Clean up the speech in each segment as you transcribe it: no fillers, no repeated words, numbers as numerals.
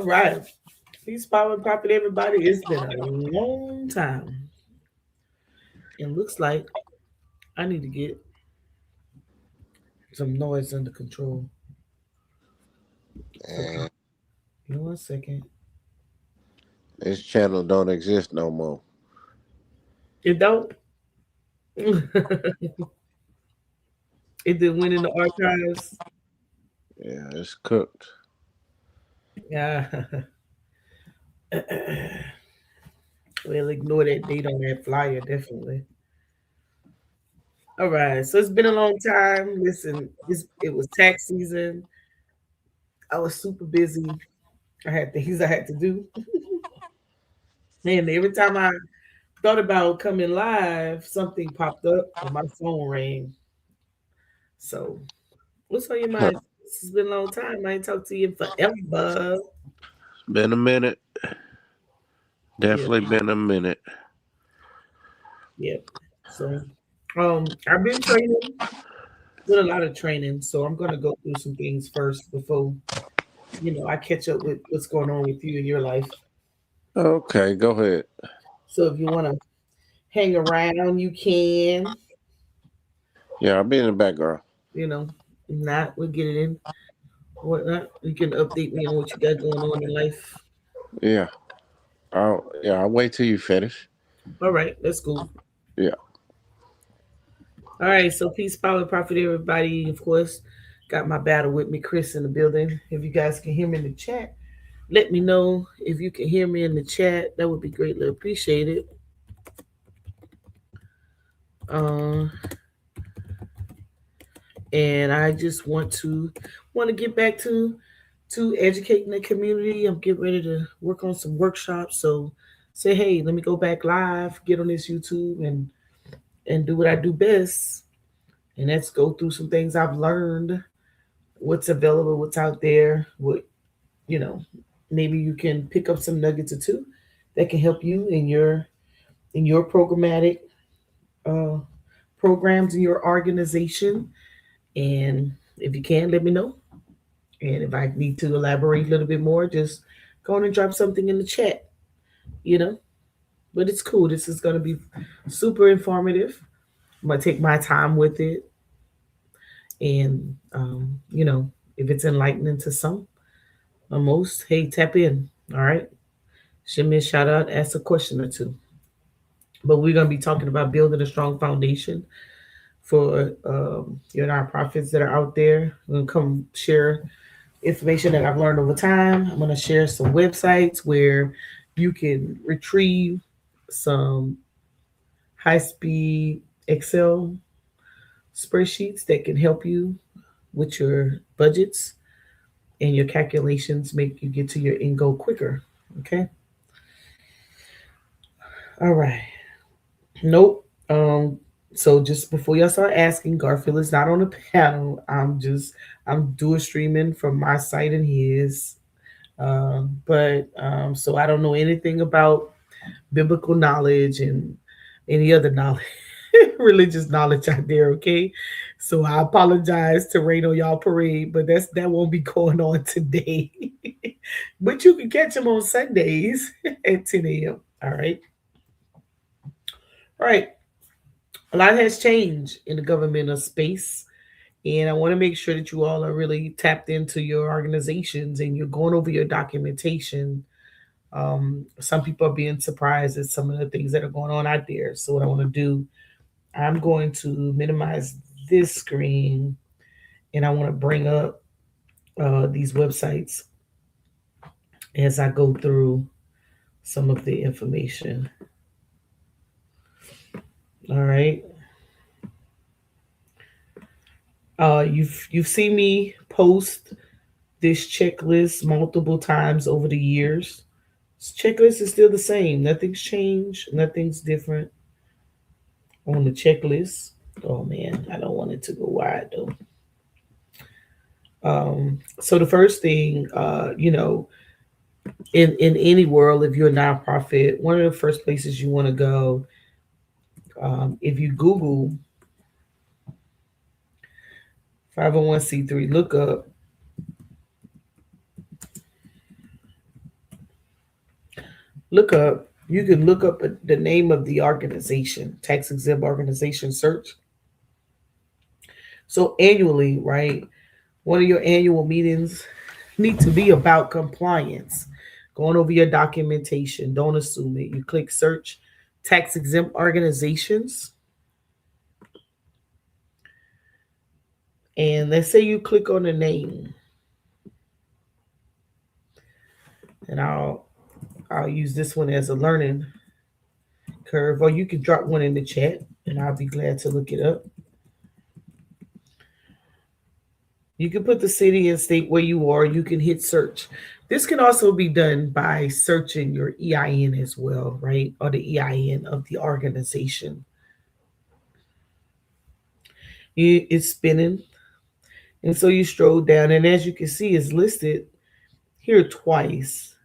right. Peace, power, and profit, everybody. It's been a long time. And looks like I need to get some noise under control. So, And give me 1 second. this channel don't exist no more. It don't. It did went in the archives. Yeah, it's cooked. Yeah. We'll ignore that date on that flyer, definitely. All right. So it's been a long time. Listen, it was tax season. I was super busy. I had things I had to do. And every time I thought about coming live, something popped up or my phone rang. So, what's on your mind? This has been a long time. I ain't talked to you in forever. Been a minute. Yep, Definitely been a minute. yep. So, I've been training, did a lot of training. So I'm gonna go through some things first before I catch up with what's going on with you in your life. Okay, go ahead. So if you want to hang around, you can. Yeah, I'll be in the background. You know, if not, we'll get it in. Whatnot. You can update me on what you got going on in life. Yeah. I'll wait till you finish. All right, that's cool. Yeah. All right, so peace, power, and profit, everybody. Of course, got my battle with me, Chris, in the building. If you guys can hear me in the chat, let me know if you can hear me in the chat. That would be greatly appreciated. Uh, and I just want to get back to educating the community. I'm getting ready to work on some workshops. So say, hey, let me go back live, get on this YouTube, and do what I do best, and that's go through some things I've learned, what's available, what's out there, what you know, maybe you can pick up some nuggets or two that can help you in your programmatic uh, programs in your organization. And if you can, let me know. And if I need to elaborate a little bit more, just go on and drop something in the chat. You know, but it's cool. This is going to be super informative. I'm gonna take my time with it, and if it's enlightening to some or most, hey, tap in. All right, shoot me a shout out, ask a question or two. But we're gonna be talking about building a strong foundation for your nonprofits that are out there. I'm gonna come share information that I've learned over time. I'm gonna share some websites where you can retrieve some high speed Excel spreadsheets that can help you with your budgets and your calculations, make you get to your end goal quicker. Okay. All right. Nope. So just before y'all start asking, Garfield is not on the panel. I'm dual streaming from my site and his. But so I don't know anything about biblical knowledge and any other knowledge, religious knowledge out there. Okay. So I apologize to rain on y'all parade, but that won't be going on today. But you can catch them on Sundays at 10 a.m. All right. All right. A lot has changed in the governmental space. And I want to make sure that you all are really tapped into your organizations and you're going over your documentation. Some people are being surprised at some of the things that are going on out there. So, what I want to do, I'm going to minimize this screen and I want to bring up these websites as I go through some of the information. All right. You've seen me post this checklist multiple times over the years. This checklist is still the same. Nothing's changed. Nothing's different on the checklist. Oh man, I don't want it to go wide though. So the first thing, in any world, if you're a nonprofit, one of the first places you want to go, if you Google 501c3, look up Look up. You can look up the name of the organization, tax exempt organization search. So annually, right? One of your annual meetings need to be about compliance. Going over your documentation. Don't assume it. You click search tax exempt organizations. And let's say you click on the name. And I'll use this one as a learning curve, or you can drop one in the chat and I'll be glad to look it up. You can put the city and state where you are. You can hit search. This can also be done by searching your EIN as well, right? Or the EIN of the organization. It's spinning. And so you stroll down, and as you can see, it's listed here twice.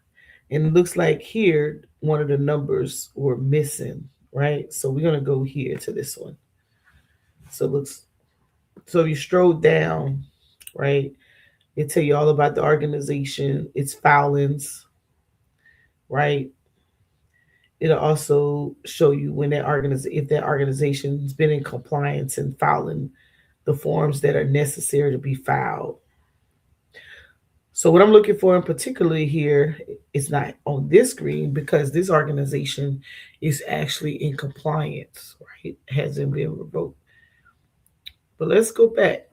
And it looks like here, one of the numbers were missing, right? So we're going to go here to this one. So it looks, so you stroll down, right? It tell you all about the organization, its filings, right? It'll also show you when that organization, if that organization's been in compliance and filing the forms that are necessary to be filed. So what I'm looking for in particularly here is not on this screen because this organization is actually in compliance, right? It hasn't been revoked. But let's go back.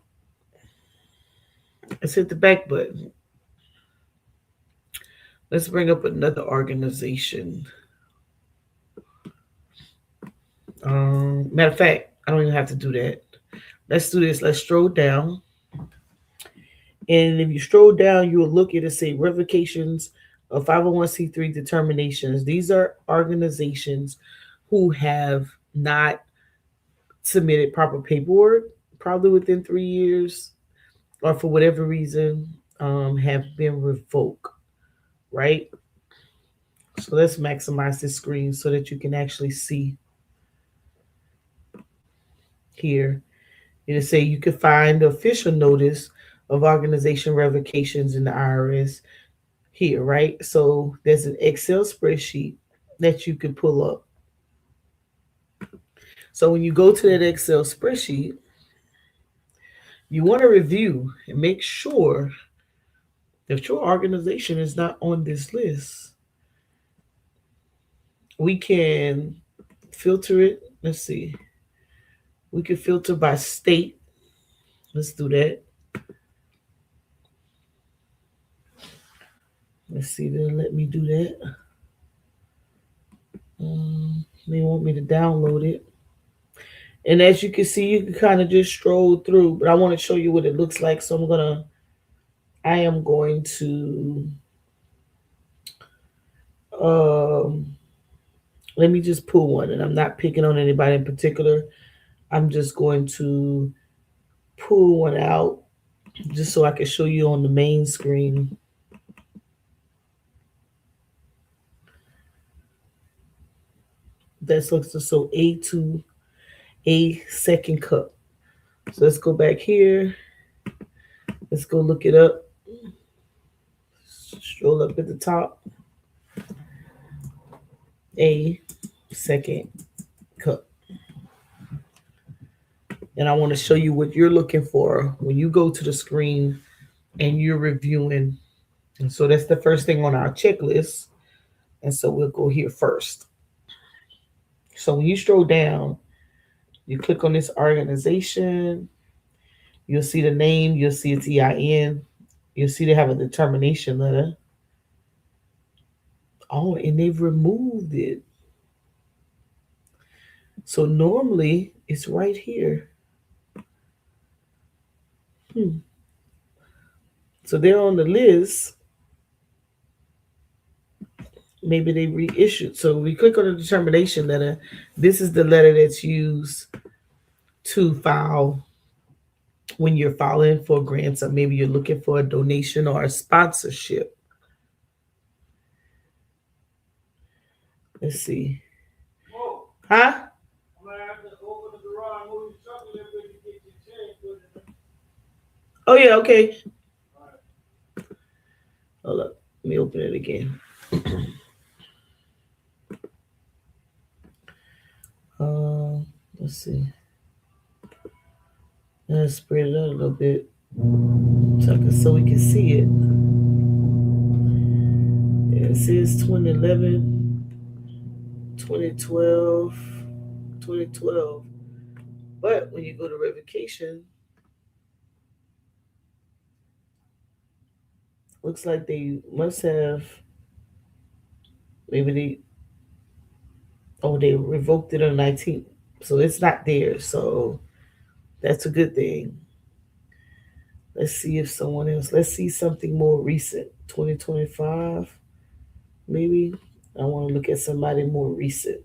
Let's hit the back button. Let's bring up another organization. Matter of fact, I don't even have to do that. Let's do this. Let's stroll down. And if you stroll down, you will look at it say revocations of 501c3 determinations. These are organizations who have not submitted proper paperwork, probably within 3 years, or for whatever reason, have been revoked, right? So let's maximize this screen so that you can actually see here. It'll say you can find the official notice of organization revocations in the IRS here, right? So there's an Excel spreadsheet that you can pull up. So when you go to that Excel spreadsheet, you want to review and make sure that your organization is not on this list. We can filter it. Let's see. We can filter by state. Let's do that. Let's see. They'll let me do that. They want me to download it. And as you can see, you can kind of just stroll through, but I want to show you what it looks like. So I am going to, let me just pull one, and I'm not picking on anybody in particular. I'm just going to pull one out just so I can show you on the main screen. That's looks so A2, a second cup. So let's go back here. Let's go look it up. Stroll up at the top. A second cup. And I want to show you what you're looking for when you go to the screen and you're reviewing. And so that's the first thing on our checklist. And so we'll go here first. So when you stroll down, you click on this organization, you'll see the name, you'll see its EIN, you'll see they have a determination letter. Oh, and they've removed it. So normally it's right here. So they're on the list. Maybe they reissued. So we click on the determination letter. This is the letter that's used to file when you're filing for grants, or maybe you're looking for a donation or a sponsorship. Let's see. Huh? Oh yeah, okay. Hold up. Let me open it again. Let's see. Let's spread it out a little bit so we can see it. Yeah, it says 2011, 2012, 2012. But when you go to revocation, looks like they must have maybe they revoked it on 19th. So it's not there. So that's a good thing. Let's see if someone else. Let's see something more recent. 2025, maybe. I want to look at somebody more recent.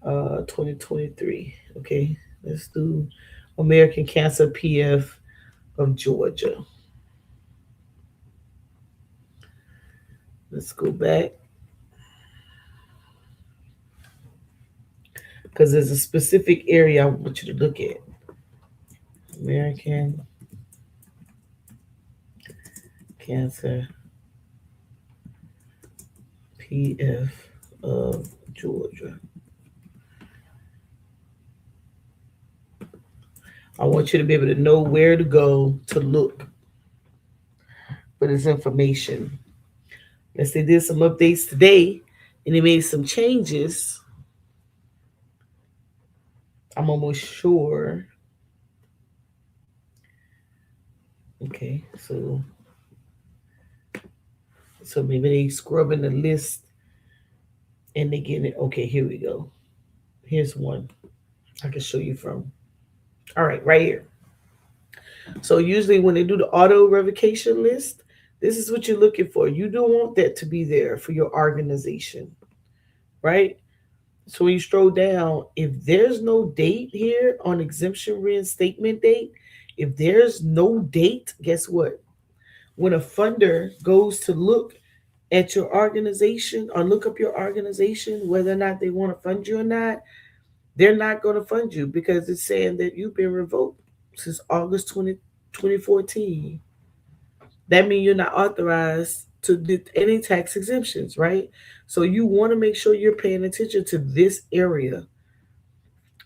2023. Okay, let's do American Cancer PF of Georgia. Let's go back because there's a specific area I want you to look at. American Cancer PF of Georgia. I want you to be able to know where to go to look for this information. Yes, they did some updates today and they made some changes. I'm almost sure. Okay, so maybe they scrubbing the list and they get it. Okay, here we go. Here's one I can show you from. All right, right here. So usually when they do the auto revocation list, this is what you're looking for. You don't want that to be there for your organization, right? So when you scroll down, if there's no date here on exemption reinstatement date, if there's no date, guess what? When a funder goes to look at your organization or look up your organization, whether or not they want to fund you or not, they're not going to fund you because it's saying that you've been revoked since August 2014. That means you're not authorized to do any tax exemptions, right? So you want to make sure you're paying attention to this area.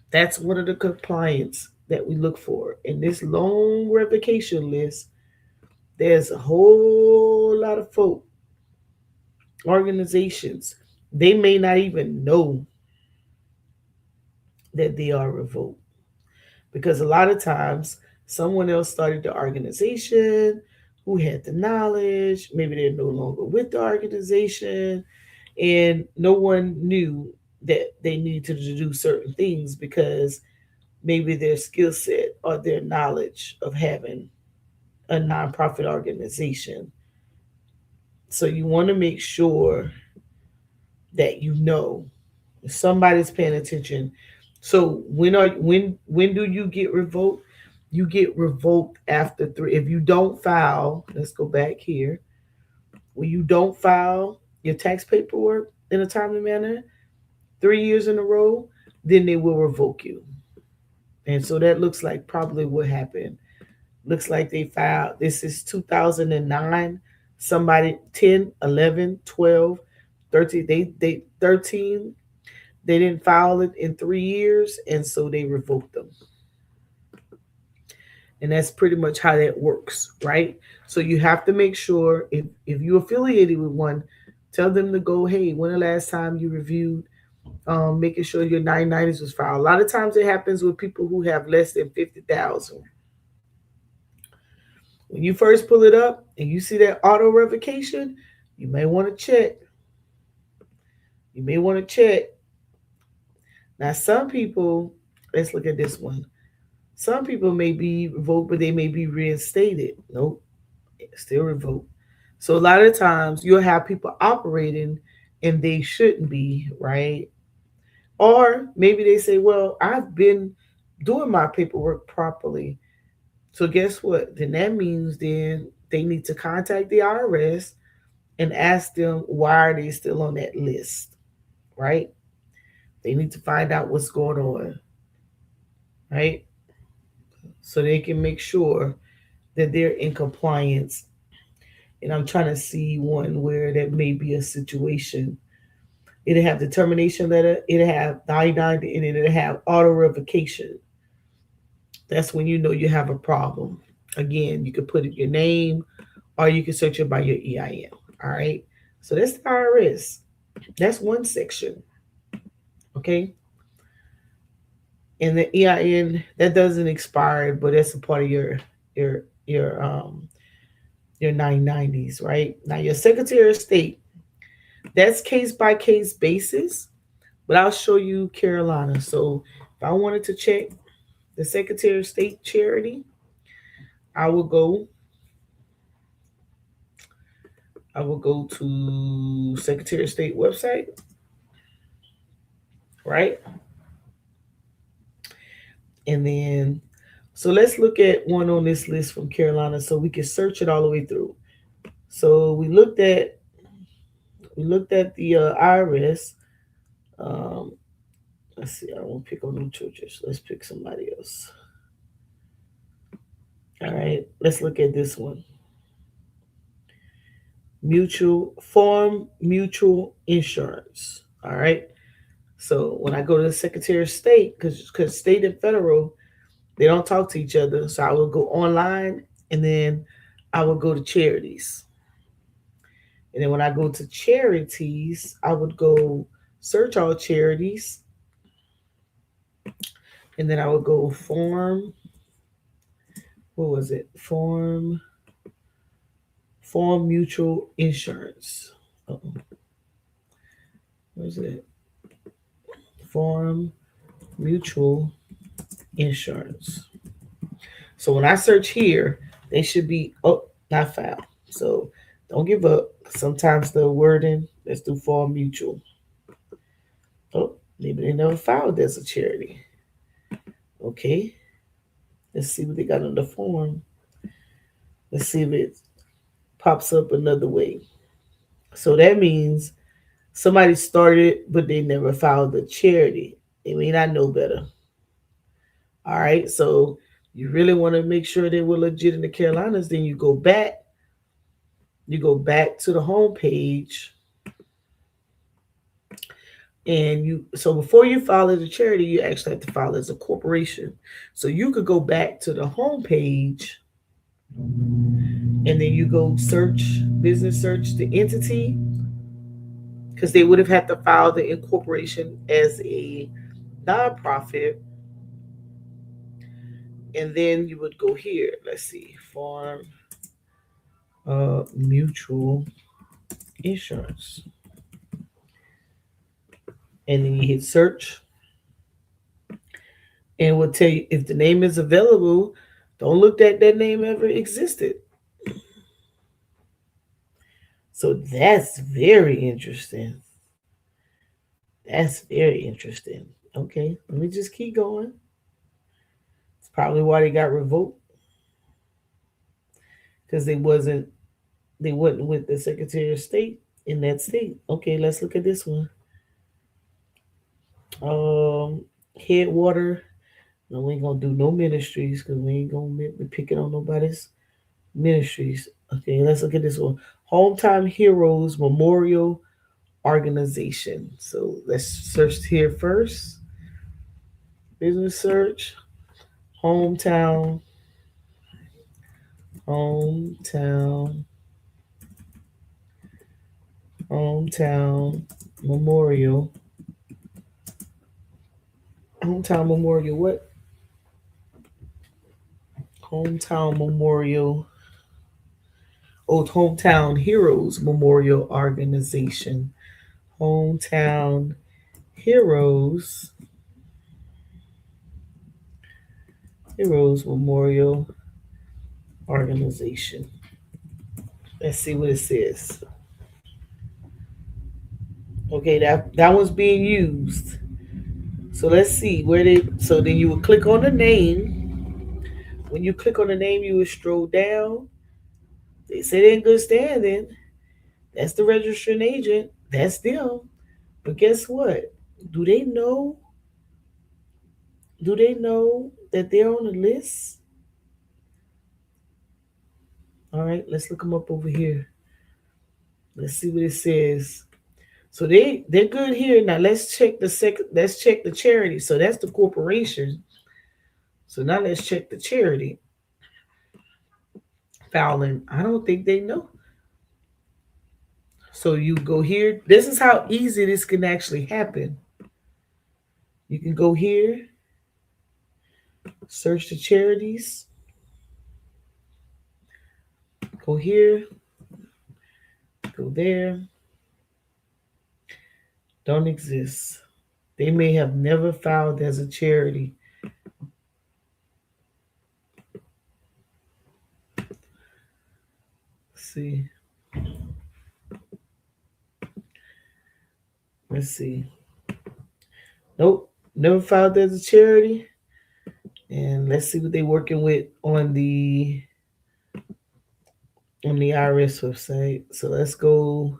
That's one of the compliance that we look for. In this long revocation list, there's a whole lot of folk, organizations, they may not even know that they are revoked because a lot of times someone else started the organization who had the knowledge. Maybe they're no longer with the organization, and no one knew that they needed to do certain things because maybe their skill set or their knowledge of having a nonprofit organization. So you want to make sure that you know somebody's paying attention. So when do you get revoked? You get revoked after 3. If you don't file, let's go back here. When you don't file your tax paperwork in a timely manner, 3 years in a row, then they will revoke you. And so that looks like probably what happened. Looks like they filed. This is 2009. Somebody 10, 11, 12, 13. They 13. They didn't file it in 3 years, and so they revoked them. And that's pretty much how that works, right? So you have to make sure if you're affiliated with one, tell them to go, hey, when the last time you reviewed, making sure your 990s was filed. A lot of times it happens with people who have less than 50,000. When you first pull it up and you see that auto revocation, you may want to check. You may want to check. Now, some people, let's look at this one. Some people may be revoked, but they may be reinstated. Nope, still revoked. So a lot of times you'll have people operating and they shouldn't be, right? Or maybe they say, well, I've been doing my paperwork properly. So guess what? Then that means then they need to contact the IRS and ask them why are they still on that list, right? They need to find out what's going on, right? So they can make sure that they're in compliance. And I'm trying to see one where that may be a situation It'll have the termination letter. It'll have 99, and it'll have auto revocation. That's when you know you have a problem. Again, you can put in your name or you can search it by your EIN. All right. So that's the IRS. That's one section. Okay. And the EIN that doesn't expire, but that's a part of your your 990s, right? Now your Secretary of State, that's case by case basis, but I'll show you Carolina. So if I wanted to check the Secretary of State charity, I will go I will go to Secretary of State website, right? And then, so let's look at one on this list from Carolina so we can search it all the way through. So we looked at the IRS. Um, let's see, I won't pick on no churches. Let's pick somebody else. All right, let's look at this one. Mutual insurance. All right. So when I go to the Secretary of State, because state and federal, they don't talk to each other. So I will go online and then I will go to charities. And then when I go to charities, I would go search all charities. And then I would go what was it? Form mutual insurance. Uh-oh. What is it? Form mutual insurance. So when I search here, they should be, oh, not found. So don't give up. Sometimes the wording, let's do form mutual. Oh, maybe they never filed as a charity. Okay, let's see what they got on the form. Let's see if it pops up another way. So that means somebody started, but they never filed the charity. They may not know better. All right, so you really want to make sure they were legit in the Carolinas. Then you go back. You go back to the home page, and so before you file as a charity, you actually have to file as a corporation. So you could go back to the home page, and then you go search business, search the entity, because they would have had to file the incorporation as a nonprofit, and then you would go here. Let's see, farm mutual insurance, and then you hit search, and will tell you if the name is available. Don't look that name ever existed. So that's very interesting. That's very interesting. Okay, let me just keep going. It's probably why they got revoked, because they wasn't with the Secretary of State in that state. Okay, let's look at this one. Um, Headwater. No, we ain't gonna do no ministries because we ain't gonna be picking on nobody's ministries. Okay, let's look at this one. Hometown Heroes Memorial Organization. So let's search here first. Business search. Hometown. Hometown. Hometown Memorial. Hometown Memorial. What? Hometown Memorial. Oh, Hometown Heroes Memorial Organization. Hometown Heroes Memorial Organization. Let's see what it says. Okay, that one's being used. So let's see where they. So then you would click on the name. When you click on the name, you would scroll down. They say they're in good standing. That's the registering agent. That's them. But guess what? Do they know? Do they know that they're on the list? All right, let's look them up over here. Let's see what it says. So they're good here. Now let's check the second. Let's check the charity. So that's the corporation. So now let's check the charity filing. I don't think they know. So you go here. This is how easy this can actually happen. You can go here, search the charities, go here, go there. Don't exist. They may have never filed as a charity. Let's see. Let's see. Nope. Never filed as a charity. And let's see what they're working with on the IRS website. So let's go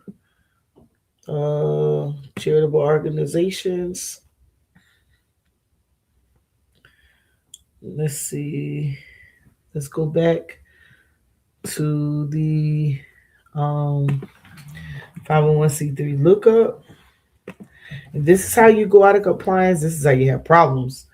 charitable organizations. Let's see. Let's go back to the 501c3 lookup. And this is how you go out of compliance. This is how you have problems.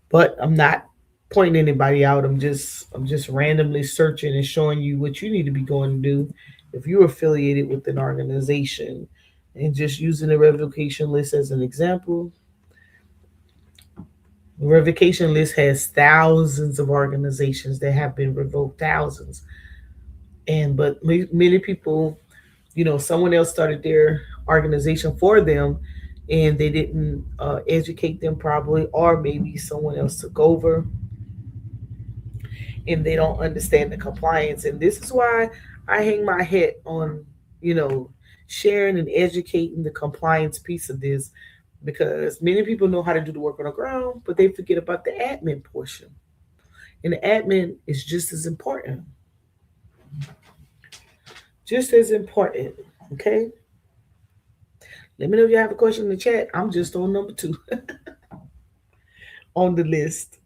But I'm not pointing anybody out. I'm just randomly searching and showing you what you need to be going to do if you're affiliated with an organization. And just using the revocation list as an example. The revocation list has thousands of organizations that have been revoked, thousands. And but many people, someone else started their organization for them, and they didn't educate them properly, or maybe someone else took over and they don't understand the compliance. And this is why I hang my hat on, you know, sharing and educating the compliance piece of this, because many people know how to do the work on the ground, but they forget about the admin portion. And the admin is just as important. Just as important. Okay. Let me know if you have a question in the chat. I'm just on number 2 on the list.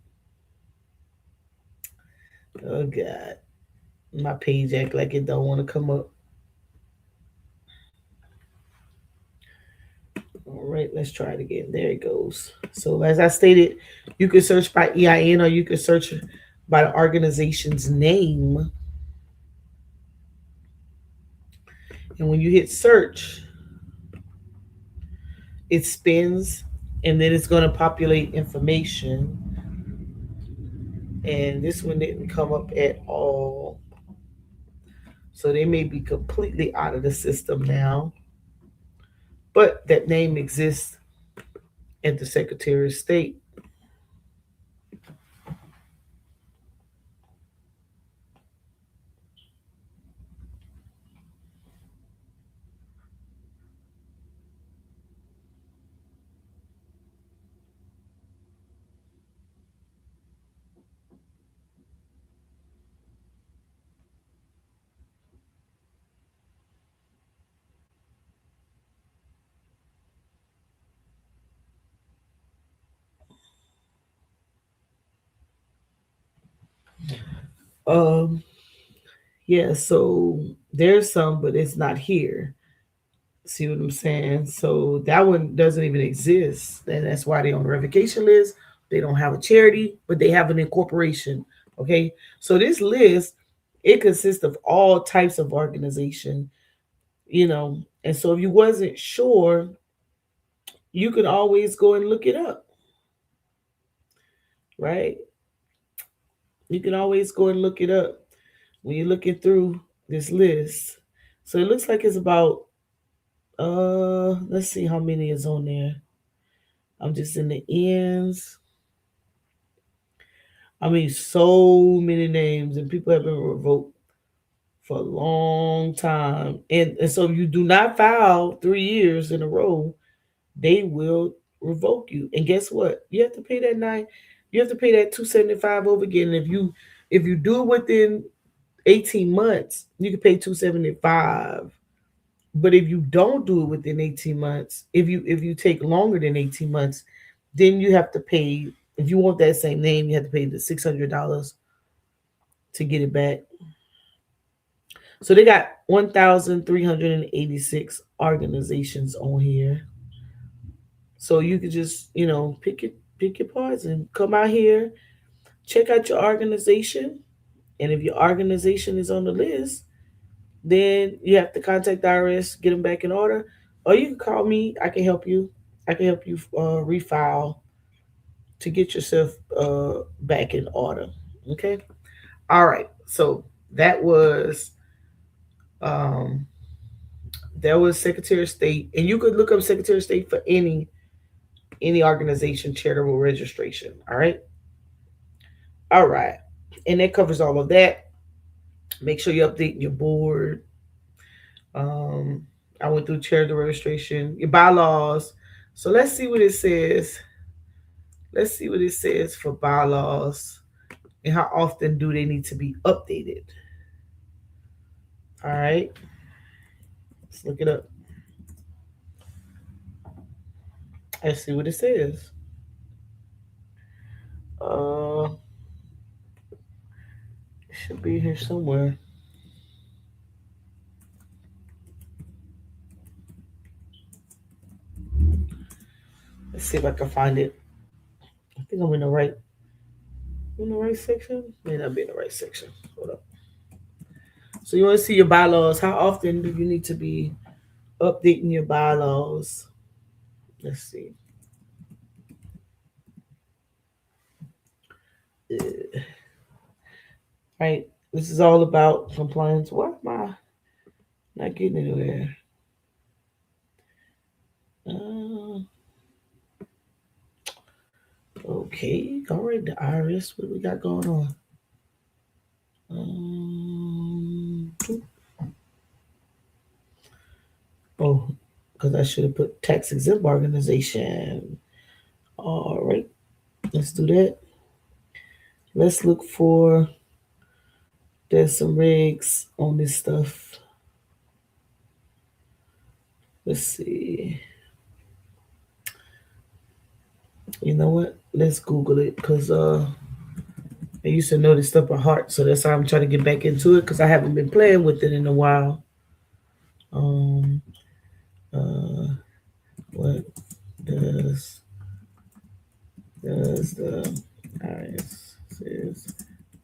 Oh God. My page act like it don't want to come up. All right, let's try it again. There it goes. So as I stated, you can search by EIN or you can search by the organization's name. And when you hit search, it spins and then it's going to populate information. And this one didn't come up at all. So they may be completely out of the system now. But that name exists at the Secretary of State. Um, yeah, so there's some, but it's not here. See what I'm saying? So that one doesn't even exist. And that's why they're on the revocation list. They don't have a charity, but they have an incorporation. Okay. So this list, it consists of all types of organization, And so if you wasn't sure, you could always go and look it up. Right? You can always go and look it up when you're looking through this list. So it looks like it's about let's see how many is on there. I'm just in the ends. I mean, so many names, and people have been revoked for a long time. And so if you do not file 3 years in a row, they will revoke you. And guess what? You have to pay that you have to pay that 275 over again. And if you do it within 18 months, you can pay 275. But if you don't do it within 18 months, if you take longer than 18 months, then you have to pay. If you want that same name, you have to pay the $600 to get it back. So they got 1,386 organizations on here. So you could just, pick your parts and come out here, check out your organization. And if your organization is on the list, then you have to contact the IRS, get them back in order. Or you can call me. I can help you. I can help you refile to get yourself back in order. Okay. All right. So that was um, Secretary of State, and you could look up Secretary of State for any organization charitable registration. All right. All right. And that covers all of that. Make sure you update your board. Um, I went through charitable registration, your bylaws. So let's see what it says. Let's see what it says for bylaws and how often do they need to be updated. All right. Let's look it up. Let's see what it says. It should be here somewhere. Let's see if I can find it. I think I'm in the right section. May not be in the right section. Hold up. So you want to see your bylaws? How often do you need to be updating your bylaws? Let's see. Right. This is all about compliance. Why am I not getting anywhere? Uh, okay. All right. The IRS. What we got going on? Um, oh, because I should have put tax exempt organization. All right. Let's do that. Let's look for. There's some regs on this stuff. Let's see. You know what? Let's Google it because I used to know this stuff by heart, so that's how I'm trying to get back into it because I haven't been playing with it in a while. Um, what does the IRS says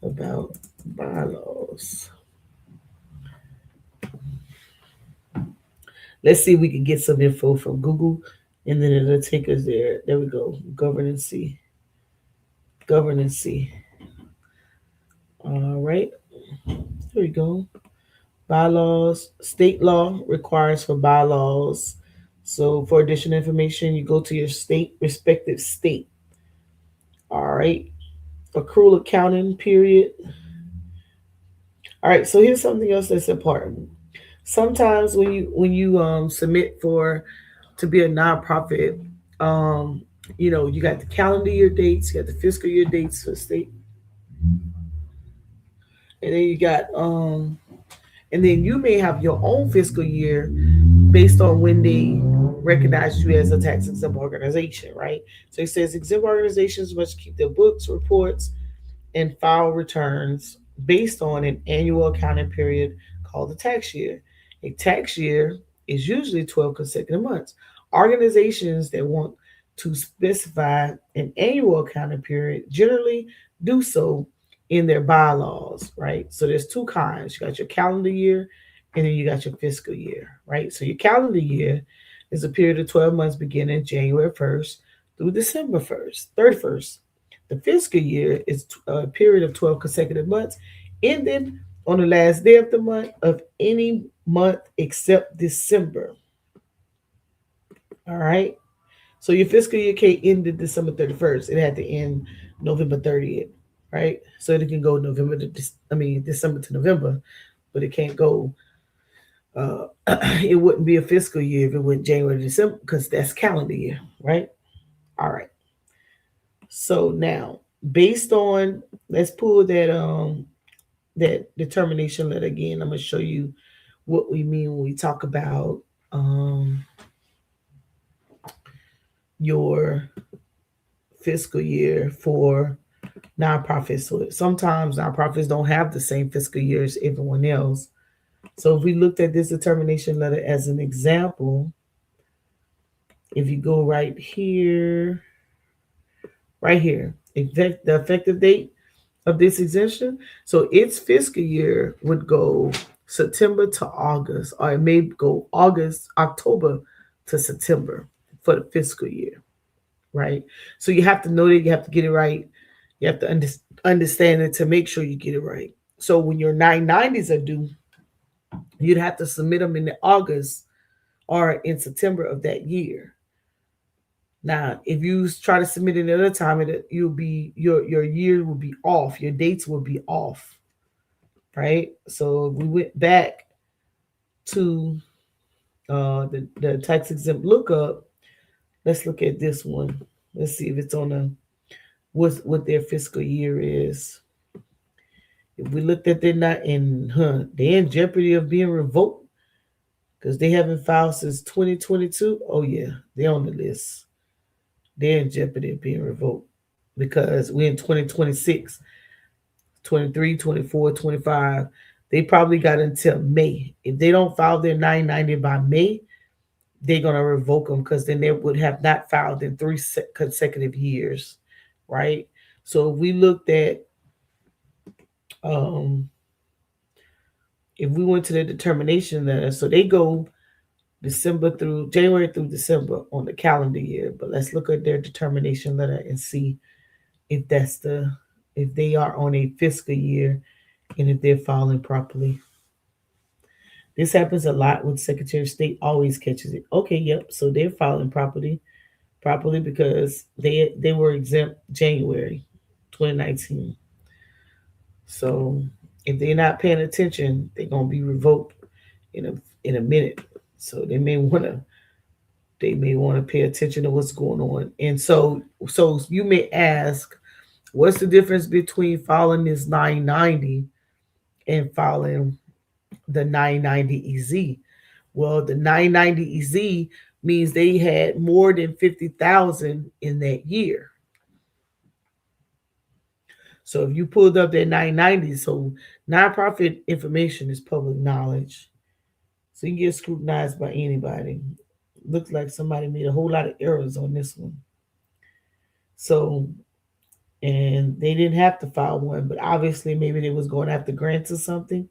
about bylaws? Let's see if we can get some info from Google, and then it'll take us there. There we go. Governance. All right. Here we go. Bylaws. State law requires for bylaws. So for additional information, you go to your respective state. All right. Accrual accounting period. All right. So here's something else that's important. Sometimes when you submit for to be a nonprofit, um, you got the calendar year dates, you got the fiscal year dates for state, and then and then you may have your own fiscal year based on when they recognize you as a tax exempt organization, right? So it says exempt organizations must keep their books, reports, and file returns based on an annual accounting period called the tax year. A tax year is usually 12 consecutive months. Organizations that want to specify an annual accounting period generally do so in their bylaws, right? So there's two kinds. You got your calendar year and then you got your fiscal year, right? So your calendar year is a period of 12 months beginning January 1st through December 1st, 31st. The fiscal year is a period of 12 consecutive months ending on the last day of the month of any month except December. All right. So your fiscal year can't end December 31st. It had to end November 30th, right? So it can go December to November, but it can't go. It wouldn't be a fiscal year if it went January to December because that's calendar year, right? All right. So now, based on let's pull that determination letter again. I'm gonna show you what we mean when we talk about your fiscal year for nonprofits. So sometimes nonprofits don't have the same fiscal year as everyone else. So if we looked at this determination letter as an example, if you go right here, the effective date of this exemption. So its fiscal year would go September to August, or it may go October to September for the fiscal year, right? So you have to know that, you have to get it right. You have to understand it to make sure you get it right. So when your 990s are due, you'd have to submit them in the August or in September of that year. Now, if you try to submit it another time, you'll be your year will be off. Your dates will be off, right? So we went back to the tax exempt lookup. Let's look at this one. Let's see if it's on a what their fiscal year is. If we looked at, they're not in, they're in jeopardy of being revoked because they haven't filed since 2022. Oh yeah, they're on the list. They're in jeopardy of being revoked because we're in 2026, 23, 24, 25. They probably got until May. If they don't file their 990 by May, they're going to revoke them because then they would have not filed in 3 consecutive years, right? So if we looked at, um, if we went to the determination letter, so they go January through December on the calendar year. But let's look at their determination letter and see if if they are on a fiscal year and if they're filing properly. This happens a lot when Secretary of State always catches it. Okay, yep. So they're filing properly because they were exempt January 2019. So if they're not paying attention, they're gonna be revoked in a minute. So they may want to pay attention to what's going on. And so you may ask, what's the difference between filing this 990 and filing the 990 EZ? Well, the 990 EZ means they had more than 50,000 in that year. So if you pulled up that 990, so nonprofit information is public knowledge. So you can get scrutinized by anybody. Looks like somebody made a whole lot of errors on this one. So, and they didn't have to file one, but obviously maybe they was going after grants or something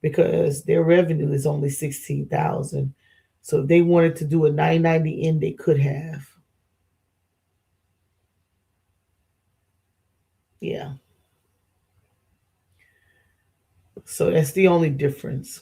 because their revenue is only 16,000. So if they wanted to do a 990 in, they could have. Yeah. So that's the only difference.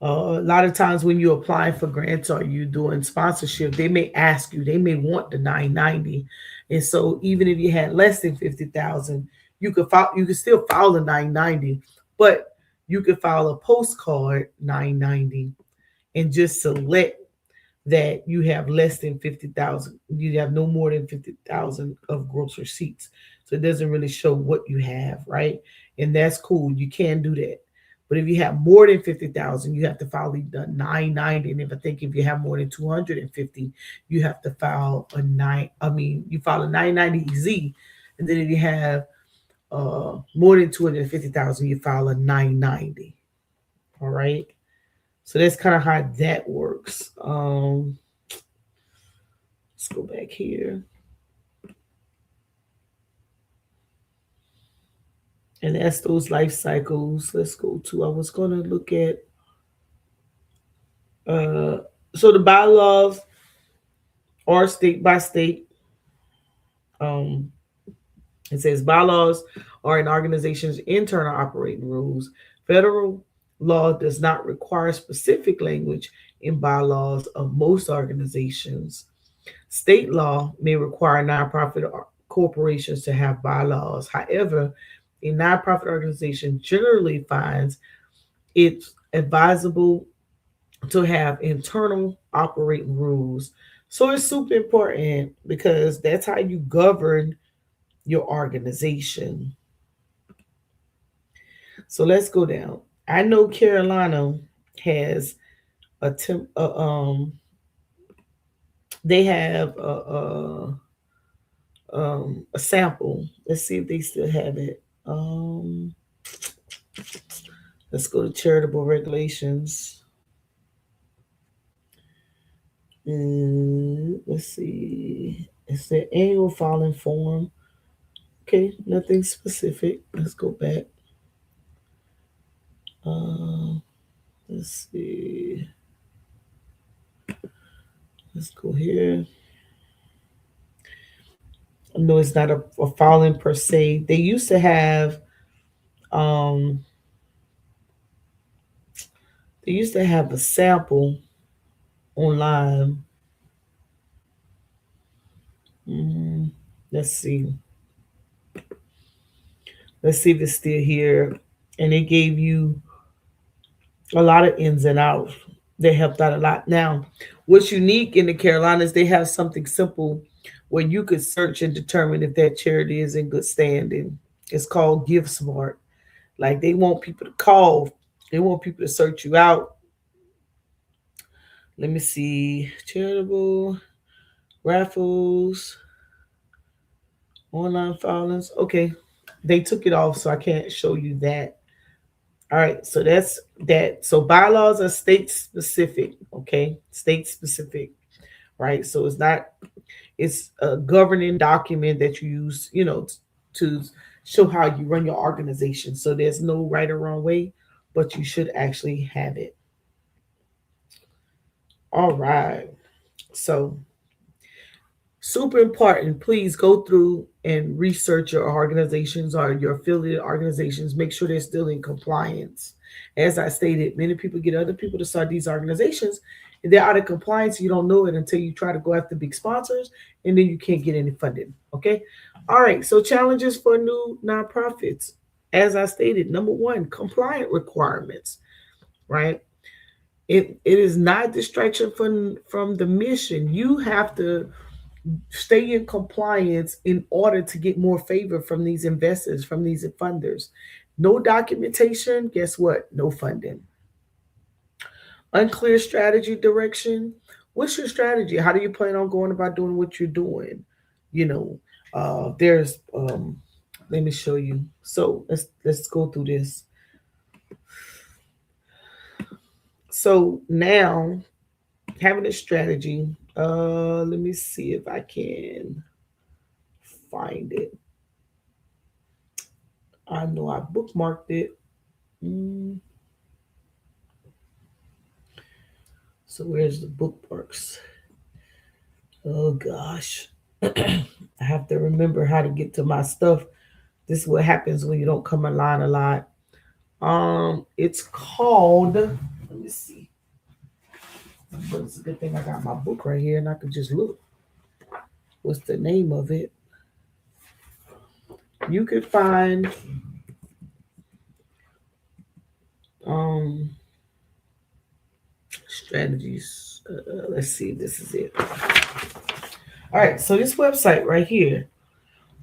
A lot of times when you're applying for grants or you doing sponsorship, they may ask you, they may want the 990. And so even if you had less than 50,000, you could still file the 990, but you could file a postcard 990 and just select that you have less than 50,000. You have no more than 50,000 of gross receipts. So it doesn't really show what you have, right? And that's cool. You can do that. But if you have more than 50,000, you have to file the 990. And if you have more than 250, you have to file you file a 990 EZ. And then if you have more than 250,000, you file a 990. All right. So that's kind of how that works. Let's go back here. And that's those life cycles. Let's go to, I was going to look at, so the bylaws are state by state. Um, it says bylaws are an organization's internal operating rules. Federal law does not require specific language in bylaws of most organizations. State law may require nonprofit corporations to have bylaws. However, a nonprofit organization generally finds it's advisable to have internal operating rules. So it's super important because that's how you govern your organization. So let's go down. I know Carolina has a they have a sample. Let's see if they still have it. Let's go to charitable regulations. Let's see. It's the annual filing form. Okay, nothing specific. Let's go back. Uh, let's see. Let's go here. No, it's not a filing per se. They used to have um a sample online. Mm, let's see. Let's see if it's still here. And they gave you a lot of ins and outs. They helped out a lot. Now, what's unique in the Carolinas, they have something simple where you could search and determine if that charity is in good standing. It's called Give Smart. Like they want people to call, they want people to search you out. Let me see. Charitable raffles, online filings. Okay. They took it off, so I can't show you that. All right, so that's that. So bylaws are state specific, okay? State specific, right? So it's not, it's a governing document that you use, to show how you run your organization. So there's no right or wrong way, but you should actually have it. All right. So super important. Please go through and research your organizations or your affiliate organizations. Make sure they're still in compliance. As I stated, many people get other people to start these organizations. If they're out of compliance, you don't know it until you try to go after big sponsors, and then you can't get any funding. Okay. All right. So challenges for new nonprofits. As I stated, number one, compliant requirements. Right. It is not distraction from the mission. You have to stay in compliance in order to get more favor from these investors, from these funders. No documentation, guess what? No funding. Unclear strategy direction. What's your strategy? How do you plan on going about doing what you're doing? You know, there's let me show you. So let's go through this. So now having a strategy, let me see if I can find it. I know I bookmarked it. Mm, so where's the bookmarks? Oh gosh. I have to remember how to get to my stuff. This is what happens when you don't come online a lot. It's called, let me see. But it's a good thing I got my book right here and I can just look. What's the name of it? You could find um strategies. Let's see, this is it. All right, so this website right here,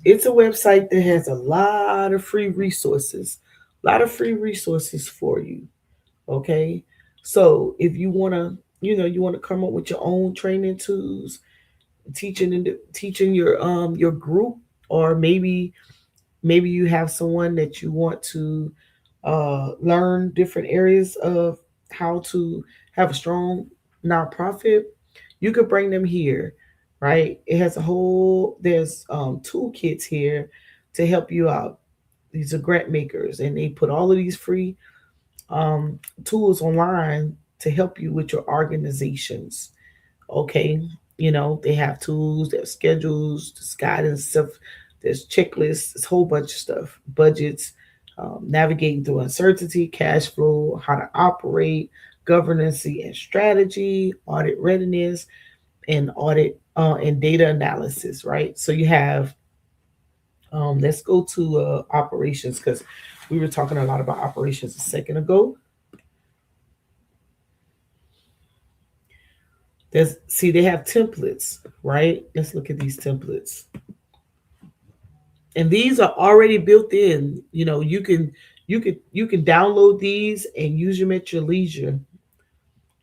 it's a website that has a lot of free resources, a lot of free resources for you. Okay, so if you want to, you want to come up with your own training tools, teaching your group, or maybe you have someone that you want to learn different areas of how to have a strong nonprofit. You could bring them here, right? It has a whole, there's toolkits here to help you out. These are grant makers, and they put all of these free tools online to help you with your organizations. Okay, they have tools, they have schedules, there's guidance stuff, there's checklists, there's a whole bunch of stuff, budgets, navigating through uncertainty, cash flow, how to operate, governance and strategy, audit readiness, and audit and data analysis. Right. So you have. Let's go to operations because we were talking a lot about operations a second ago. There's see they have templates, right? Let's look at these templates. And these are already built in. You can download these and use them at your leisure.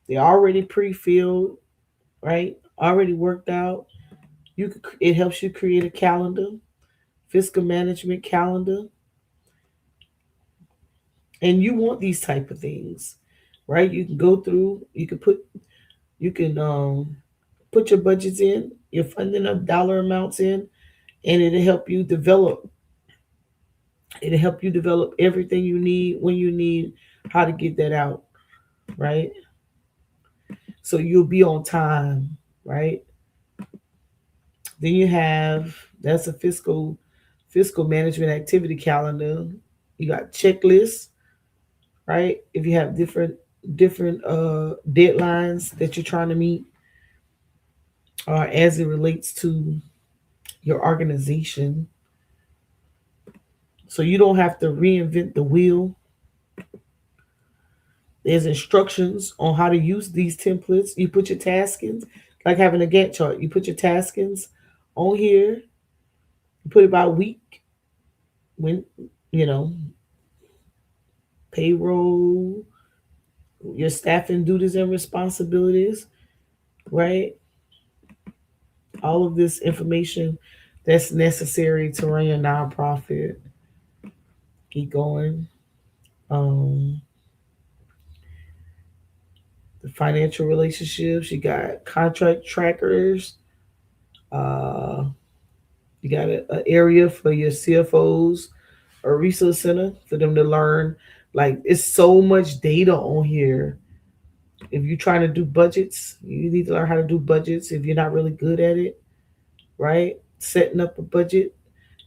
They're already pre-filled, right? Already worked out. It helps you create a calendar, fiscal management calendar. And you want these type of things, right? You can go through, you can put your budgets in, your funding of dollar amounts in, and it'll help you develop everything you need when you need how to get that out, right? So you'll be on time, right? Then you have that's a fiscal management activity calendar. You got checklists, right? If you have different deadlines that you're trying to meet, as it relates to your organization, so you don't have to reinvent the wheel. There's instructions on how to use these templates. You put your taskings, like having a Gantt chart. You put your taskings on here. You put it by week when you know payroll, your staffing duties and responsibilities, right? All of this information that's necessary to run your nonprofit. Keep going. Um, the financial relationships. You got contract trackers. Uh, you got an area for your CFOs, a resource center for them to learn. Like it's so much data on here. If you're trying to do budgets, you need to learn how to do budgets. If you're not really good at it, right? Setting up a budget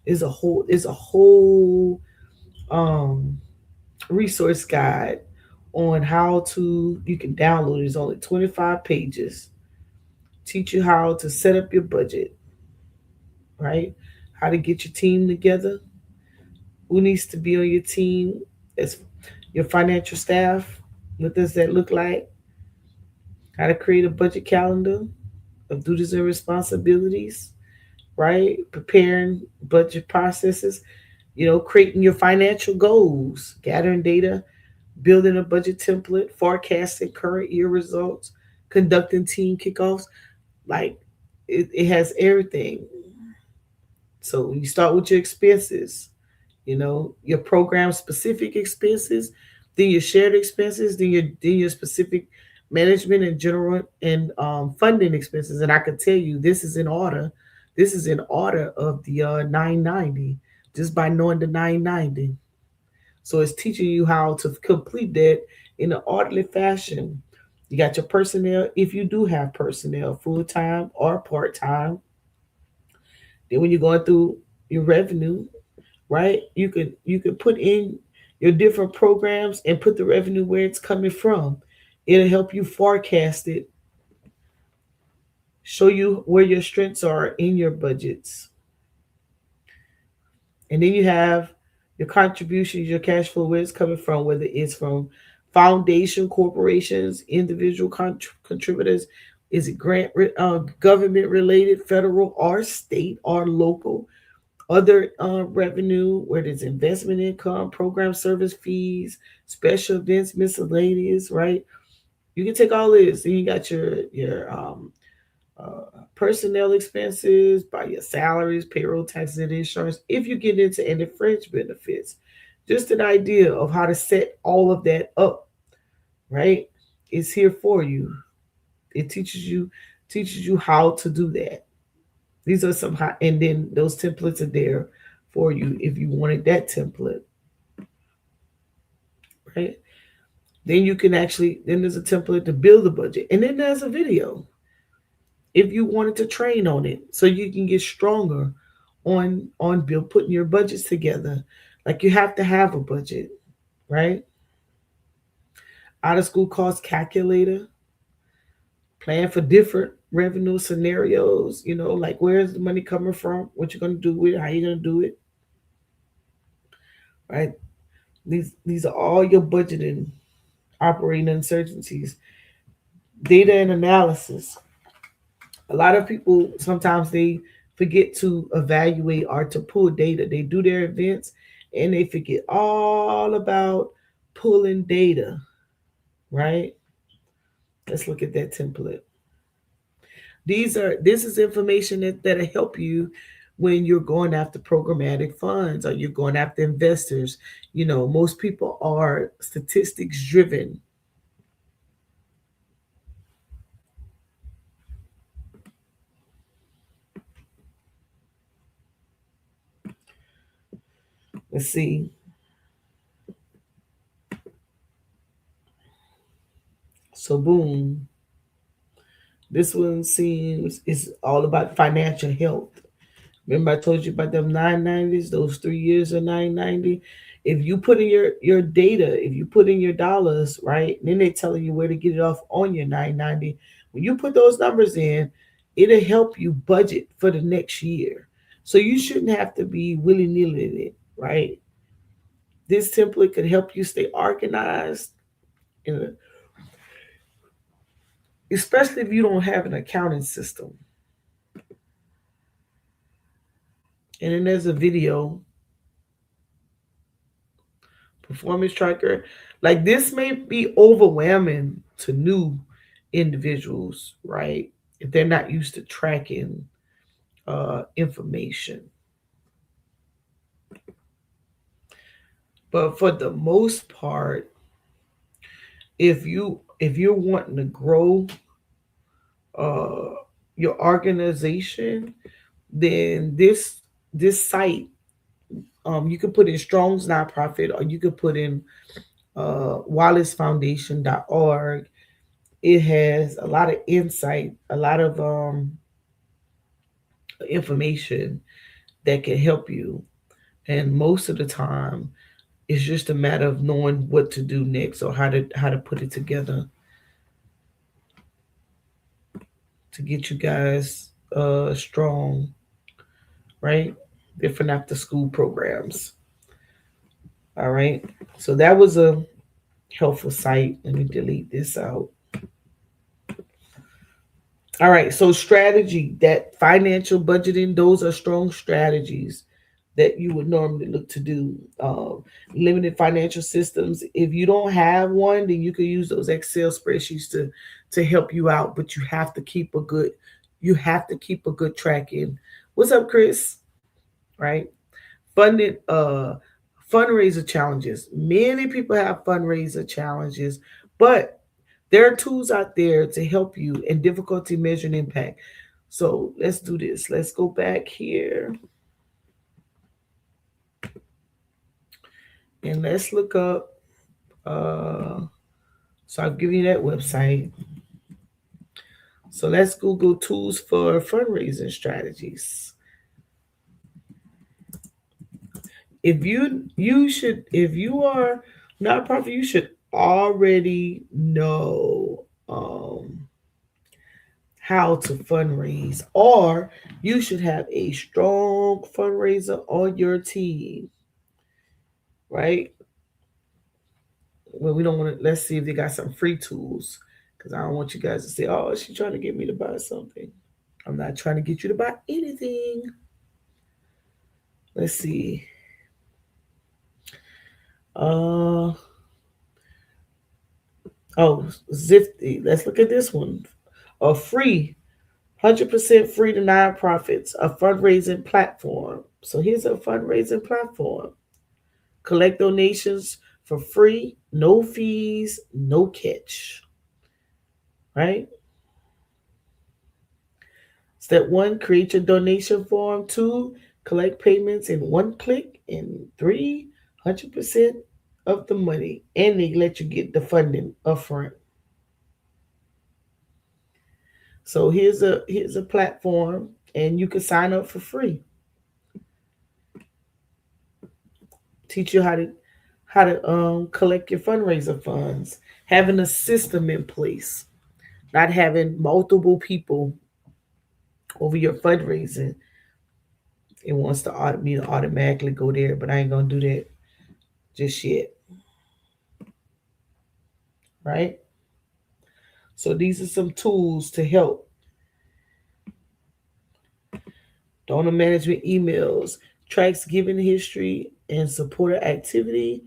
is a whole um, resource guide on how to. You can download it. It's only 25 pages. Teach you how to set up your budget, right? How to get your team together. Who needs to be on your team? As your financial staff. What does that look like? How to create a budget calendar of duties and responsibilities, right? Preparing budget processes, creating your financial goals, gathering data, building a budget template, forecasting current year results, conducting team kickoffs. Like it has everything. So you start with your expenses, your program specific expenses, then your shared expenses, then your specific management and general and funding expenses. And I can tell you this is in order. This is in order of the 990 just by knowing the 990. So it's teaching you how to complete that in an orderly fashion. You got your personnel, if you do have personnel, full time or part time. Then when you're going through your revenue, right? You could put in your different programs and put the revenue where it's coming from. It'll help you forecast it, show you where your strengths are in your budgets. And then you have your contributions, your cash flow, where it's coming from, whether it's from foundation, corporations, individual contributors. Is it government related, federal or state or local? Other revenue, where there's investment income, program service fees, special events, miscellaneous, right? You can take all this. Then you got your personnel expenses, by your salaries, payroll taxes, and insurance. If you get into any fringe benefits, just an idea of how to set all of that up, right? It's here for you. It teaches you how to do that. These are some high, and then those templates are there for you if you wanted that template, right? Then you can then there's a template to build the budget, and then there's a video if you wanted to train on it, so you can get stronger on build putting your budgets together. Like you have to have a budget, right? Out of school cost calculator, plan for different revenue scenarios. Like where's the money coming from, what you're going to do with it, how you're going to do it, right? These are all your budgeting, operating uncertainties, data and analysis. A lot of people sometimes they forget to evaluate or to pull data. They do their events and they forget all about pulling data, right? Let's look at that template. This is information that'll help you when you're going after programmatic funds or you're going after investors. Most people are statistics driven. Let's see. So, boom. This one seems is all about financial health. Remember, I told you about them 990s, those 3 years of 990. If you put in your data, if you put in your dollars, right, then they're telling you where to get it off on your 990. When you put those numbers in, it'll help you budget for the next year. So you shouldn't have to be willy nilly in it, right? This template could help you stay organized, and especially if you don't have an accounting system. And then there's a video performance tracker. Like this may be overwhelming to new individuals, right? If they're not used to tracking information. But for the most part, if you're wanting to grow uh, your organization, then this site, you can put in Strong's nonprofit, or you could put in wallacefoundation.org. It has a lot of insight, a lot of information that can help you. And most of the time, it's just a matter of knowing what to do next or how to put it together to get you guys strong, right? Different after school programs. All right. So that was a helpful site. Let me delete this out. All right, so strategy, that financial budgeting, those are strong strategies that you would normally look to do. Limited financial systems. If you don't have one, then you can use those Excel spreadsheets to help you out. But you have to keep a good tracking. What's up, Chris? Right, funded fundraiser challenges. Many people have fundraiser challenges, but there are tools out there to help you in difficulty measuring impact. So let's do this. Let's go back here and let's look up. So I've given you that website. So let's Google tools for fundraising strategies. If you are nonprofit, you should already know how to fundraise, or you should have a strong fundraiser on your team, right? Well, we don't want to. Let's see if they got some free tools, because I don't want you guys to say, "Oh, she's trying to get me to buy something." I'm not trying to get you to buy anything. Let's see. Uh oh, Zifty. Let's look at this one. A free, 100% free to nonprofits, a fundraising platform. So here's a fundraising platform. Collect donations for free, no fees, no catch. Right? Step one, create your donation form. Two, collect payments in one click. And three, 100% of the money. And they let you get the funding upfront. So here's a platform, and you can sign up for free. Teach you how to collect your fundraiser funds, having a system in place, not having multiple people over your fundraising. It wants me to automatically go there, but I ain't gonna do that just yet, right? So these are some tools to help. Donor management emails, tracks giving history and supporter activity,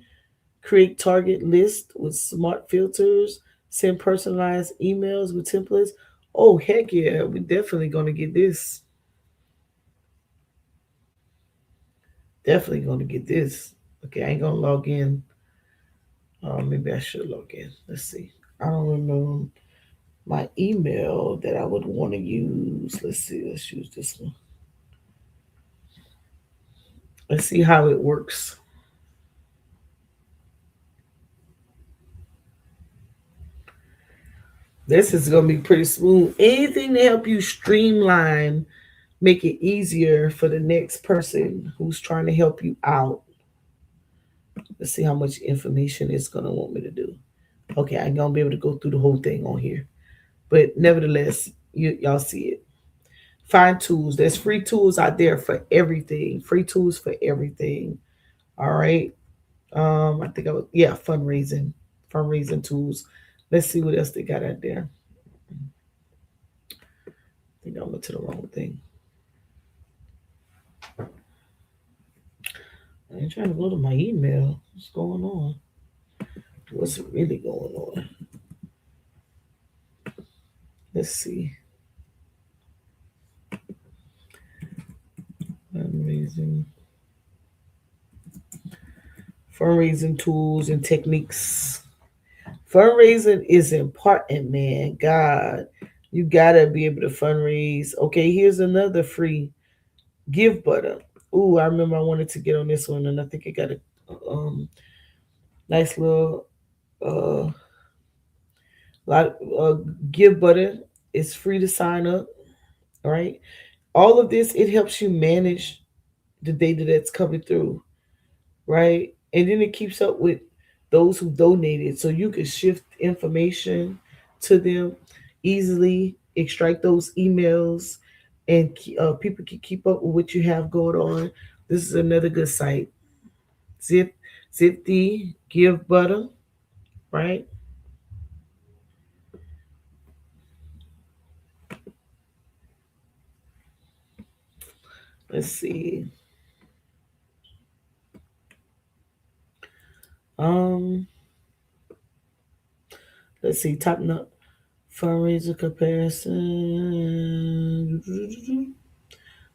create target lists with smart filters, send personalized emails with templates. Oh heck yeah, we're definitely gonna get this. Definitely going to get this. Okay, I ain't going to log in. Maybe I should log in. Let's see. I don't remember my email that I would want to use. Let's see. Let's use this one. Let's see how it works. This is going to be pretty smooth. Anything to help you streamline, make it easier for the next person who's trying to help you out. Let's see how much information it's going to want me to do. Okay, I ain't going to be able to go through the whole thing on here. But nevertheless, y'all see it. Find tools. There's free tools out there for everything. Free tools for everything. All right. I think fundraising tools. Let's see what else they got out there. I think I went to the wrong thing. I ain't trying to go to my email. What's going on? What's really going on? Let's see. Fundraising tools and techniques. Fundraising is important, man. God, you gotta be able to fundraise. Okay, here's another free give button. Ooh, I remember I wanted to get on this one, and I think I got a nice little uh lot give button. It's free to sign up. All right, all of this it helps you manage the data that's coming through, right? And then it keeps up with those who donated, so you can shift information to them easily, extract those emails, and people can keep up with what you have going on. This is another good site. Zip, Zipty, Give Butter, right? Let's see. Um, let's see. Top nut fundraiser comparison.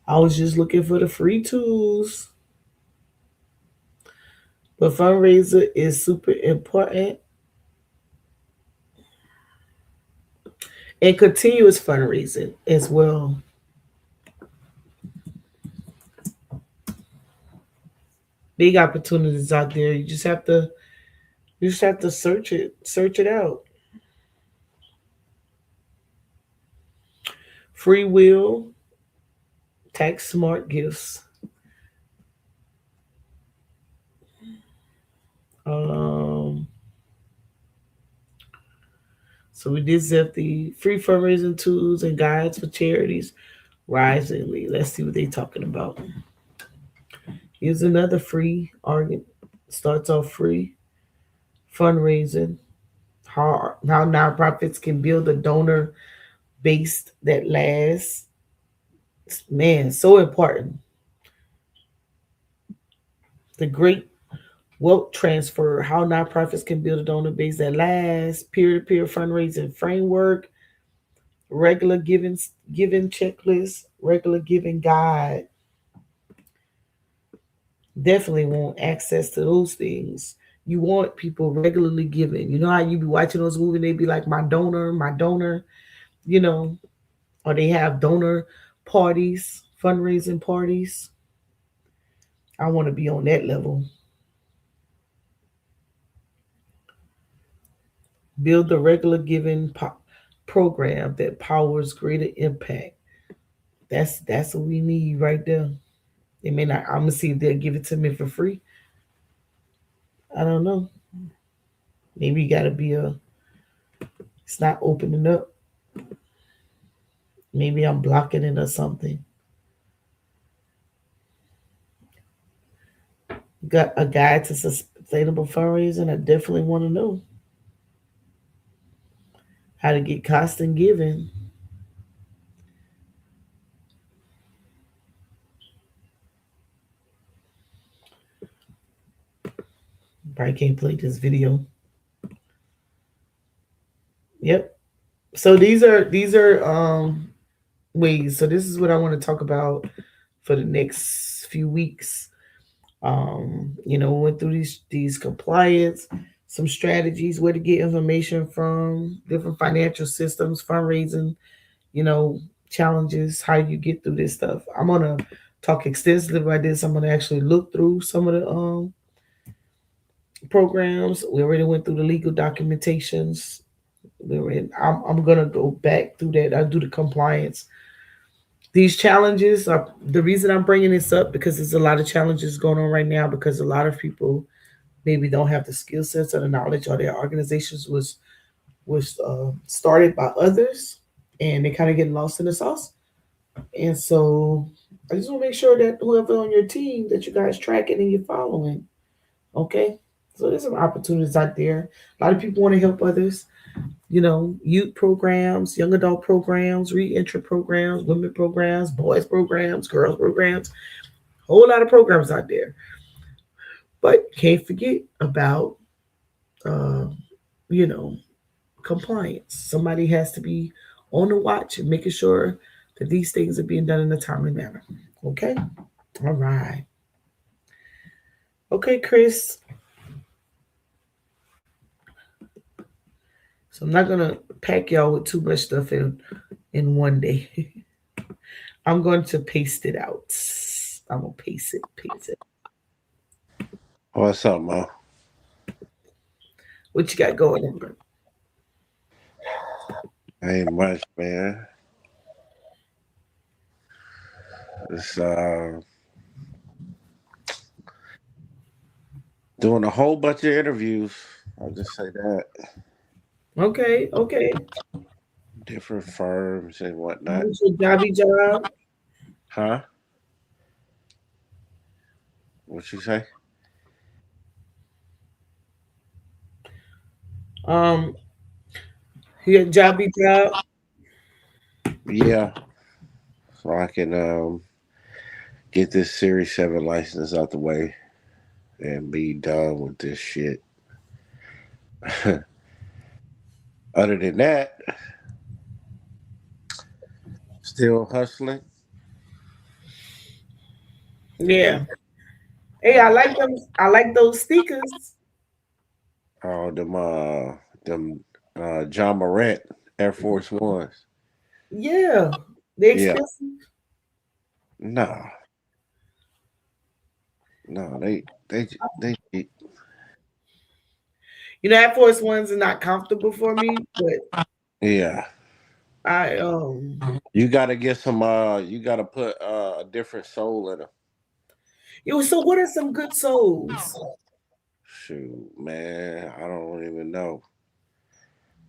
I was just looking for the free tools. But fundraiser is super important. And continuous fundraising as well. Big opportunities out there. You just have to search it out. Free will, tax smart gifts. Um, so we did set the free fundraising tools and guides for charities risingly. Let's see what they're talking about. Here's another free argument. Starts off free fundraising. How nonprofits can build a donor base that lasts. Man, so important. The great wealth transfer, how nonprofits can build a donor base that lasts, peer-to-peer fundraising framework, regular giving checklist, regular giving guide. Definitely want access to those things. You want people regularly giving. You know how you be watching those movies, they be like my donor, you know, or they have donor parties, fundraising parties. I want to be on that level. Build the regular giving program that powers greater impact. That's what we need right there. They may not. I'm gonna see if they'll give it to me for free. I don't know. Maybe you gotta be a. It's not opening up. Maybe I'm blocking it or something. Got a guide to sustainable fundraising. I definitely want to know how to get constant giving. Probably can't play this video. Yep. So these are ways. So this is what I want to talk about for the next few weeks. Went through these compliance, some strategies, where to get information from, different financial systems, fundraising, you know, challenges, how you get through this stuff. I'm gonna talk extensively about this. I'm gonna actually look through some of the programs. We already went through the legal documentations. I'm gonna go back through that. I do the compliance. These challenges are the reason I'm bringing this up, because there's a lot of challenges going on right now, because a lot of people maybe don't have the skill sets or the knowledge, or their organizations was started by others, and they kind of get lost in the sauce. And so I just want to make sure that whoever on your team, that you guys tracking and you're following. Okay. So there's some opportunities out there. A lot of people want to help others. Youth programs, young adult programs, reentry programs, women programs, boys programs, girls programs, whole lot of programs out there. But can't forget about, uh, you know, compliance. Somebody has to be on the watch and making sure that these things are being done in a timely manner. Okay? All right. Okay, Chris. So I'm not gonna pack y'all with too much stuff in one day. I'm going to paste it out. I'm gonna paste it. What's up, Mo? What you got going on? Ain't much, man. It's doing a whole bunch of interviews. I'll just say that. Okay, okay. Different firms and whatnot. What's your jobby job? Huh? What you say? Um, your jobby job. Yeah. So I can get this Series 7 license out the way and be done with this shit. Other than that, still hustling. Yeah. Hey, I like them. I like those stickers. Them John Morant Air Force Ones. Yeah, they Yeah. expensive. No, no, they cheap. Air Force Ones are not comfortable for me, but Yeah. I. You gotta get some you gotta put a different sole in them. So what are some good soles? Shoot, man, I don't even know.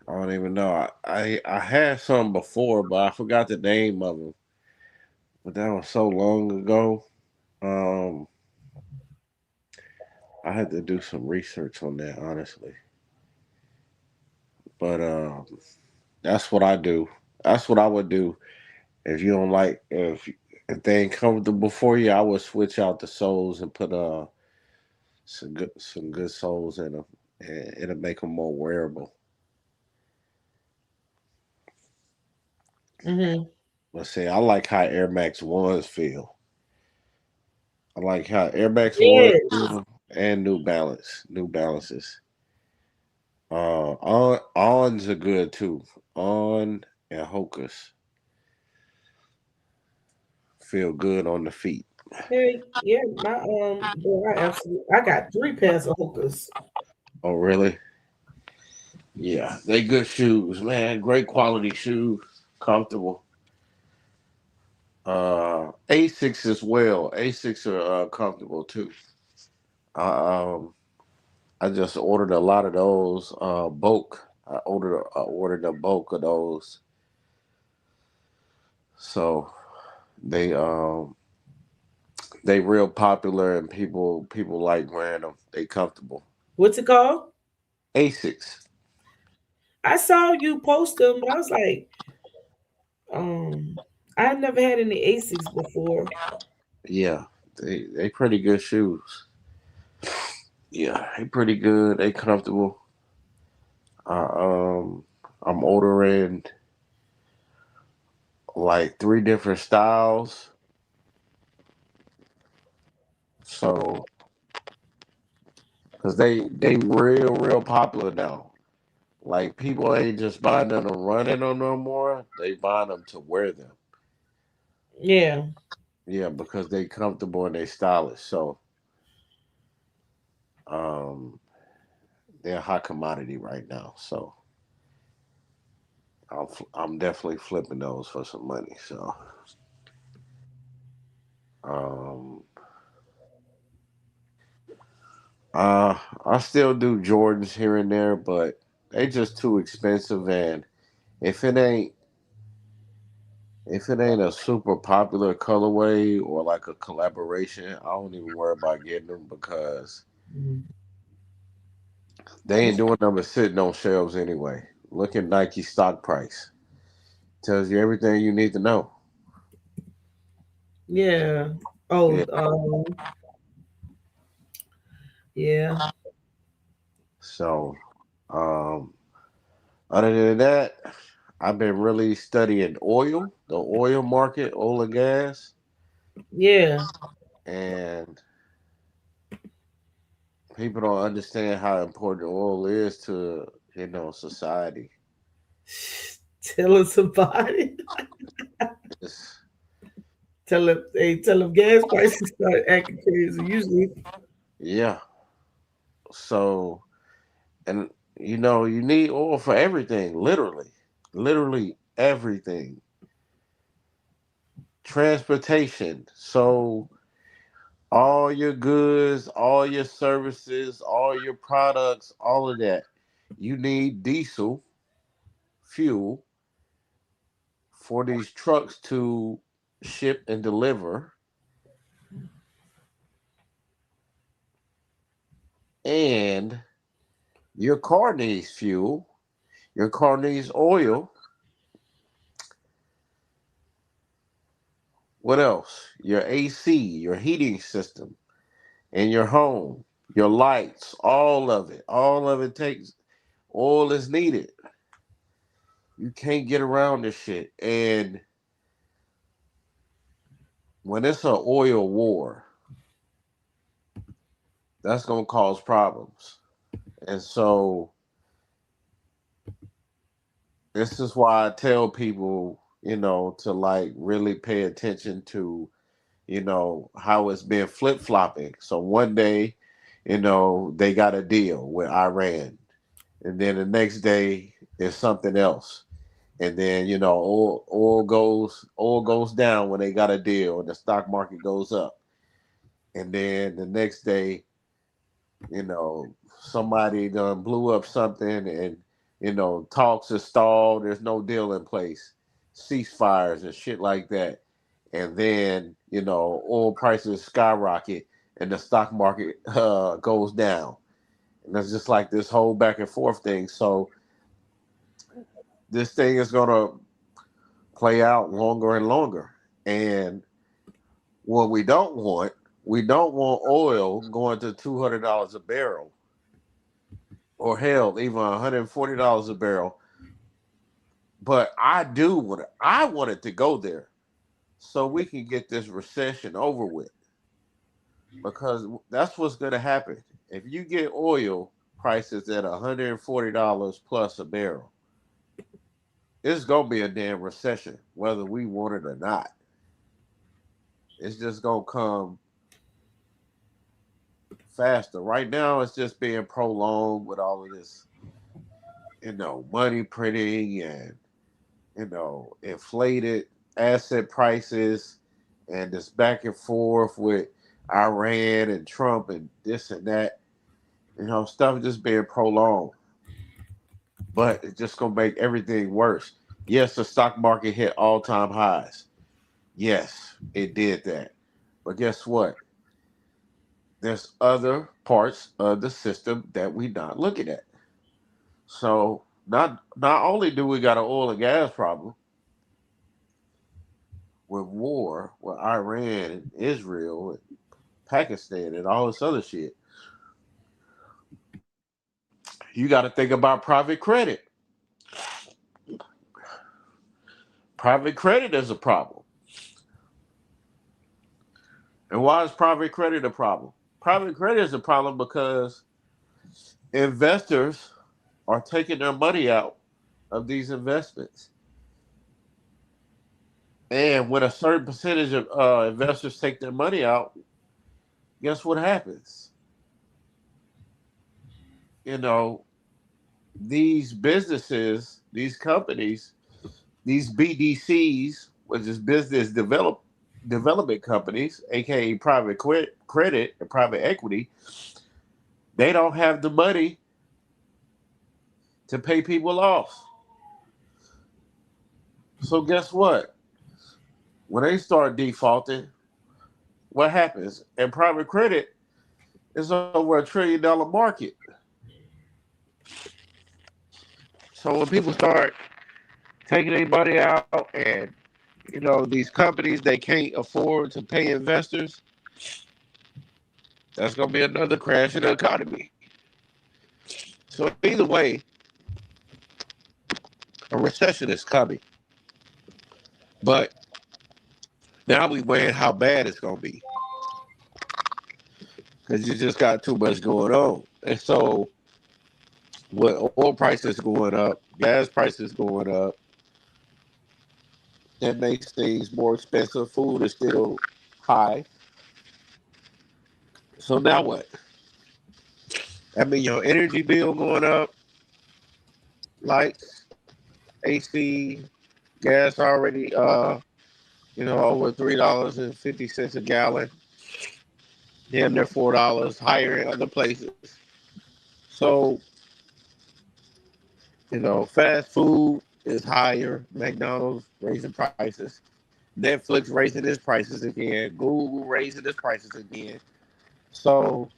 I don't even know. I had some before, but I forgot the name of them. But that was so long ago. Um, I had to do some research on that, honestly. But that's what I do. That's what I would do if you don't like if they ain't comfortable for you. I would switch out the soles and put some good soles in them, and it'll make them more wearable. Hmm. Let's say I like how Air Max ones feel. I like how Air Max ones Yes. feel and New Balances. Ons are good too. On and Hokas feel good on the feet. Hey, yeah, my boy, I got 3 pairs of hookers. Oh, really? Yeah, they good shoes, man. Great quality shoes, comfortable. Asics as well. Asics are comfortable too. Uh, um, I just ordered a lot of those. Bulk. I ordered a bulk of those. So they um they real popular and people like wearing them. They comfortable. What's it called? Asics. I saw you post them, but I was like, um, I've never had any Asics before. Yeah, they pretty good shoes. Yeah, they pretty good. They comfortable. Uh, um, I'm ordering like three different styles. So because they real popular now. Like people ain't just buying them to run in them no more. They buying them to wear them. Yeah. Yeah, because they comfortable and they stylish. So um, they're a hot commodity right now. So I'm definitely flipping those for some money. So um, I still do Jordans here and there, but they just too expensive. And if it ain't if it ain't a super popular colorway or like a collaboration, I don't even worry about getting them because Mhm. they ain't doing nothing but sitting on shelves anyway. Look at Nike stock price. Tells you everything you need to know. Yeah. Yeah. Oh, yeah. So, um, other than that, I've been really studying oil, the oil market, oil and gas, Yeah. and people don't understand how important oil is to society. Tell us about it. It's, Tell them gas prices start acting crazy. Usually, yeah. So, and you need oil for everything, literally everything. Transportation. So all your goods, all your services, all your products, all of that, you need diesel fuel for these trucks to ship and deliver. And your car needs fuel. Your car needs oil. What else? Your AC, your heating system, in your home, your lights, all of it takes oil is needed. You can't get around this shit. And when it's an oil war, that's gonna cause problems. And so this is why I tell people, to like really pay attention to, how it's been flip flopping. So one day, they got a deal with Iran, and then the next day is something else. And then oil goes down when they got a deal, and the stock market goes up. And then the next day, somebody done blew up something, and talks are stalled. There's no deal in place, ceasefires and shit like that. And then oil prices skyrocket, and the stock market goes down. And it's just like this whole back and forth thing. So this thing is gonna play out longer and longer. And what we don't want oil going to $200 a barrel, or hell, even $140 a barrel. But I want it to go there so we can get this recession over with, because that's what's going to happen. If you get oil prices at $140 plus a barrel, it's going to be a damn recession, whether we want it or not. It's just going to come faster. Right now, it's just being prolonged with all of this, money printing and inflated asset prices, and this back and forth with Iran and Trump and this and that. Stuff just being prolonged, but it's just gonna make everything worse. Yes, the stock market hit all-time highs. Yes, it did that. But guess what? There's other parts of the system that we not looking at. So not only do we got an oil and gas problem with war with Iran and Israel and Pakistan and all this other shit, you got to think about private credit. Private credit is a problem. And why is private credit a problem? Private credit is a problem because investors are taking their money out of these investments. And when a certain percentage of investors take their money out, guess what happens? You know, these businesses, these companies, these BDCs, which is development companies, aka private credit and private equity, they don't have the money to pay people off. So guess what? When they start defaulting, what happens? And private credit is over $1 trillion market. So when people start taking their money out and these companies they can't afford to pay investors, that's gonna be another crash in the economy. So either way, a recession is coming. But now we weighing how bad it's gonna be. Because you just got too much going on. And so with oil prices going up, gas prices going up, that makes things more expensive. Food is still high. So now what? I mean, your energy bill going up, lights, AC, gas already, over $3.50 a gallon. Damn near $4 higher in other places. So, fast food is higher. McDonald's raising prices. Netflix raising its prices again. Google raising its prices again. So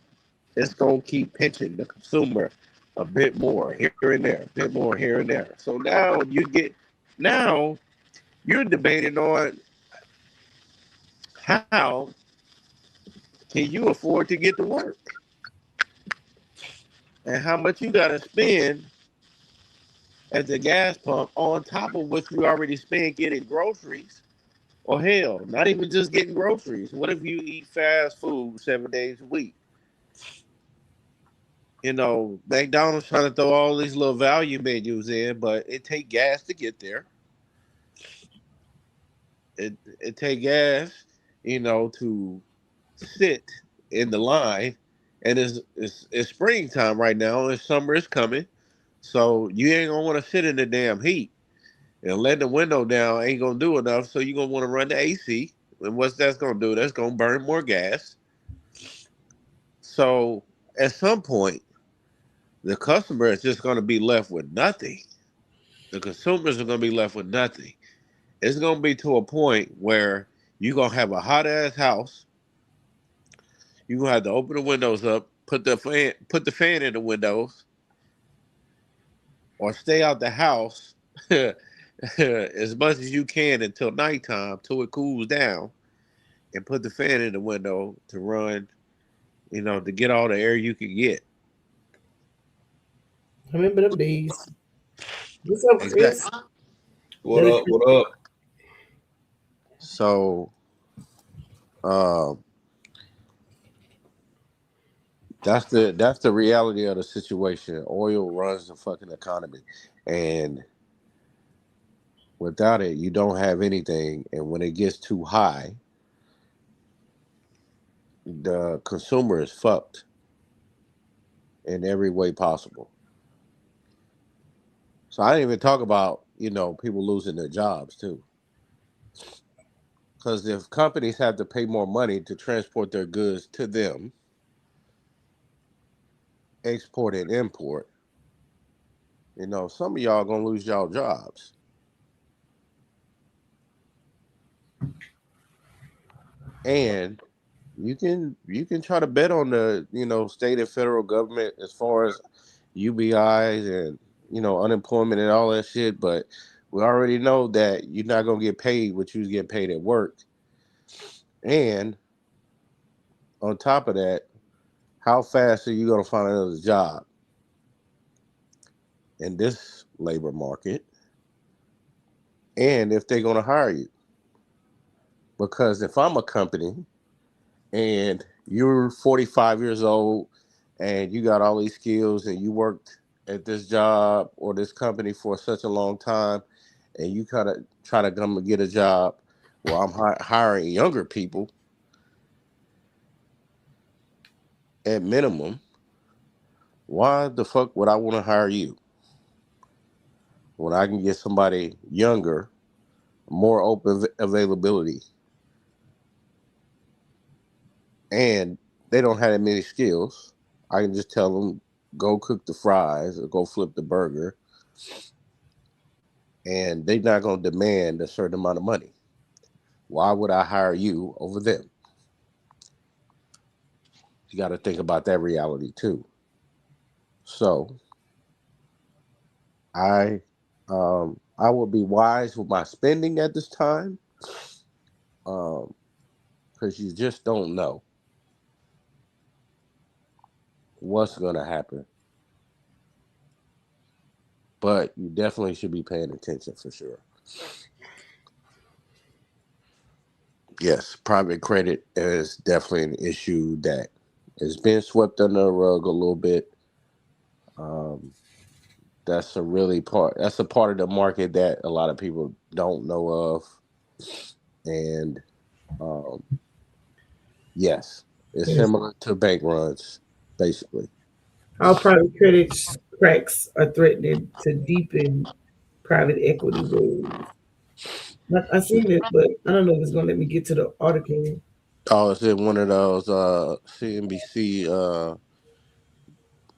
it's gonna keep pinching the consumer a bit more here and there, a bit more here and there. So now you're debating on how can you afford to get to work and how much you gotta spend at the gas pump on top of what you already spend getting groceries. Or hell, not even just getting groceries. What if you eat fast food 7 days a week? McDonald's trying to throw all these little value menus in, but it take gas to get there. It take gas, to sit in the line. And it's springtime right now, and summer is coming. So you ain't gonna want to sit in the damn heat. And letting the window down ain't gonna do enough. So you're gonna want to run the AC. And what's that's gonna do? That's gonna burn more gas. So at some point, the customer is just gonna be left with nothing. The consumers are gonna be left with nothing. It's gonna be to a point where you're gonna have a hot ass house. You're gonna have to open the windows up, put the fan in the windows, or stay out the house as much as you can until nighttime, till it cools down, and put the fan in the window to run, to get all the air you can get. I remember them days. What's up, Chris? Exactly. What up? What up? So, um, that's the reality of the situation. Oil runs the fucking economy, and without it, you don't have anything. And when it gets too high, the consumer is fucked in every way possible. So I didn't even talk about people losing their jobs too, because if companies have to pay more money to transport their goods to them, export and import, some of y'all gonna lose y'all jobs. And you can try to bet on the state and federal government as far as UBIs and unemployment and all that shit, but we already know that you're not gonna get paid what you was getting paid at work. And on top of that, how fast are you gonna find another job in this labor market? And if they're gonna hire you. Because if I'm a company and you're 45 years old, and you got all these skills and you worked at this job or this company for such a long time, and you kind of try to come and get a job. Well, I'm hiring younger people at minimum. Why the fuck would I want to hire you when I can get somebody younger, more open availability, and they don't have that many skills? I can just tell them, go cook the fries or go flip the burger, and they're not going to demand a certain amount of money. Why would I hire you over them? You got to think about that reality too. So I will be wise with my spending at this time, because you just don't know what's going to happen. But you definitely should be paying attention for sure. Yes, private credit is definitely an issue that has been swept under the rug a little bit. That's a part of the market that a lot of people don't know of. And yes, it's similar to bank runs, basically. How private credit cracks are threatening to deepen private equity rules. I seen it, but I don't know if it's gonna let me get to the article. Oh, it's in one of those CNBC. You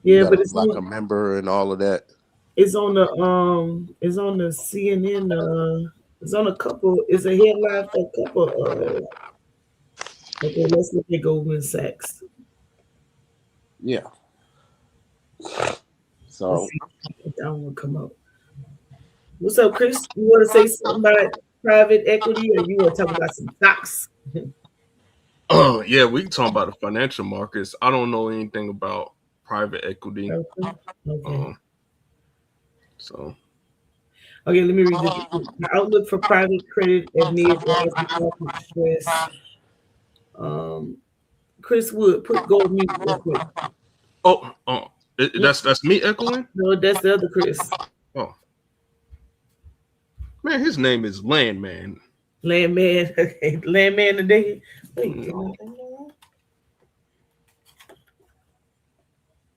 Yeah, but gotta be like a member and all of that. it's on the CNN. It's on a couple. It's a headline for a couple. Okay, let's look at Goldman Sachs. Yeah. So let's see if that one will come up. What's up, Chris? You want to say something about private equity, or you want to talk about some stocks? Yeah, we can talk about the financial markets. I don't know anything about private equity. Okay. So. Okay, let me read this. The outlook for private credit amid rising market stress. Chris Wood, go on mute real quick. That's me echoing? No, that's the other Chris. Oh. Man, his name is Landman. Landman. Okay. Landman today. Wait,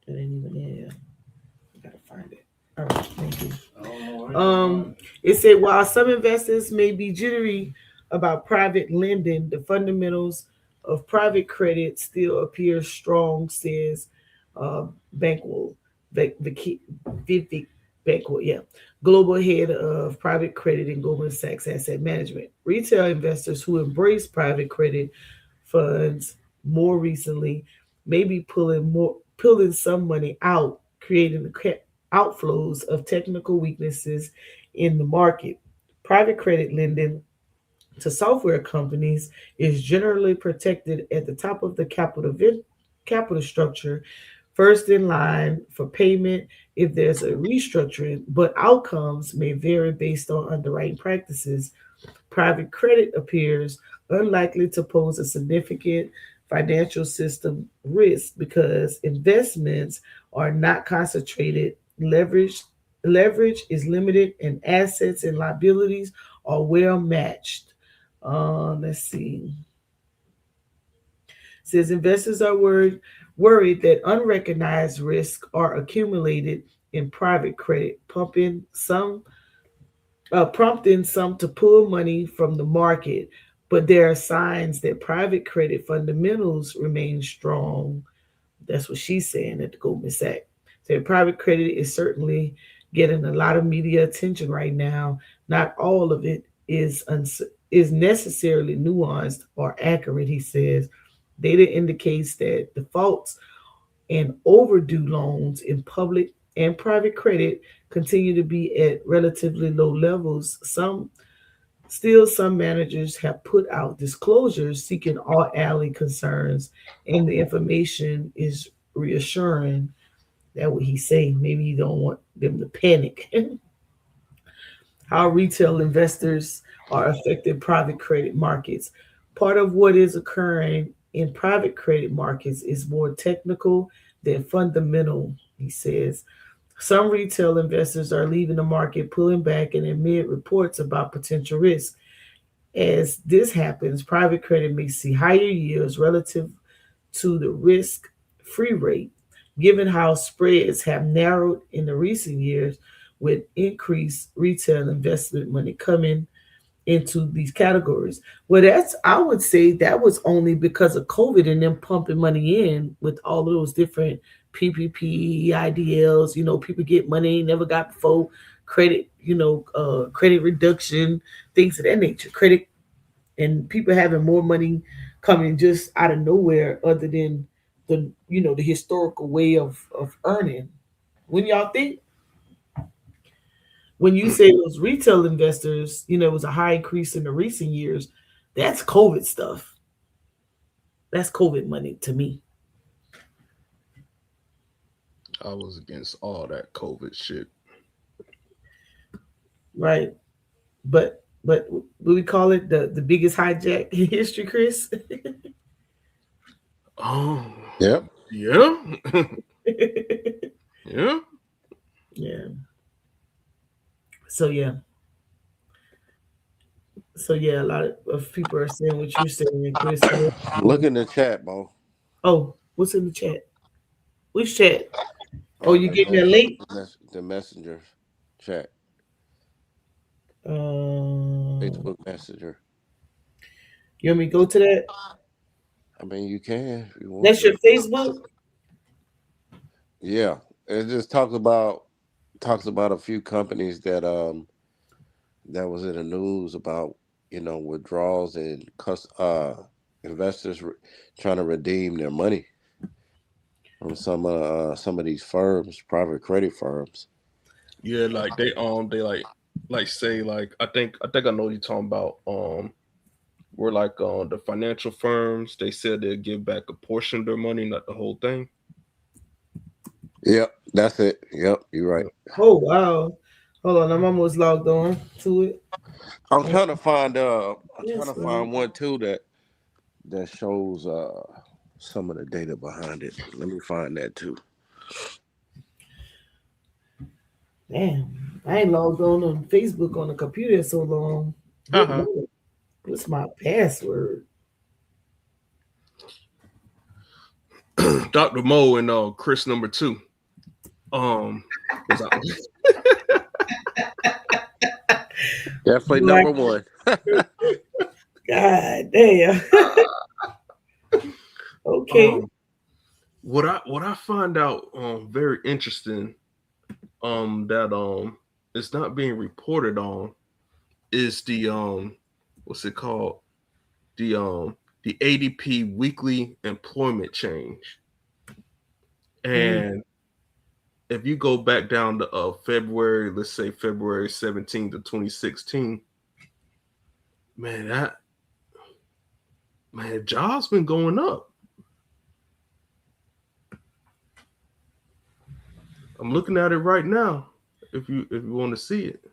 that ain't even there. I gotta find it. All right, thank you. It said while some investors may be jittery about private lending, the fundamentals of private credit still appear strong, says Bankwell, Vivek Bankwell, global head of private credit in Goldman Sachs Asset Management. Retail investors who embrace private credit funds more recently may be pulling some money out, creating the outflows of technical weaknesses in the market. Private credit lending to software companies is generally protected at the top of the capital structure, first in line for payment if there's a restructuring, but outcomes may vary based on underwriting practices. Private credit appears unlikely to pose a significant financial system risk because investments are not concentrated, leverage is limited, and assets and liabilities are well matched. Let's see. It says investors are worried that unrecognized risks are accumulated in private credit, prompting some to pull money from the market. But there are signs that private credit fundamentals remain strong. That's what she's saying at the Goldman Sachs. So private credit is certainly getting a lot of media attention right now. Not all of it is necessarily nuanced or accurate, he says. Data indicates that defaults and overdue loans in public and private credit continue to be at relatively low levels. Some managers have put out disclosures seeking all alley concerns, and the information is reassuring. That's what he's saying. Maybe you don't want them to panic. How retail investors are affecting private credit markets. Part of what is occurring in private credit markets is more technical They're fundamental, he says. Some retail investors are leaving the market, pulling back, and amid reports about potential risk. As this happens, private credit may see higher yields relative to the risk free rate, given how spreads have narrowed in the recent years with increased retail investment money coming into these categories. Well, that's, I would say that was only because of COVID and them pumping money in with all of those different PPP, IDLs. People get money they never got before, credit, credit reduction, things of that nature. Credit, and people having more money coming just out of nowhere, other than the historical way of earning. When y'all think, when you say those retail investors, it was a high increase in the recent years, that's COVID stuff. That's COVID money to me. I was against all that COVID shit. Right. But we call it the biggest hijack in history, Chris. Oh, Yep. yeah. Yeah. Yeah. So yeah. So yeah, a lot of people are saying what you're saying, Chris. Look in the chat, Bo. Oh, what's in the chat? Which chat? Oh, On you gave me a link? the messenger chat, You Facebook Messenger. want me to go to that? I mean, you can if you want That's your to. Facebook? Yeah, it just talks about a few companies that was in the news about withdrawals and investors trying to redeem their money from some of these firms, private credit firms. Yeah, like they like say like I think I know what you're talking about. Where like the financial firms, they said they'll give back a portion of their money, not the whole thing. Yep, that's it. Yep, you're right. Oh wow. Hold on, I'm almost logged on to it. I'm trying to find I'm trying Yes, to right. find one too that shows some of the data behind it. Let me find that too. Damn, I ain't logged on Facebook on the computer so long. Good Uh-huh. Lord. What's my password? Dr. Mo and Chris number 2. 'Cause Definitely Like, number one. God damn. Okay. what I find out very interesting that it's not being reported on is the what's it called, the ADP weekly employment change. And if you go back down to February, let's say February 17th of 2016, man, jobs been going up. I'm looking at it right now. If you want to see it.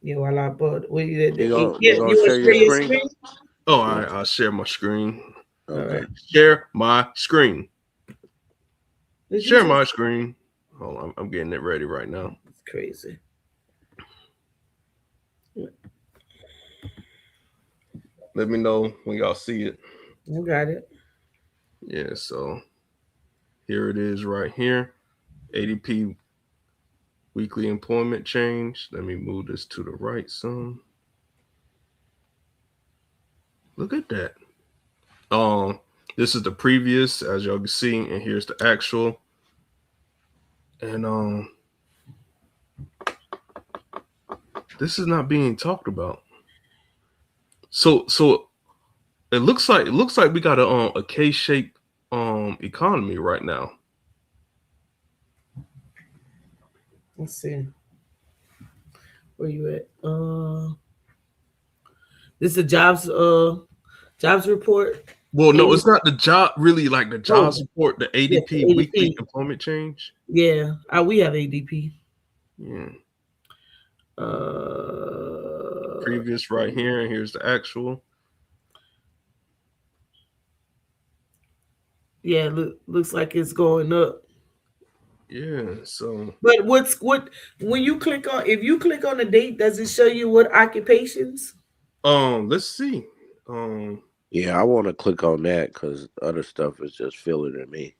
Yeah, while I bought, what you did? You gonna Yeah, you you gonna want share to your share your screen? screen? Oh, all right, I'll share my screen. All Okay. right. Share my screen. Did you Share say- my screen. Hold on, I'm getting it ready right now. It's crazy. Let me know when y'all see it. You got it. Yeah, so here it is right here. ADP weekly employment change. Let me move this to the right some. Look at that. This is the previous, as y'all can see, and here's the actual. And this is not being talked about. So it looks like we got a K-shaped economy right now. Let's see. Where you at? This is a jobs report. Well, no, ADP. it's not the job, really, like the jobs report, the ADP ADP. weekly employment change. Yeah, we have ADP. Yeah. Uh, Previous right here, and here's the actual. Yeah, looks like it's going up. Yeah. So But what when you click on if you click on the date, does it show you what occupations? let's see. Um Yeah, I want to click on that because other stuff is just filler to me.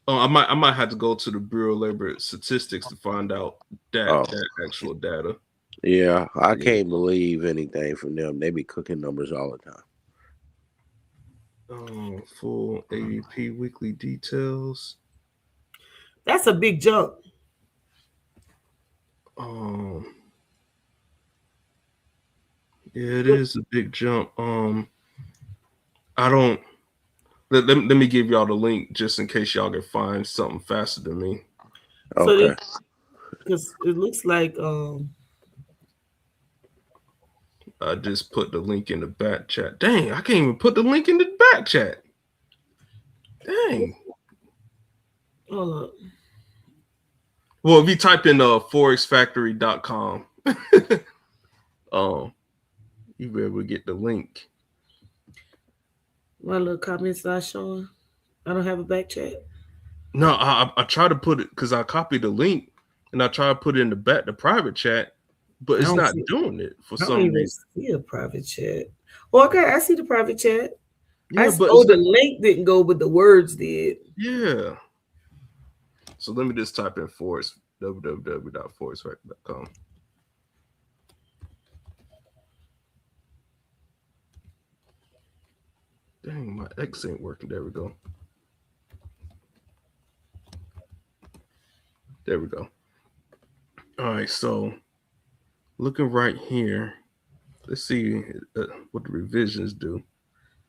I might have to go to the Bureau of Labor Statistics to find out Oh, that actual data. yeah, I Yeah. can't believe anything from them. They be cooking numbers all the time. Full ADP weekly details. That's a big jump. Um yeah, it is a big jump. I don't let me give y'all the link just in case y'all can find something faster than me. So Okay. because it looks like I just put the link in the back chat. Dang, I can't even put the link in the back chat. Dang. hold up. Well, if you type in forexfactory.com, you be able to get the link. My little comments not showing. I don't have a back chat. No, I try to put it because I copied the link and I try to put it in the private chat, but I it's don't not see. doing it for I don't some even reason. see a private chat. Oh, okay, I see the private chat. Yeah, but Oh, it's the not. link didn't go, but the words did. Yeah. So let me just type in Forest www.forestfactory.com. Dang, my X ain't working. There we go. There we go. All right, so looking right here, let's see what the revisions do.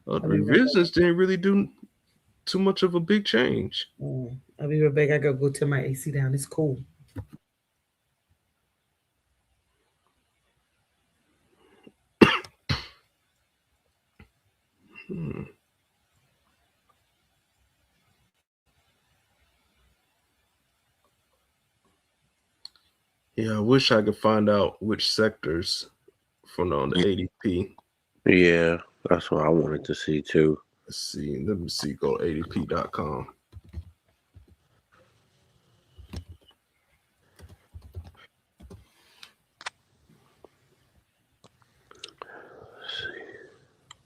The I'll be right revisions didn't really do too much of a big change. back. I'll be right back. I gotta go turn my AC down. It's cool. Hmm. Yeah, I wish I could find out which sectors from the ADP. Yeah, that's what I wanted to see too. Let's see. Let me see. Go ADP.com.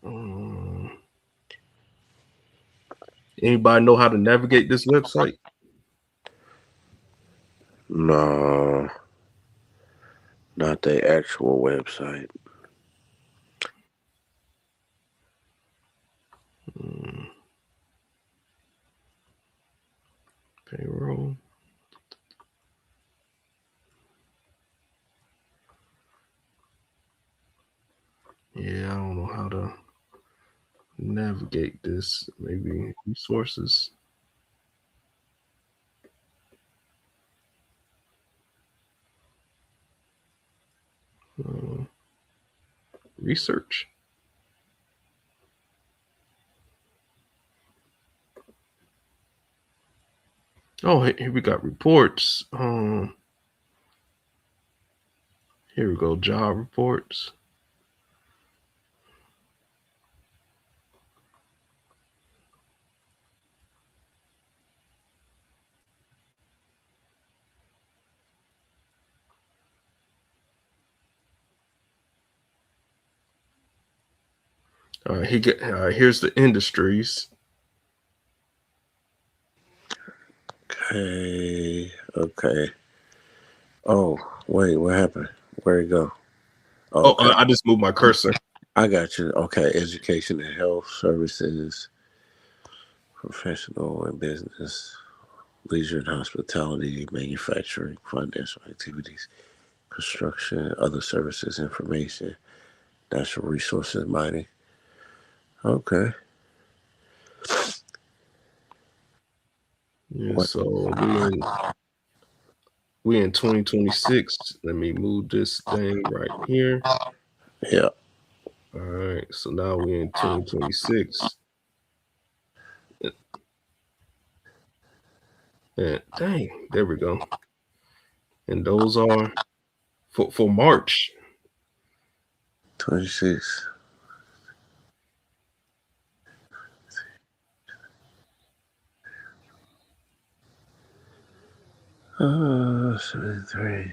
Um, Anybody know how to navigate this website? No, not the actual website. Payroll. Yeah, I don't know how to navigate this. Maybe resources. Research. Oh, here we got reports. Here we go. Job reports. Here's the industries. Okay, okay. Oh, wait, what happened? Where'd it go? Oh, Oh, okay, I just moved my cursor. I got you. Okay, education and health services, professional and business, leisure and hospitality, manufacturing, financial activities, construction, other services, information, natural resources, mining. Okay. Yeah, What? so we in 2026. Let me move this thing right here. Yeah. All right, so now we're in 2026. And dang, there we go. And those are for March. 26. 73.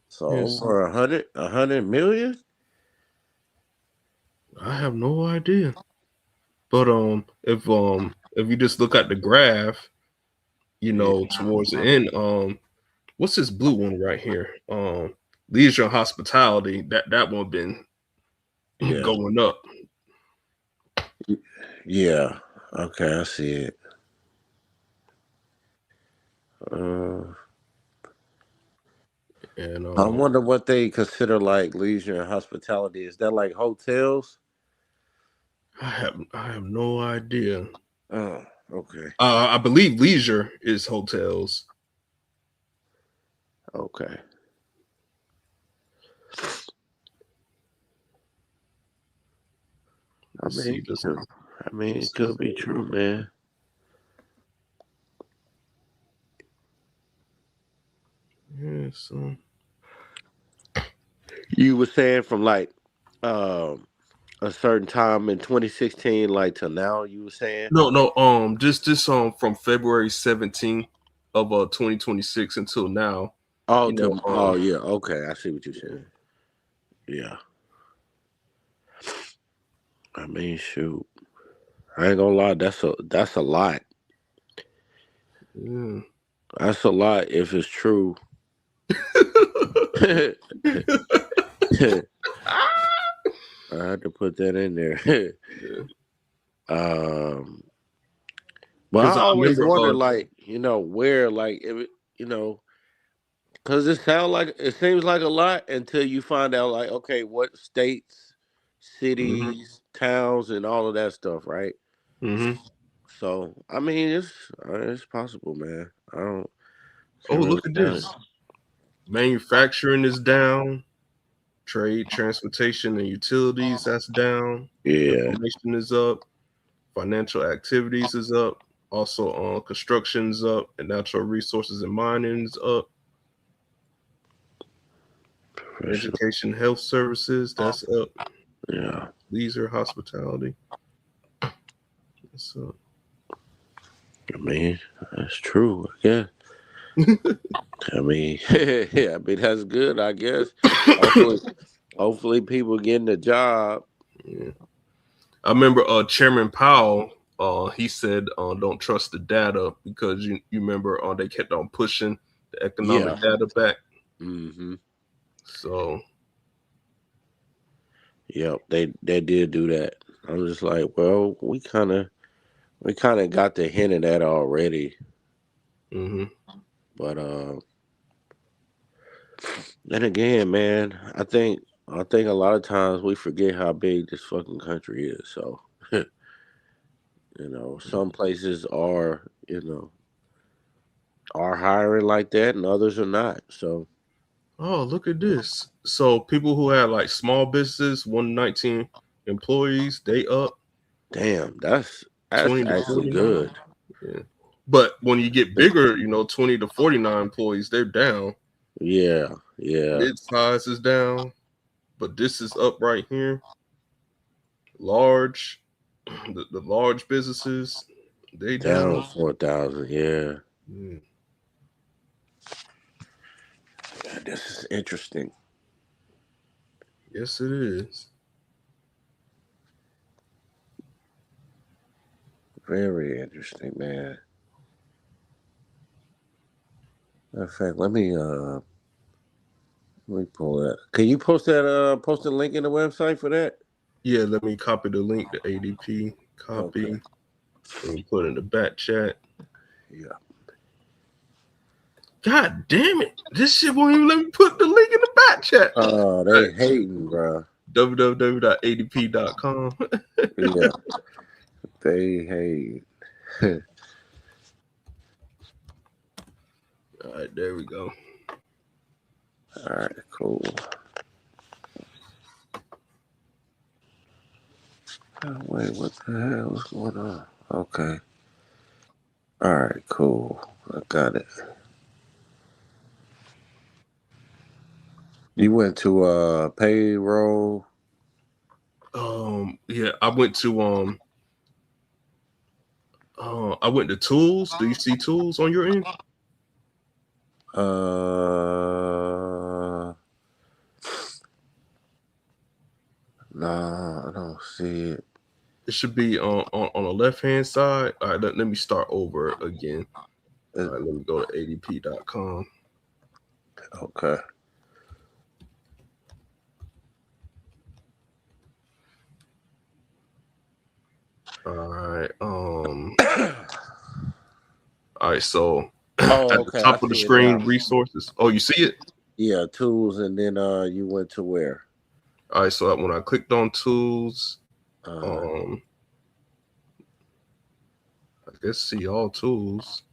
So Yes. over 100 million? I have no idea. But if you just look at the graph, you know, towards the end, what's this blue one right here? Leisure and hospitality, that one been Yeah. going up. Yeah. Okay, I see it. And I wonder what they consider like leisure and hospitality. Is that like hotels? I have no idea. Oh, okay. I believe leisure is hotels. Okay. Let's see this. I mean, it could be true, man. Yeah, so You were saying from like a certain time in 2016, like to now. You were saying no, just from February 17th of 2026 until now. oh You know, oh yeah, okay, I see what you're saying. Yeah, I mean, shoot, I ain't gonna lie, that's a lot. yeah. That's a lot if it's true. I had to put that in there. Yeah. But I I always remember wonder, like, where, like, if it, because it seems like a lot until you find out, like, okay, what states, mhm, cities, towns, and all of that stuff, right? mhm. So, I mean, it's possible, man. I don't Oh, can't really look at doubt it. this. Manufacturing is down. Trade, transportation, and utilities, that's down. Yeah, Information is up. Financial activities is up. Also, construction's up, and natural resources and mining is up. for sure. Education, health services, that's up. Yeah, Leisure, hospitality, that's up. I mean, that's true. Yeah, I mean, yeah, I mean that's good. I guess. Hopefully, hopefully people getting a job. Yeah. I remember Chairman Powell. He said, "Don't trust the data because you remember they kept on pushing the economic Yeah. data back." Mm-hmm. So Yep. They did do that. I'm just like, well, we kind of got the hint of that already, hmm but then again, man, I think a lot of times we forget how big this fucking country is. So some places are hiring like that, and others are not. So Oh, look at this. So people who had like small businesses, 119 employees, they up damn, that's 20 to actually 49. good. Yeah. But when you get bigger, 20 to 49 employees, they're down. Yeah, yeah. Mid size is down, but this is up right here. Large, the large businesses, they Down down. 4,000. Yeah. Yeah. Yeah, this is interesting. Yes, it is. Very interesting, man. Matter of fact, let me pull that. Can you post the link in the website for that? Yeah, let me copy the link to ADP. Okay. Copy. Let me put it in the back chat. Yeah. God damn it. This shit won't even let me put the link in the back chat. Oh, they hating, bro. www.adp.com. Yeah. They hate. All right, there we go. All right, cool. Oh, wait, what the hell? What's going on? Okay. All right, cool. I got it. You went to payroll. Yeah, I went to tools. Do you see tools on your end? No, I don't see it. It should be on the left hand side. All right, let me start over again. All right, let me go to adp.com. Okay. All right. All right. So Oh, at okay. the top I of the see it screen, now. resources. Oh, you see it? Yeah, tools, and then you went to where? All right. So when I clicked on tools, Uh, I guess see all tools.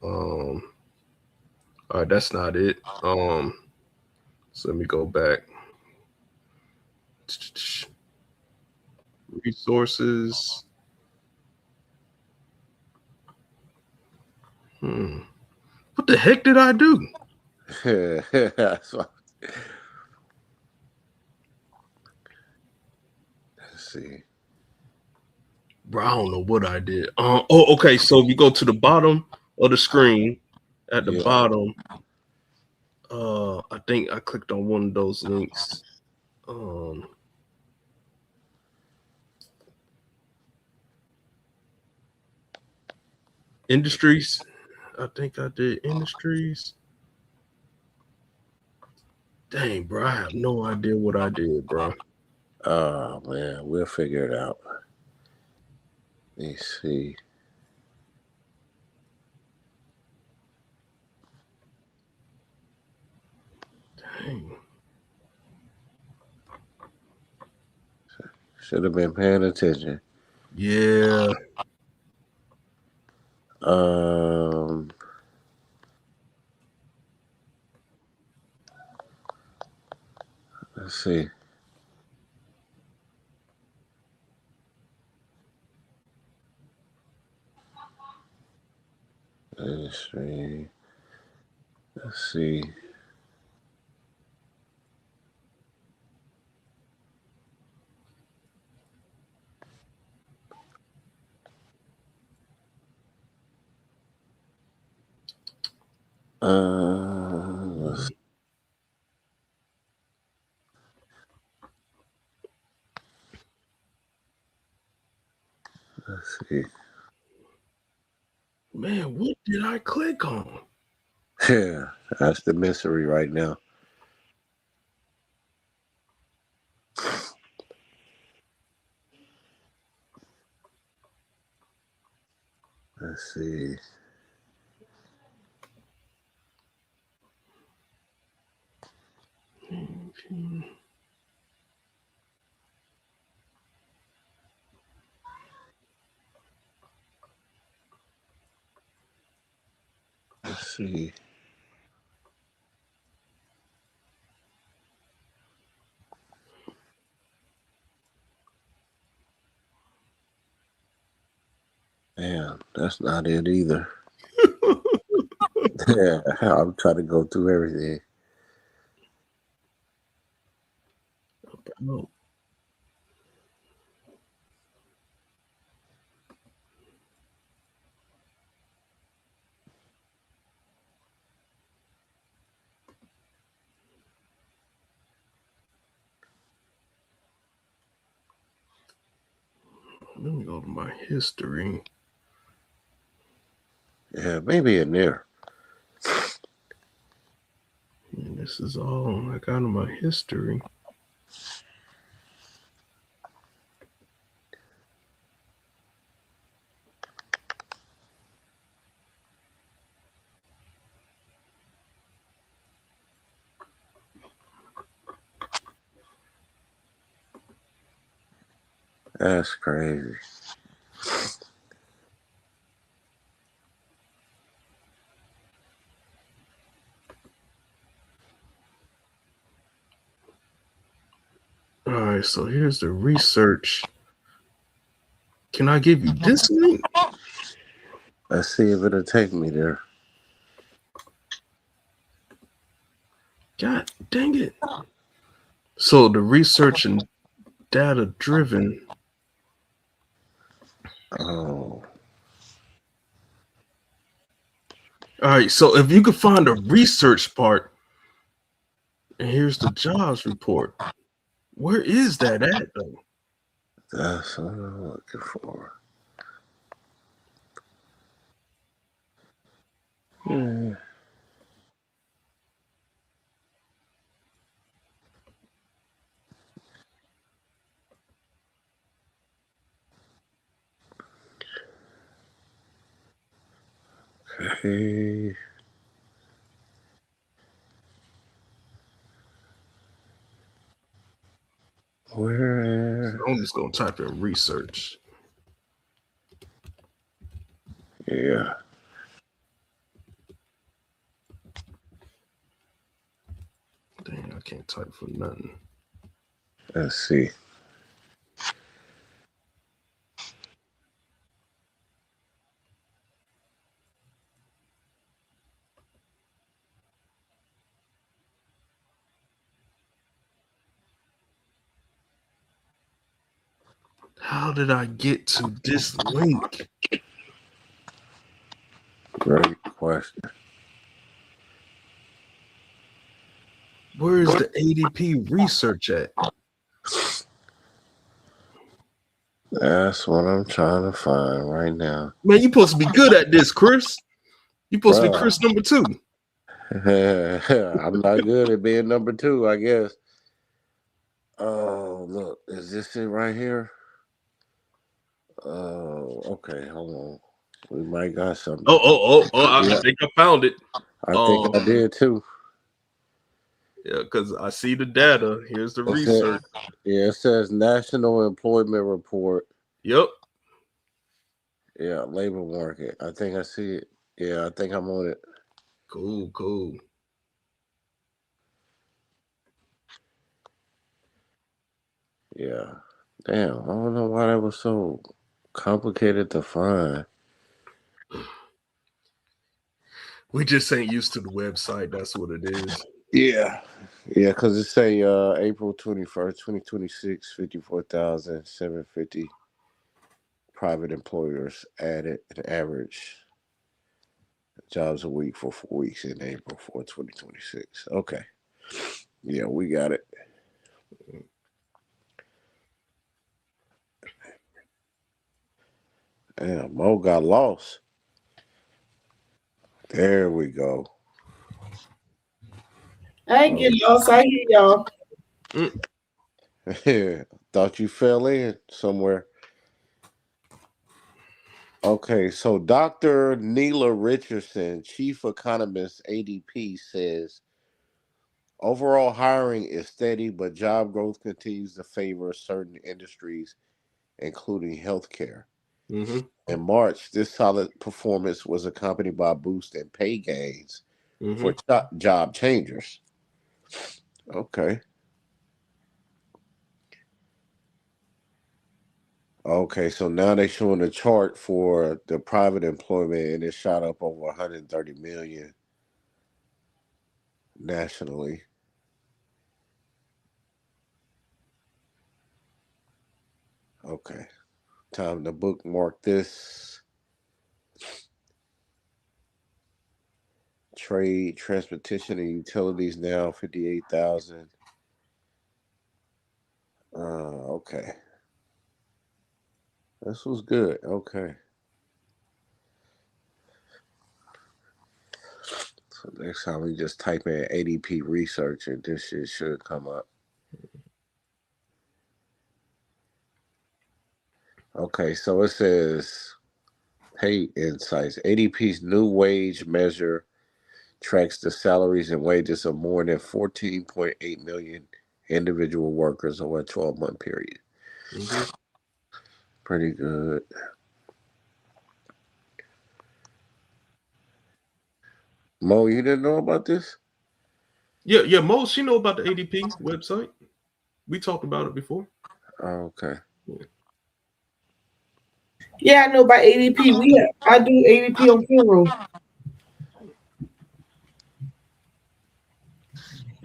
All right, that's not it. So let me go back. Resources. What the heck did I do? that's what, let's see. Bro, I don't know what I did. Okay. So if you go to the bottom of the screen, at the Yeah. bottom, I think I clicked on one of those links. Industries. I think I did industries. Dang, bro, I have no idea what I did, bro. Oh man, we'll figure it out. Let me see. Dang. Should have been paying attention. Yeah. Let's see. Industry. Let's see. Let's see. Man, what did I click on? Yeah, that's the mystery right now. Let's see. Let's see. Damn, that's not it either. Yeah, I'm trying to go through everything. Oh. Let me go to my history. Yeah, maybe in there. And this is all I got in my history. That's crazy. All right, so here's the research. Can I give you this link? Let's see if it'll take me there. God dang it. So the research and data driven. Oh, All right, so if you could find a research part, and here's the jobs report. Where is that at though? that's what I'm looking for. Yeah. Okay. Where? I'm just gonna type in research. Yeah. Dang, I can't type for nothing. Let's see. How did I get to this link? Great question. Where is the ADP research at? That's what I'm trying to find right now. Man, you supposed to be good at this, Chris. You supposed to be Bruh. Chris number 2. I'm not good at being number 2, I guess. Oh, look, is this it right here? Oh, okay, hold on. We might got something. Oh! Yeah. I think I found it. I think I did too. Yeah, because I see the data. Here's the research. Yeah, it says National Employment Report. Yep. Yeah, labor market. I think I see it. Yeah, I think I'm on it. Cool. Yeah. Damn, I don't know why that was so complicated to find. We just ain't used to the website. That's what it is. Yeah, because it say April 21st, 2026, 54,750 private employers added an average jobs a week for 4 weeks in April for 2026. Okay. Yeah, we got it. Damn, Mo got lost. There we go. I ain't getting lost. I hear y'all. Thought you fell in somewhere. Okay, so Dr. Neela Richardson, chief economist, ADP, says overall hiring is steady, but job growth continues to favor certain industries, including healthcare. Mm-hmm. In March, this solid performance was accompanied by a boost in pay gains for job changers. Okay. Okay, so now they're showing a chart for the private employment, and it shot up over 130 million nationally. Okay, time to bookmark this. Trade, transportation, and utilities now 58,000. Okay, this was good. Okay. So next time we just type in ADP research and this shit should come up. Okay, so it says pay insights. ADP's new wage measure tracks the salaries and wages of more than 14.8 million individual workers over a 12-month period. Mm-hmm. Pretty good. Mo, you didn't know about this? Yeah, Mo, she know about the ADP website. We talked about it before. Oh, okay. Yeah, I know about ADP. I do ADP on payroll.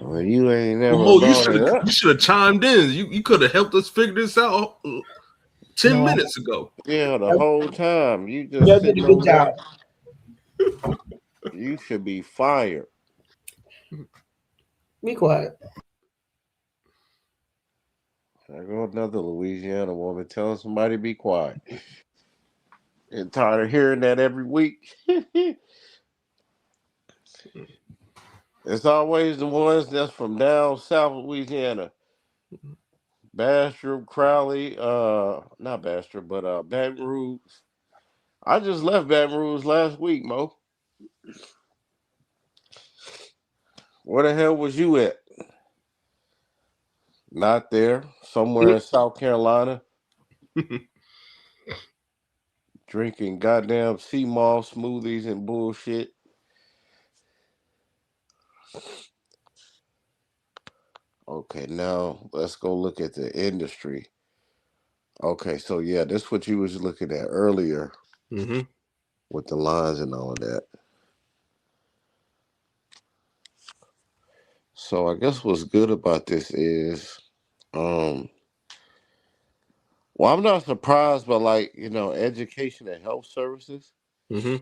Well, you ain't Well, never Mo, brought it up. you should have chimed in. You could have helped us figure this out 10 No, minutes ago. Yeah, the whole time. You y'all just did a sitting good over job. there. You should be fired. Be quiet. I go another Louisiana woman telling somebody to be quiet. And tired of hearing that every week. It's always the ones that's from down south Louisiana. Bastrop, Crowley, not Bastrop, but Baton Rouge. I just left Baton Rouge last week, Mo. Where the hell was you at? Not there. Somewhere in South Carolina. Drinking goddamn sea moss smoothies and bullshit. Okay, now let's go look at the industry. Okay, so yeah, this is what you was looking at earlier Mm-hmm. with the lines and all of that. So I guess what's good about this is, well, I'm not surprised by education and health services. Mm-hmm.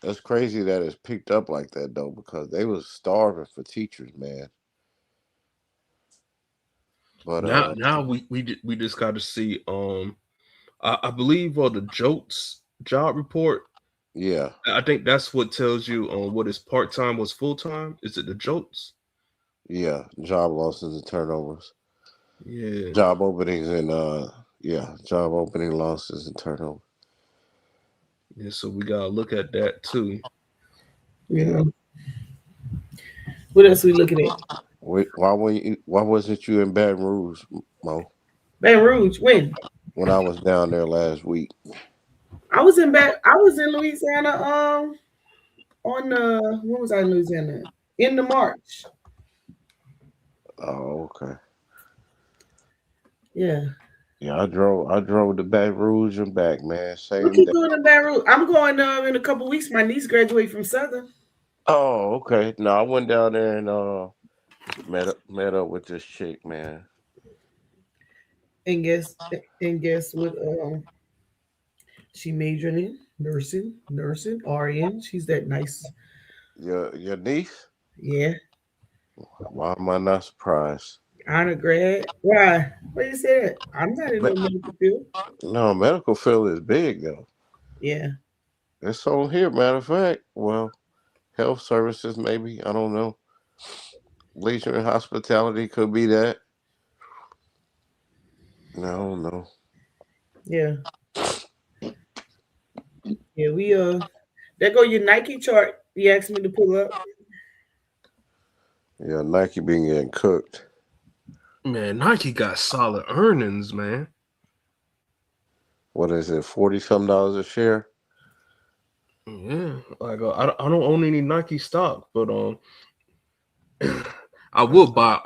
That's crazy that it's picked up like that though, because they was starving for teachers, man. But Now we just got to see. I believe the Jolts job report. yeah, I think that's what tells you on what is part time, what's full time. Is it the Jolts? yeah, job losses and turnovers, Yeah. job openings and job opening losses and turnover. Yeah. So we gotta look at that too. Yeah. What else we looking at? Why wasn't you in Baton Rouge, Mo? Baton Rouge. When? When I was down there last week. I was in Louisiana. On when was I in Louisiana? In the March. Oh, okay. Yeah. Yeah, I drove to Baton Rouge and back, man. What Same you day. doing in Baton Rouge? I'm going in a couple weeks. My niece graduated from Southern. Oh, okay. No, I went down there and met up with this chick, man. And guess what? She majored in nursing, RN. She's that nice. Your niece? Yeah. Why am I not surprised? Honor grad. Why? What you say that? I'm not in no Me- medical field. No, medical field is big though. Yeah. It's on here, matter of fact. Well, health services maybe. I don't know. Leisure and hospitality could be that. No, no. Yeah. Yeah. We there go your Nike chart. You asked me to pull up. Yeah, Nike being getting cooked. Man, Nike got solid earnings, man. What is it? $40-some a share? Yeah, like I don't own any Nike stock, but I will buy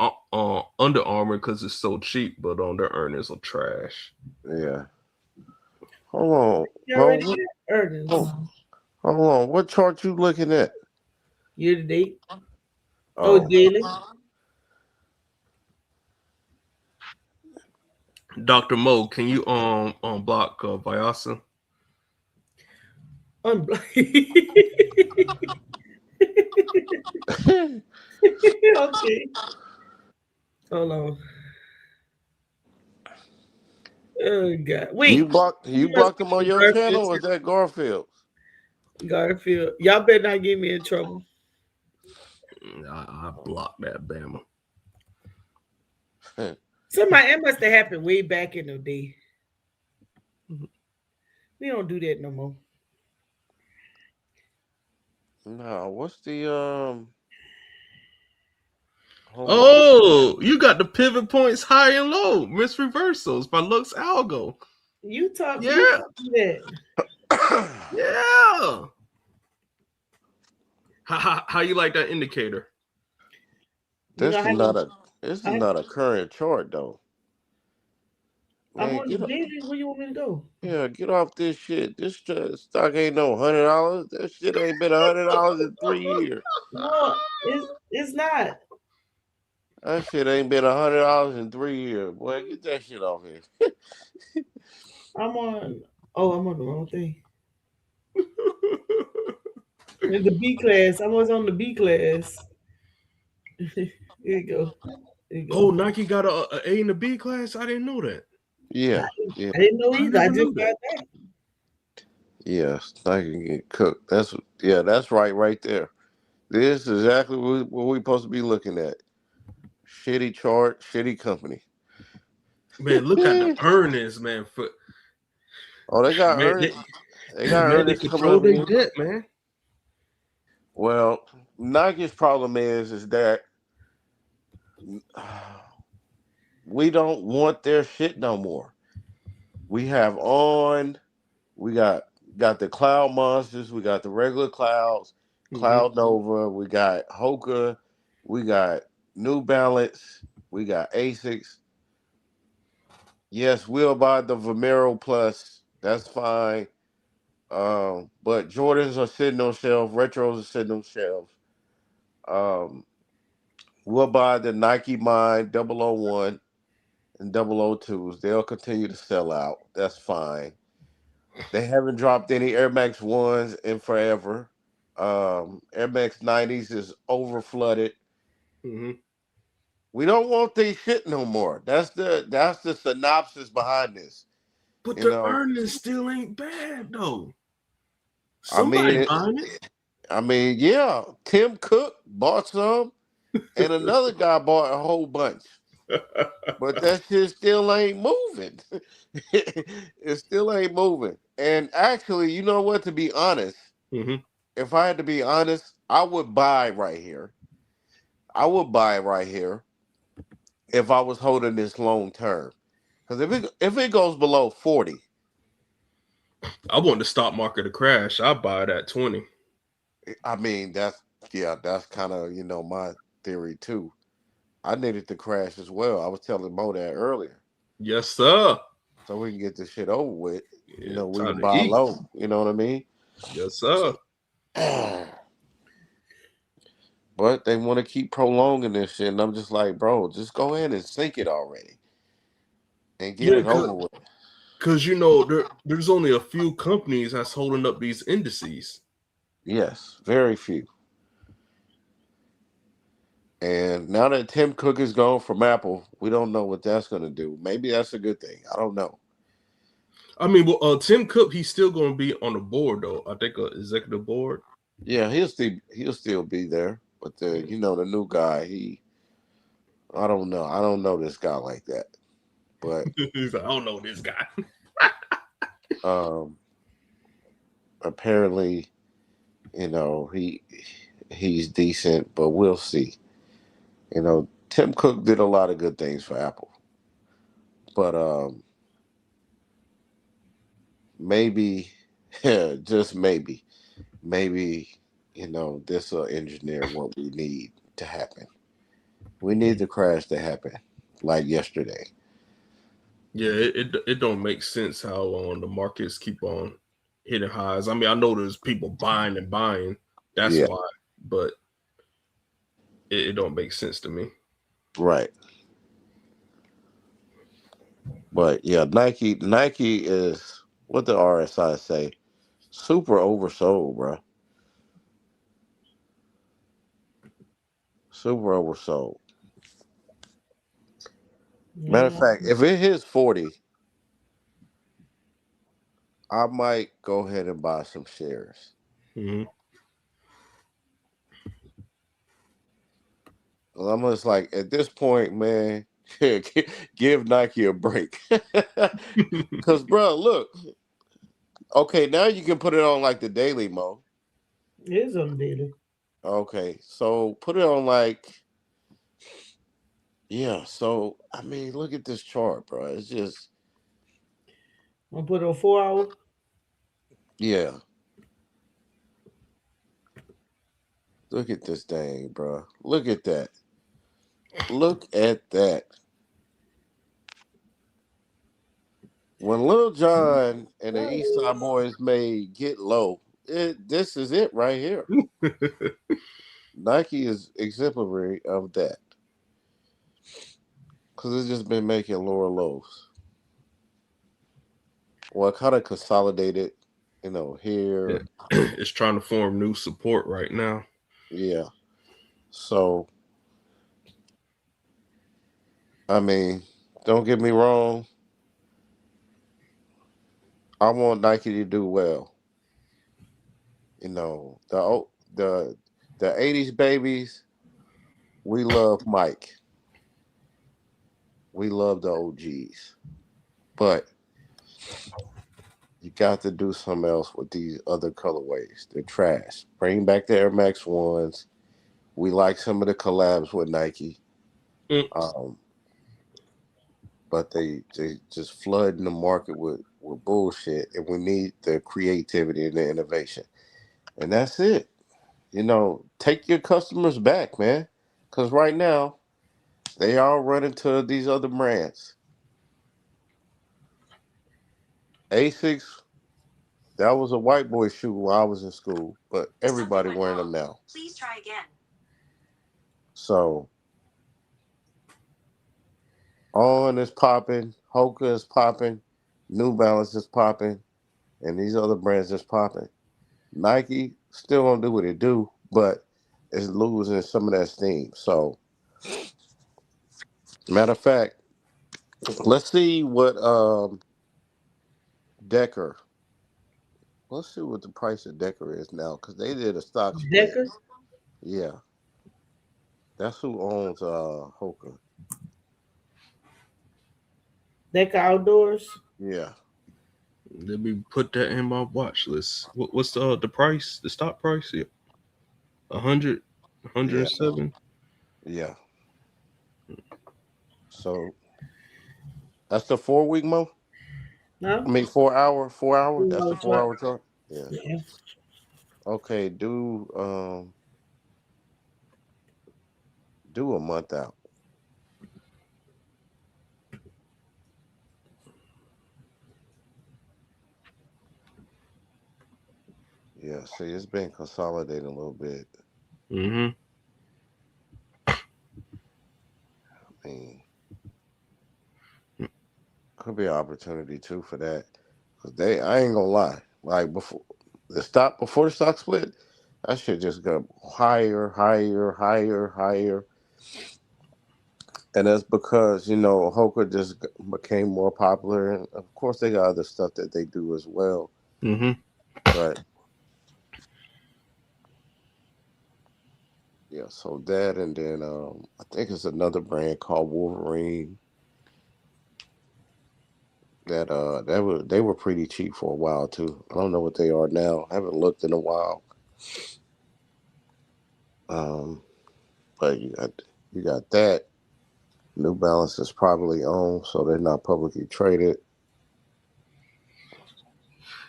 Under Armour because it's so cheap, but their earnings are trash. Yeah. Hold on. You Mo, already got earnings. hold on. What chart you looking at? Year to date. Oh, Daily. Dr. Mo, can you block Vyasa? Okay. Hold on. Oh God. Wait. you blocked him on your channel, or is that Garfield? Garfield. Y'all better not get me in trouble. I blocked that Bama. It must have happened way back in the day. We don't do that no more. No, what's the Oh, you got the pivot points high and low, miss reversals by Lux Algo. You talk Yeah. that. Yeah. How you like that indicator? This is not a current chart though. Man, I'm on the daily. Where you want me to go? Yeah, get off this shit. This stock ain't no $100. That shit ain't been $100 in 3 years. No, it's not. That shit ain't been $100 in 3 years. Boy, get that shit off here. I'm on. Oh, I'm on the wrong thing. In the B class. I was on the B class. Here you go. There you Oh, go. Nike got a A and a B class. I didn't know that. Yeah, yeah, I didn't know I either. I never just knew that. got that. yeah. I can get cooked. That's right there. This is exactly what we supposed to be looking at. Shitty chart, shitty company. Man, look at the earnings, man. For Oh, they got man, earnings. They got man, they earnings coming control up their here. debt, man. Well, Nike's problem is that we don't want their shit no more. We have we got the Cloud Monsters, we got the regular Clouds, Mm-hmm. Cloud Nova, we got Hoka, we got New Balance, we got Asics. Yes, we'll buy the Vomero Plus. That's fine. But Jordans are sitting on shelves, retros are sitting on shelves. Um, we'll buy the Nike Mind 001 and 002s. They'll continue to sell out. That's fine. They haven't dropped any Air Max 1s in forever. Air Max 90s is over flooded. Mm-hmm. We don't want these shit no more. That's the synopsis behind this. But You the know, earnings still ain't bad though. I Somebody mean, buying it. yeah. Tim Cook bought some, and another guy bought a whole bunch. But that shit still ain't moving. It still ain't moving. And actually, you know what? To be honest, Mm-hmm. if I had to be honest, I would buy right here. I would buy right here if I was holding this long term. Because if it goes below 40, I want the stock market to crash. I buy it at 20. I mean that's kind of my theory too. I needed to crash as well. I was telling Mo that earlier. Yes, sir. So we can get this shit over with. Yeah, We time can to buy eat. low. You know what I mean? Yes, sir. But they want to keep prolonging this shit, and I'm just like, bro, just go ahead and sink it already and get Yeah, it over with. because there's only a few companies that's holding up these indices. Yes, very few. And now that Tim Cook is gone from Apple, we don't know what that's going to do. Maybe that's a good thing. I don't know. I mean, well, Tim Cook, he's still going to be on the board though. I think executive board. Yeah, he'll still be there, but the new guy, I don't know. I don't know this guy like that, but He's like, I don't know this guy. um, apparently, he's decent, but we'll see. Tim Cook did a lot of good things for Apple, but maybe, just maybe, this will engineer what we need to happen. We need the crash to happen, like yesterday. Yeah, it don't make sense how the markets keep on hitting highs. I mean, I know there's people buying and buying. That's Yeah, why, but it don't make sense to me. right. But yeah, Nike is what the RSI say, super oversold, bro. Super oversold. Matter of Yeah. fact, if it hits 40, I might go ahead and buy some shares. Mm-hmm. I'm just like, at this point, man, give Nike a break. Because, bro, look, okay, now you can put it on like the daily Mo. It is on the daily. Okay, so put it on like, yeah, so, I mean, look at this chart, bro. It's just, I'll put it on 4 hour. yeah, look at this thing, bro. Look at that. Look at that. When Lil Jon and the East Side Boys made Get Low, this is it right here. Nike is exemplary of that. because it's just been making lower lows. Well, it kind of consolidated, here. It's trying to form new support right now. Yeah. So, I mean, don't get me wrong. I want Nike to do well. The the '80s babies. We love Mike. We love the OGs, but you got to do something else with these other colorways. They're trash. Bring back the Air Max ones. We like some of the collabs with Nike, Mm. but they just flooding the market with bullshit, and we need the creativity and the innovation, and that's it. Take your customers back, man, because right now they all running to these other brands. Asics, that was a white boy shoe when I was in school, but everybody wearing them now. Please try again. So On is popping, Hoka is popping, New Balance is popping, and these other brands is popping. Nike still gonna do what it do, but it's losing some of that steam. So, matter of fact, let's see what Decker. Let's see what the price of Decker is now, because they did a stock split. Decker. Yeah, that's who owns Hoka. Decker Outdoors. Yeah, Let me put that in my watch list. What's the price? The stock price? Yeah, 100, 107. yeah. So that's the 4 week mo. No. I mean 4 hour, 4 hour. That's the 4 hour chart. Yeah. Yeah. Okay. Do a month out. Yeah. See, it's been consolidating a little bit. Mm-hmm. I mean, could be an opportunity too for that. Cause I ain't gonna lie. Like before the stock split, that shit just got higher, higher, higher, higher. And that's because, Hoka just became more popular. And of course, they got other stuff that they do as well. Mm-hmm. But, yeah, so that. And then I think it's another brand called Wolverine that they were pretty cheap for a while, too. I don't know what they are now. I haven't looked in a while. But you got that. New Balance is probably owned, so they're not publicly traded.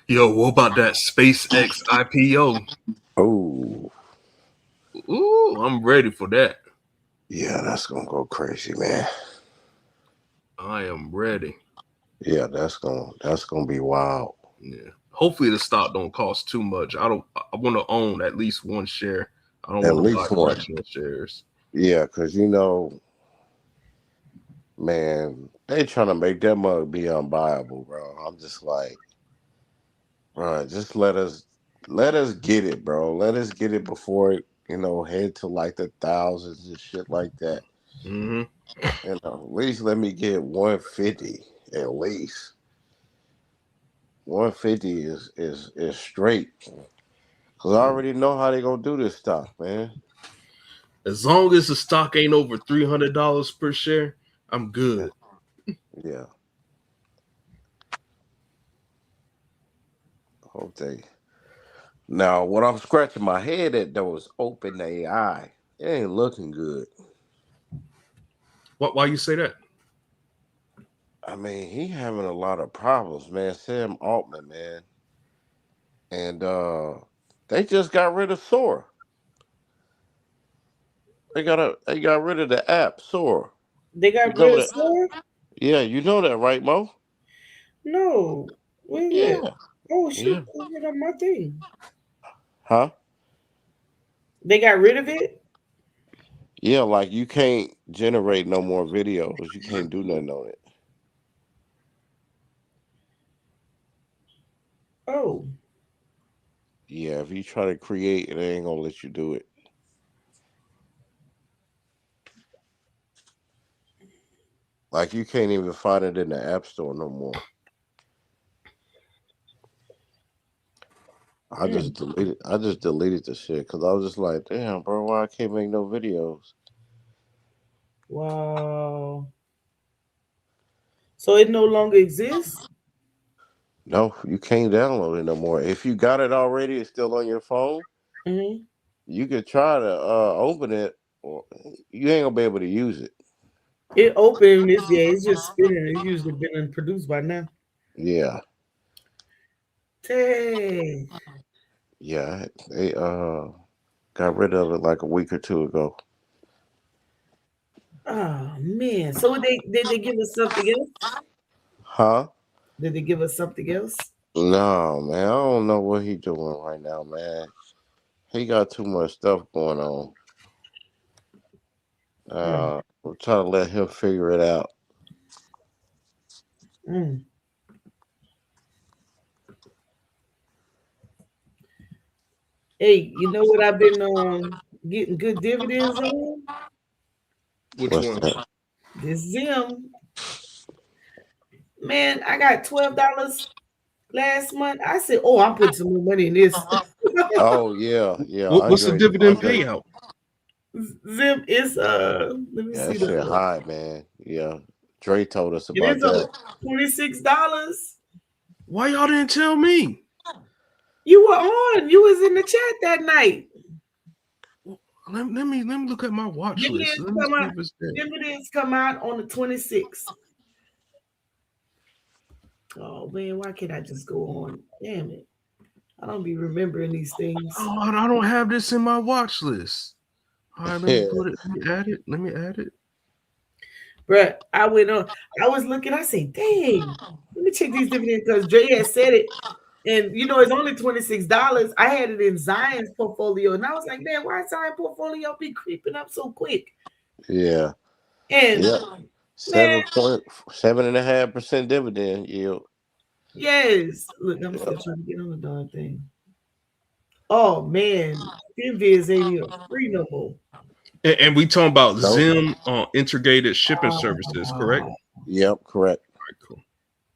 Yo, what about that SpaceX IPO? Oh, Ooh, I'm ready for that. yeah, that's gonna go crazy, man. I am ready. Yeah, that's gonna be wild. Yeah. Hopefully the stock don't cost too much. I want to own at least one share. I don't At want to buy least one. fractional shares. Yeah, because man, they trying to make that mug be unbuyable, bro. I'm just like, bro, just let us get it, bro. Let us get it before it, head to like the thousands and shit like that. Mm-hmm. At least let me get 150. At least 150 is straight. Cause I already know how they gonna do this stuff, man. As long as the stock ain't over $300 per share, I'm good. Yeah. Hope they. Now, what I'm scratching my head at though is OpenAI. It ain't looking good. Why you say that? I mean, he having a lot of problems, man. Sam Altman, man, and they just got rid of Sora. They got rid of the app Sora. They You got know rid of that? Sora? Yeah, you know that, right, Mo? No. Wait, Yeah, no. Oh yeah. shoot, put it on my thing. Huh? They got rid of it? Yeah, like you can't generate no more videos. You can't do nothing on it. Oh, Yeah, if you try to create it, ain't gonna let you do it. Like you can't even find it in the app store no more. mm, I just deleted the shit because I was just like, damn, bro, why I can't make no videos? wow. So it no longer exists? No, you can't download it no more. If you got it already, it's still on your phone. Hmm. You could try to open it, or you ain't gonna be able to use it. It opened this, yeah, it's just spinning. It's usually been produced by now. Yeah, Dang. yeah, they got rid of it like a week or two ago. Oh man. So they did they give us something else? Huh? Did they give us something else? No, man, I don't know what he doing right now, man. He got too much stuff going on. Mm, I'm trying to let him figure it out. mm. Hey, you know what I've been getting good dividends on? Which What's one? that? This Zim. Man, I got $12 last month. I said, oh, I'm putting some more money in this. Oh yeah, yeah, What's the dividend Andre. payout? Zim is let me Yeah, see that shit the high, man. Yeah, Dre told us it about is on that. $26. Why y'all didn't tell me? You were on. You was in the chat that night. Let me look at my watch list. Dividends Let me come see out. if it's there. Dividends come out on the 26th. Oh man, why can't I just go on? Damn it. I don't be remembering these things. Oh, I don't have this in my watch list. All right, let me Yeah, put it. Let me add it. Let me add it. Bruh, I went on, I was looking, I said, dang, let me check these dividends because Dre had said it. And you know, it's only $26. I had it in Zion's portfolio, and I was like, man, why Zion portfolio be creeping up so quick? yeah, And yeah. man, 7.5% dividend yield. yes. Look, I'm Yeah. still trying to get on the darn thing. Oh man, FinViz ain't even free no more. And we talking about Nope. Zim integrated shipping services, correct? Oh, Yep. Correct. All right, cool.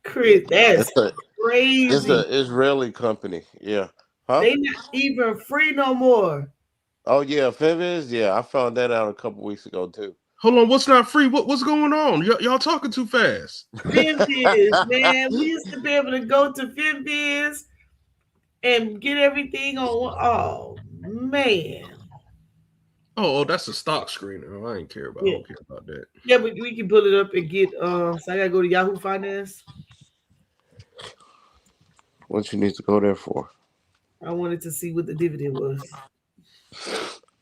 Chris, that's It's a it's crazy. a Israeli company. Yeah. Huh? They not even free no more. Oh yeah, Fiviz. Yeah, I found that out a couple weeks ago too. Hold on, what's not free? What's going on? Y'all talking too fast. FinViz, man. We used to be able to go to FinViz and get everything on. Oh man, Oh, that's a stock screener. Oh, I ain't care about. I yeah, don't care about that. yeah. But we can pull it up and get. So I gotta go to Yahoo Finance. What you need to go there for? I wanted to see what the dividend was.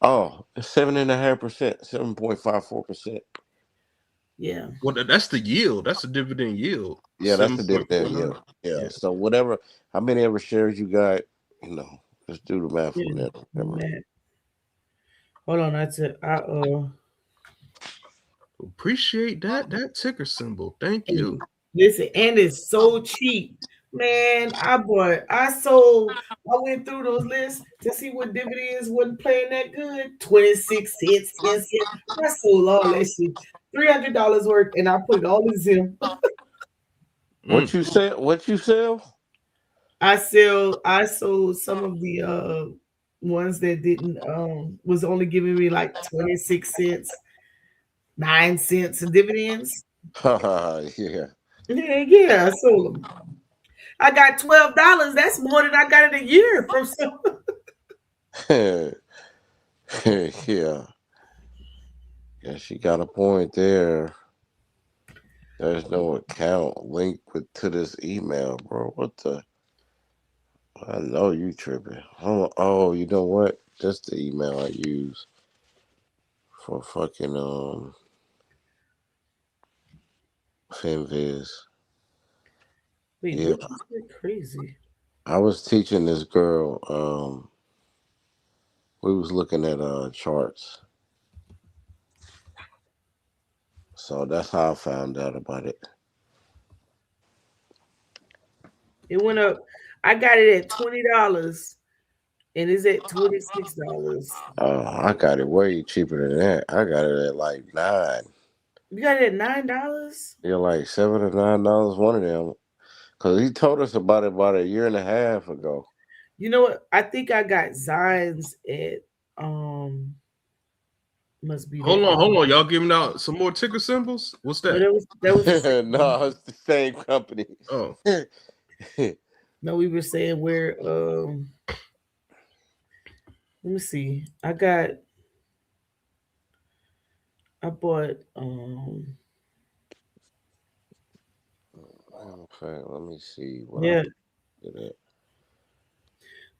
Oh, 7.5%, 7.54%. Yeah, Well, that's the yield. That's the dividend yield. Yeah, that's the dividend 7.49. yield. Yeah. Yeah. So whatever, how many ever shares you got, just do the math on yeah. that. Whatever. Man. Hold on, I said Appreciate that ticker symbol. Thank you. listen, and it's so cheap. Man, I sold, I went through those lists to see what dividends wasn't playing that good. 26 cents, 10 cents. I sold all that shit. $300 worth, and I put it all in Zim. What Mm. you sell? What you sell? I sold some of the ones that didn't was only giving me like 26 cents, 9 cents in dividends. Yeah. Yeah, yeah, I sold them. I got $12. That's more than I got in a year from some. Yeah. Yeah, she got a point there. There's no account linked to this email, bro. What the? I know you tripping. Oh, you know what? That's the email I use for fucking FinViz. Wait, Yeah, what is that crazy? I was teaching this girl. We was looking at charts, So that's how I found out about it. It went up. I got it at $20, and it's at $26. I got it way cheaper than that. I got it at like $9. You got it at $9? You're like $7 or $9, one of them. Cause he told us about it about a year and a half ago. You know what? I think I got Zion's at must be Hold that. on. Y'all giving out some more ticker symbols? What's No, that? that was the same one. No, it's the same company. Oh, No, we were saying where let me see. I bought Okay, let me see. What yeah. I did it.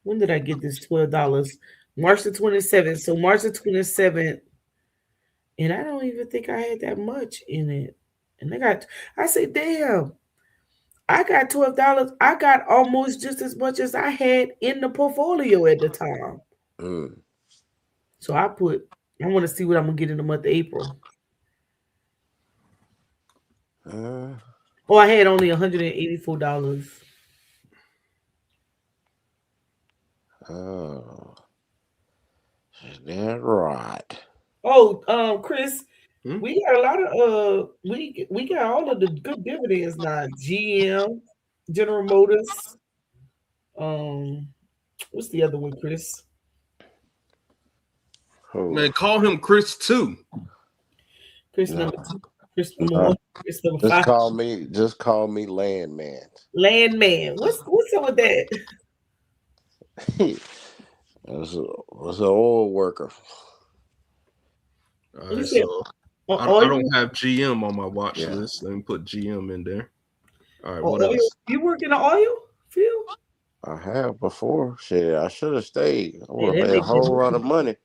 When did I get this $12? March the 27th. So March the 27th, and I don't even think I had that much in it. And I said, damn, I got $12. I got almost just as much as I had in the portfolio at the time. Mm. So I want to see what I'm gonna get in the month of April. I had only $184. Oh, is that right? Oh, Chris, Hmm? we got a lot of we got all of the good dividends now. GM, General Motors. What's the other one, Chris? man, call him Chris too. Chris No. number 2, Chris number 1, Chris number 5. Just call me Landman. Landman. What's up with that? was an oil worker. All right, so I don't have GM on my watch list. Let me put GM in there. All right, what else? You work in the oil field? I have before. Shit, I should have stayed. I would have they made a make whole lot of money.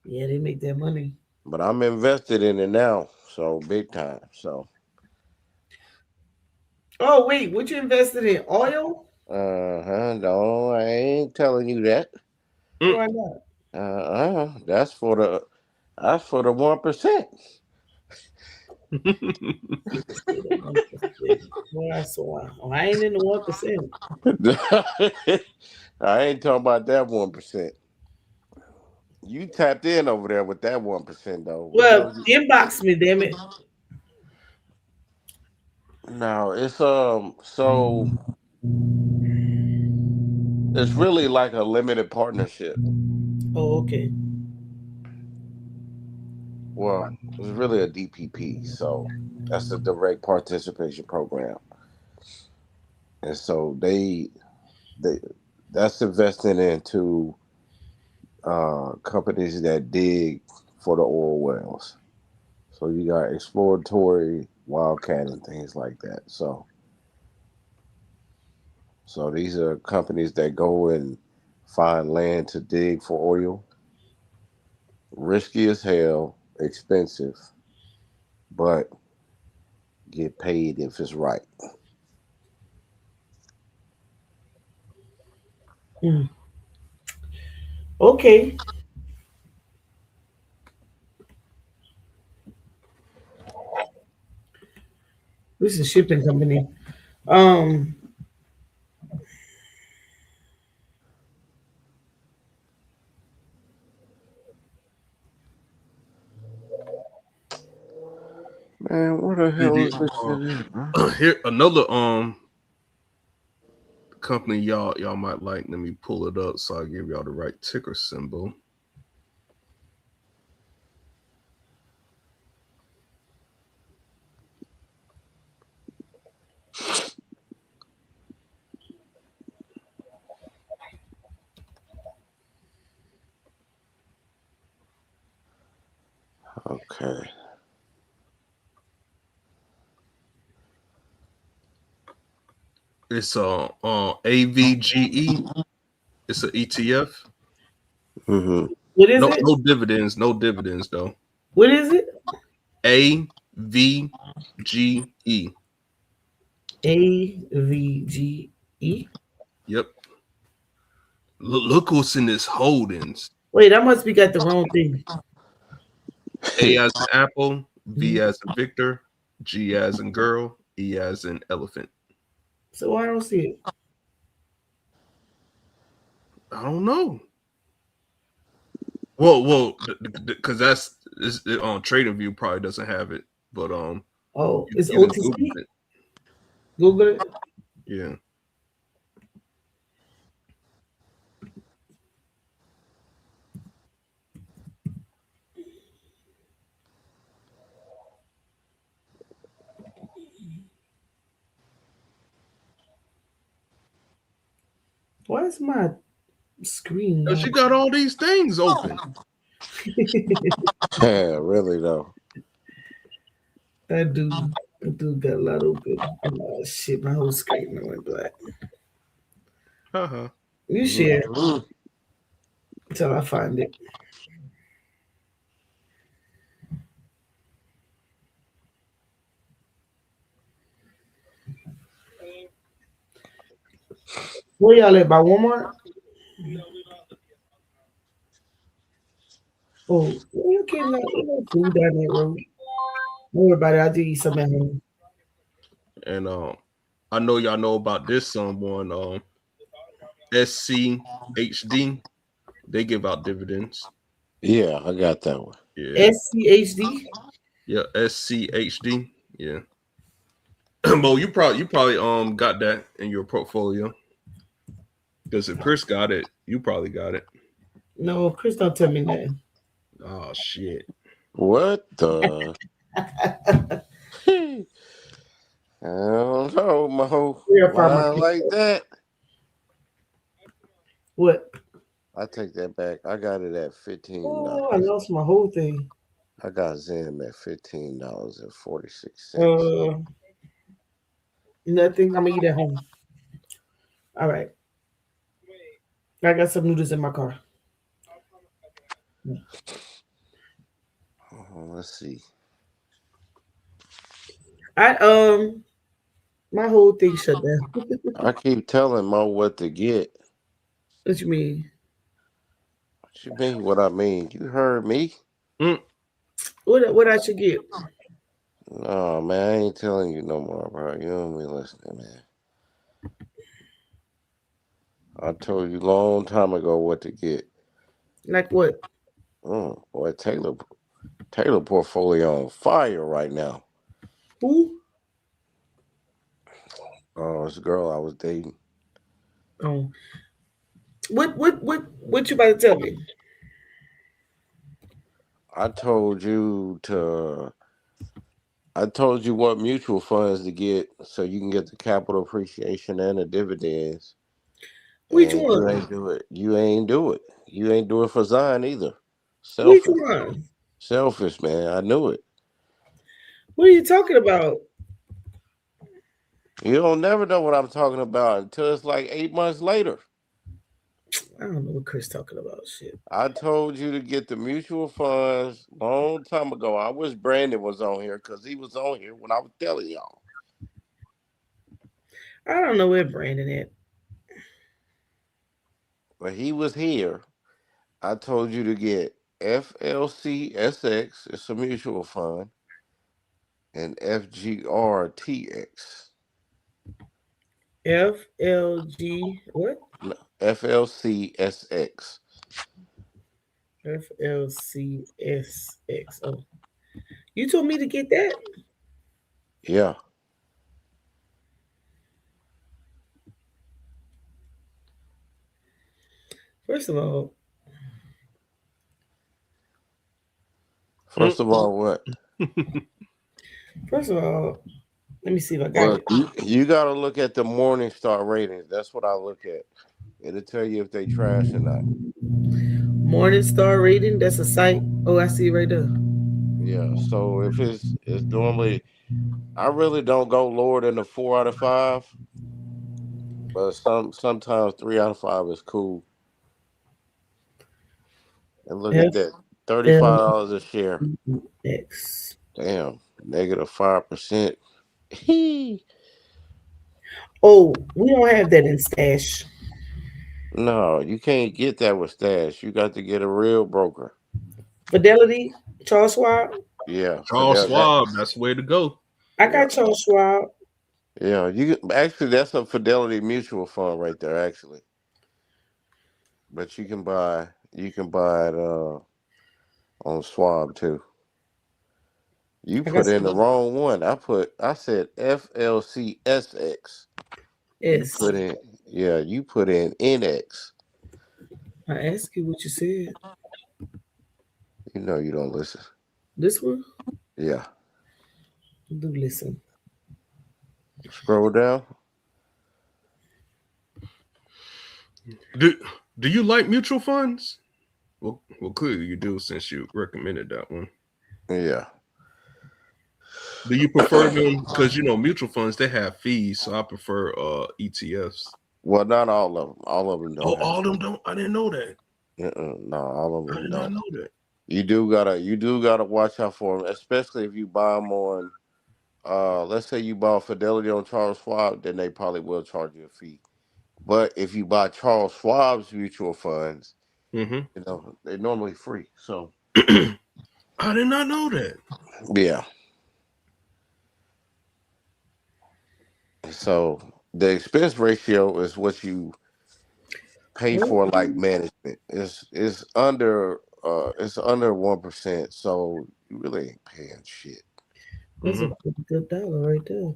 Yeah, they make that money. But I'm invested in it now, so big time. So. Oh wait, what you invested in? Oil? No, I ain't telling you that. Why not? That's for the 1%. I ain't in the 1%. I ain't talking about that 1%. You tapped in over there with that 1% though. Well, inbox me, damn it. No, it's so it's really like a limited partnership. Oh, okay. Well, it's really a DPP, so that's a direct participation program. And so that's investing into companies that dig for the oil wells. So you got exploratory, wildcat, and things like that. So these are companies that go and find land to dig for oil. Risky as hell, expensive, but get paid if it's right. Okay. This is a shipping company. Man, what the hell is this shit, bro? Here another company y'all might like. Let me pull it up so I give y'all the right ticker symbol. Okay. It's AVGE. It's an ETF. Mm-hmm. What is it? No dividends. No dividends though. What is it? AVGE. AVGE. Yep. Look what's in this holdings. Wait, I must be got the wrong thing. A as in Apple, V as in Victor, G as in girl, E as in elephant. So I don't see it. I don't know. Well, because that's on TradingView probably doesn't have it, but Oh, it's you can OTC. Google it. Google it. Yeah. Why is my screen? Cause you got all these things open. Yeah, really though. I do got a lot open. Oh shit, my whole screen went black. Uh-huh. You share Mhm. until I find it. Where y'all at? By Walmart? Oh, you can't not eat no food down that road. Don't worry about it. I'll do eat some at home. And I know y'all know about this someone SCHD. They give out dividends. Yeah, I got that one. Yeah. SCHD? Yeah, SCHD. Yeah. Mo, you probably got that in your portfolio. Because if Chris got it, you probably got it. No, Chris don't tell me nothing. Oh shit. What the? I don't know, Mo. Verify my Why like that? What? I take that back. I got it at $15. Oh, I lost my whole thing. I got Zim at $15.46. Nothing. I'm gonna eat at home. All right. I got some noodles in my car. Let's see. My whole thing shut down. I keep telling Mo what to get. What you mean? What you mean? What I mean? You heard me? What I should get? No, man, I ain't telling you no more, bro. You don't be listening, man. I told you long time ago what to get. Like what? Boy, Taylor portfolio on fire right now. Who? Oh, it's a girl I was dating. Oh. What you about to tell me? I told you what mutual funds to get so you can get the capital appreciation and the dividends. Which And one? you ain't do it. You ain't do it. You ain't do it for Zion either. Which Selfish. one? Selfish, man. I knew it. What are you talking about? You don't never know what I'm talking about until it's like 8 months later. I don't know what Chris talking about. Shit. I told you to get the mutual funds long time ago. I wish Brandon was on here because he was on here when I was telling y'all. I don't know where Brandon at. But he was here. I told you to get FLCSX, it's a mutual fund, and FGRTX. FLG what? FLCSX. FLCSX. Oh. You told me to get that? Yeah. First of all, what? First of all, let me see if I got it. You got to look at the Morningstar ratings. That's what I look at. It'll tell you if they trash or not. Morningstar rating. That's a site. Oh, I see it right there. Yeah. So if it's normally, I really don't go lower than a 4 out of 5. But sometimes 3 out of 5 is cool. And look at that, $35 a share. X. Damn, negative 5%. Oh, we don't have that in Stash. No, you can't get that with Stash. You got to get a real broker. Fidelity, Charles Schwab. Yeah, Charles Fidel, Schwab, that's the way to go. I got Charles Schwab. you actually that's a Fidelity Mutual Fund right there, actually. But you can buy it on Schwab too. You I got put in the some wrong one. I said FLCSX. You S. put in you put in NX. I asked you what you said. You know you don't listen. This one? Yeah. Do listen. Scroll down. Do you like mutual funds? Well, clearly you do since you recommended that one. Yeah. Do you prefer them? Because mutual funds they have fees, so I prefer ETFs. Well, not all of them. All of them Oh, don't have. all of them don't. I didn't know that. No, all of I them did not don't. know that. You do gotta watch out for them, especially if you buy them on. Let's say you buy Fidelity on Charles Schwab, then they probably will charge you a fee. But if you buy Charles Schwab's mutual funds, Mm-hmm. they're normally free. So I did not know that. yeah. So the expense ratio is what you pay for like management. It's under 1%. So you really ain't paying shit. That's a pretty good dollar right there.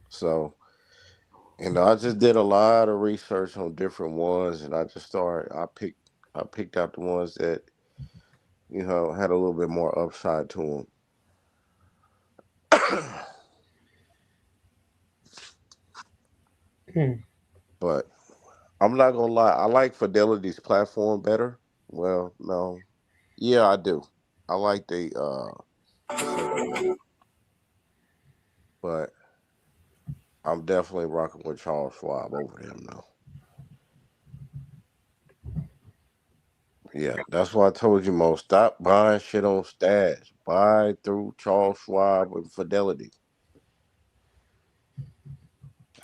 So I just did a lot of research on different ones, and I picked out the ones that had a little bit more upside to them. Hmm. But I'm not gonna lie, I like Fidelity's platform better. Well, no, yeah, I do. I like the but I'm definitely rocking with Charles Schwab over him now. Yeah, that's why I told you, Mo. Stop buying shit on Stash. Buy through Charles Schwab and Fidelity.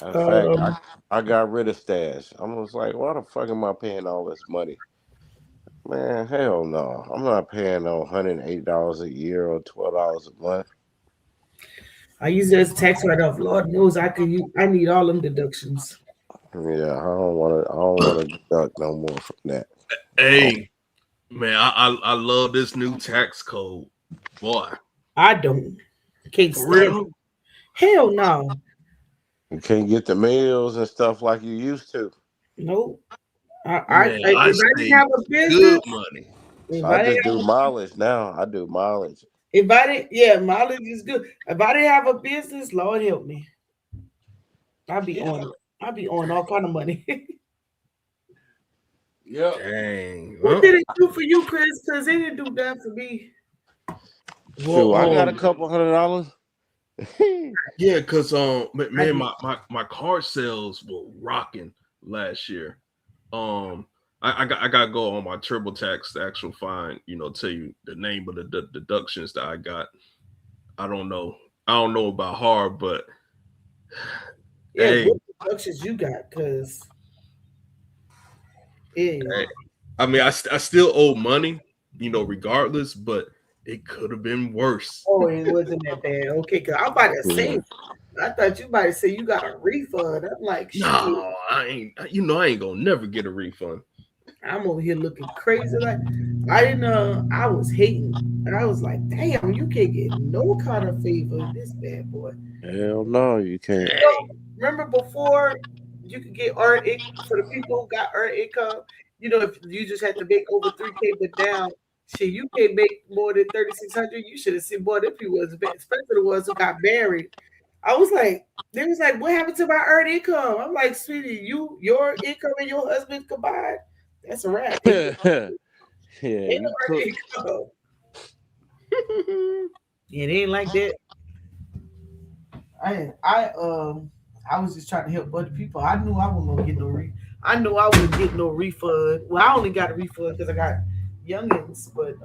In fact, Um, I got rid of Stash. I was like, why the fuck am I paying all this money? Man, hell no. I'm not paying no $108 a year or $12 a month. I use it as a tax write-off. Lord knows I could. I need all them deductions. Yeah, I don't wanna deduct no more from that. Hey, man, I love this new tax code, boy. I don't. Can't For stand real? it. Hell no. You can't get the meals and stuff like you used to. Nope. Man, If I I didn't save have a business, good money. So if I I just didn't do have, mileage now. I do mileage. if I didn't, yeah, mileage is good. If I didn't have a business, Lord help me, I'd be on it. I'd be on all kind of money. Yep. Dang. What did it do for you, Chris? Because it didn't do that for me. Well, Shoot, I got a couple $100. yeah, because man, my car sales were rocking last year. I gotta go on my TurboTax to actually find, tell you the name of the deductions that I got. I don't know about hard, but Yeah, hey, what deductions you got? Because hey, I mean, I still owe money, regardless, but it could have been worse. oh, it wasn't that bad. Okay, because I'm about to say, Yeah. I thought you might say you got a refund. I'm like, shit. No, I ain't. I ain't gonna never get a refund. I'm over here looking crazy. Like I didn't know. I was hating. And I was like, damn, you can't get no kind of favor. This bad boy. Hell no, you can't. Remember before you could get earned for the people who got earned income. If you just had to make over 3K, but now shit, you can't make more than 3,600. You should have seen more than people was, especially the ones who got married. I was like, they was like, what happened to my earned income? I'm like, sweetie, your income and your husband combined, that's a wrap. Ain't Yeah, no you earned cook. income. It ain't like that. I was just trying to help other people. I knew I wasn't gonna get I knew I wouldn't get no refund. Well, I only got a refund because I got youngins, but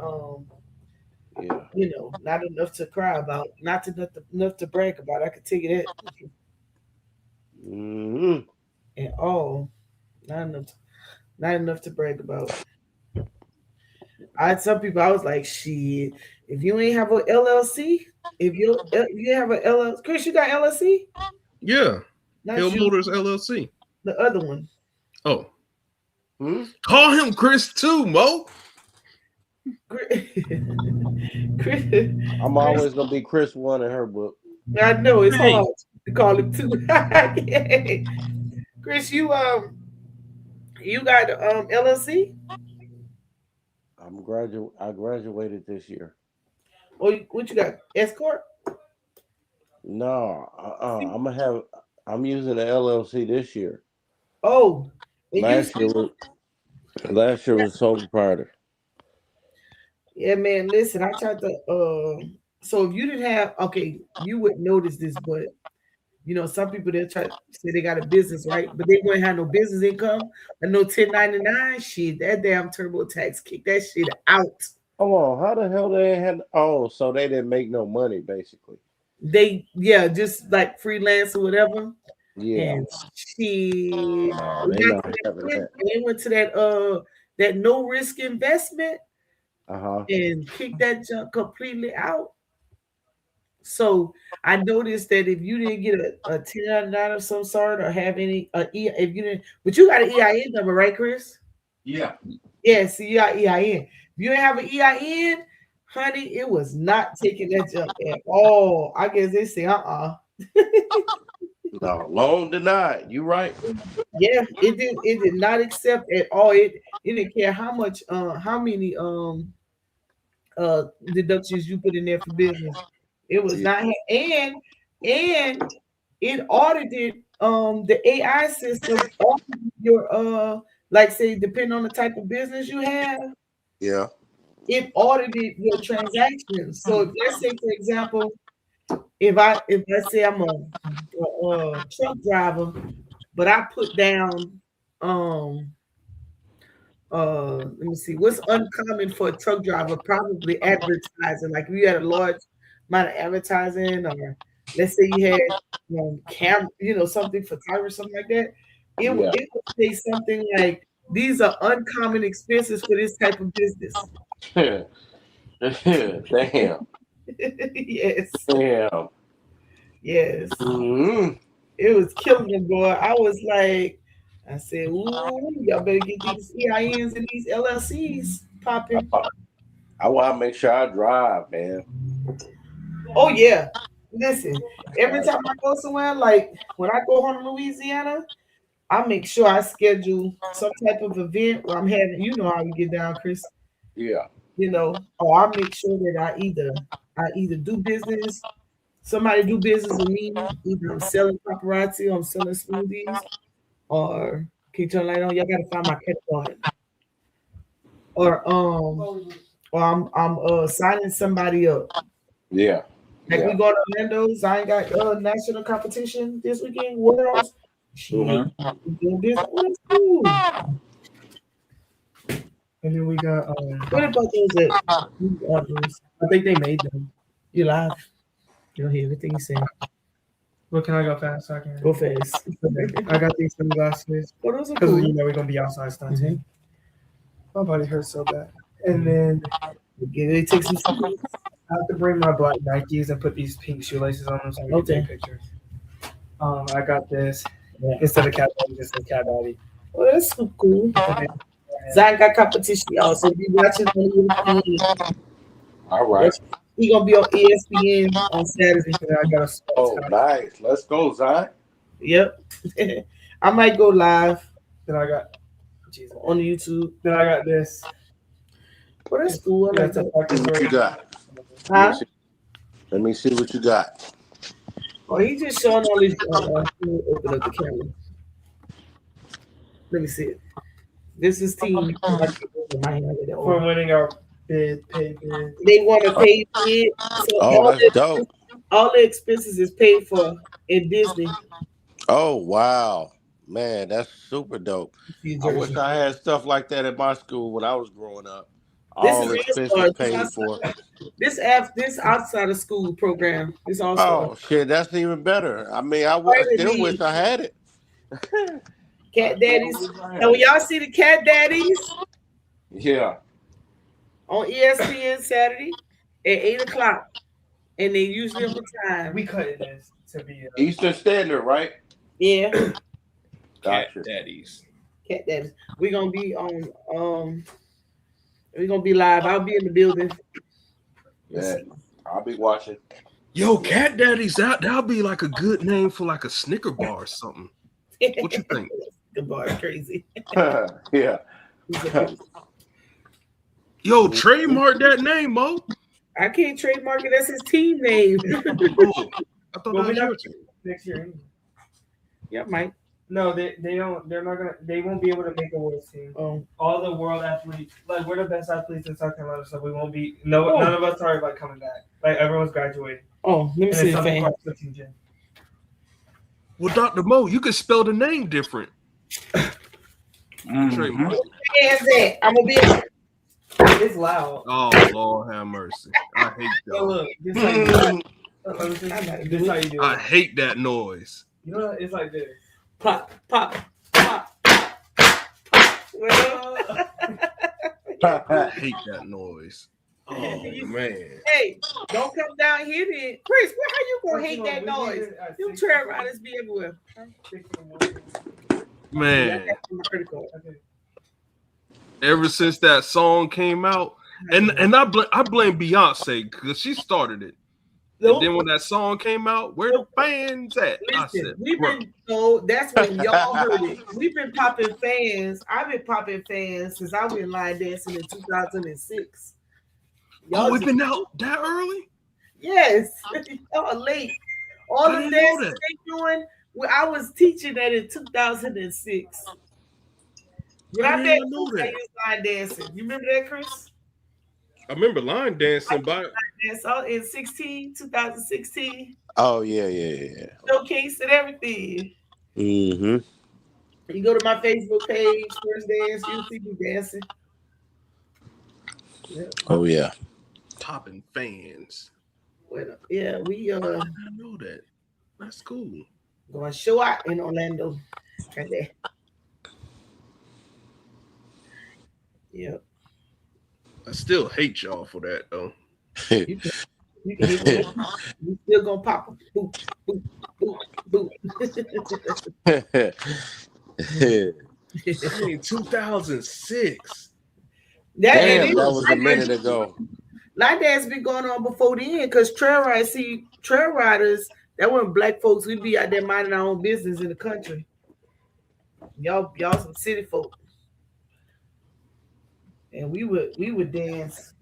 Yeah. not enough to cry about, not enough to brag about. I could tell you that. Hmm. And all, not enough, not enough to brag about. I had some people. I was like, shit. If you ain't have a LLC, if you have a LLC, Chris, you got LLC? Yeah, Not Hill you, Motors LLC. the other one. Oh, Hmm? call him Chris too, Mo. Chris, I'm always gonna be Chris one in her book. I know it's Hey. hard to call him too. Chris, you got LLC? I graduated this year. Or what you got? S corp? No, I'm using the LLC this year. Oh, it Last used year to- was sole proprietor. yeah, man. Listen, I tried to. So if you didn't have, okay, you wouldn't notice this, but you know, some people they try to say they got a business, right? But they wouldn't have no business income and no 1099 shit. That damn TurboTax kick that shit out. Hold on, how the hell they had? Oh, so they didn't make no money, basically. They just like freelance or whatever. Yeah, And she they not having that. they went to that no risk investment Uh-huh. and kicked that junk completely out. So I noticed that if you didn't get a 1099 of some sort or have any if you didn't, but you got an EIN number, right, Chris? Yeah. Yes, you got EIN. If you didn't have an EIN, honey, it was not taking that junk at all. I guess they say No, loan denied. You right. Yeah, it did not accept at all. It didn't care how much how many deductions you put in there for business. It was not, and it audited the AI system audited your like say depending on the type of business you have, Yeah. it audited your transactions. So if let's say for example, if I say I'm a truck driver, but I put down let me see what's uncommon for a truck driver, probably advertising. Like if you had a large amount of advertising, or let's say you had something for tire or something like that, it would say something like these are uncommon expenses for this type of business. Damn. Yes. Damn. Yes. Mm-hmm. It was killing them, boy. I was like, I said, ooh, y'all better get these EINs and these LLCs popping. I want to make sure I drive, man. Oh, yeah. Listen, every time I go somewhere, like when I go home to Louisiana, I make sure I schedule some type of event where I'm having, you know how we get down, Chris. Yeah. You know, or I make sure that I either do business, somebody do business with me, either I'm selling paparazzi or I'm selling smoothies, or can you turn the light on? Y'all gotta find my credit card. Or I'm signing somebody up. Yeah. Like we go to Orlando's, I ain't got national competition this weekend. Worlds. Doing business. Oh, that's cool. And then we got What about those orders? I think they made them. You live. You don't hear everything you say. what can I go fast so I can Go fast. I got these sunglasses Oh, those are because cool. you know we're gonna be outside stunting. My body hurts so bad. And then They take some supplements. I have to bring my black Nikes and put these pink shoelaces on them so I can take pictures. I got this. Instead of cat daddy, just says cat daddy. Oh, that's so cool. Zion got competition, y'all. So be watching on ESPN. All right. He gonna be on ESPN on Saturday. And then I got a Oh, nice. Let's go, Zion. Yep. I might go live Then I got on YouTube. Then I got this. Well, that's cool. I like that. What you got? Huh? Let me see what you got. Oh, he just showing all these. Open up the camera. Let me see it. This is team. For winning our paid bid. They want to pay bid. So that's dope. All the expenses is paid for in Disney. Oh, wow. Man, that's super dope. I wish I had stuff like that at my school when I was growing up. All expenses paid for. This outside of school program. This also. Oh shit, that's even better. I mean, I still wish I had it. Cat daddies. And when y'all see the cat daddies, Yeah. on ESPN Saturday at 8 o'clock, and they usually on the time. We cut this to be Eastern Standard, right? Yeah, Cat Gotcha. Daddies. Cat Daddies. We're gonna be on. We're gonna be live. I'll be in the building. Yeah, I'll be watching. Yo, Cat Daddies, that'll be like a good name for like a Snicker bar or something. What you think? The bar is crazy. Yeah. Yo, trademark that name, Mo. I can't trademark it. That's his team name. Oh, I thought Well, that was your team. next year. Anyway. Yeah, Mike. No, they don't. They're not gonna. They won't be able to make a world team. Oh, All the world athletes, like we're the best athletes in South Carolina, so we won't be. No, none of us are like coming back. Like everyone's graduating. let me And see it's the fan. something called 15 Gen. Well, Dr. Mo, you could spell the name different. Mhm. Trademark. Hands that. I'm gonna be. It's loud. Oh, Lord have mercy. I hate So y'all. look, this how you do it. This how you do I it. hate that noise. You know, it's like this. Pop, pop, pop. Well, I hate that noise. Oh, man. hey, don't come down here then. Chris, how you gonna hate that noise? You trail riders be everywhere. Man, Critical. ever since that song came out, and I blame Beyonce because she started it. And then when that song came out, where the fans at? I Listen, said, we've "Bruh." been that's when y'all heard it. We've been popping fans. I've been popping fans since I went line dancing in 2006. Oh, we've been out that early? Yes, y'all are late. All I the didn't know dances that. they doing. Well, I was teaching that in 2006. When I I didn't met even know Chris, I that. used line dancing. You remember that, Chris? I remember line dancing, but Yes, in 2016. Oh yeah. Showcase and everything. Mm-hmm. You go to my Facebook page, First Dance, you'll see me dancing. Yeah. Oh yeah. popping fans. Well, yeah, we I did not know that. That's cool. going to show out in Orlando. Right there. Yep. I still hate y'all for that though. You can hit me. You still gonna pop them. Boop, boop, boop. I mean, 2006. Damn, that was a minute ago. Like that's been going on before then, because trail riders, that weren't black folks. We'd be out there minding our own business in the country. Y'all some city folk. And we would dance.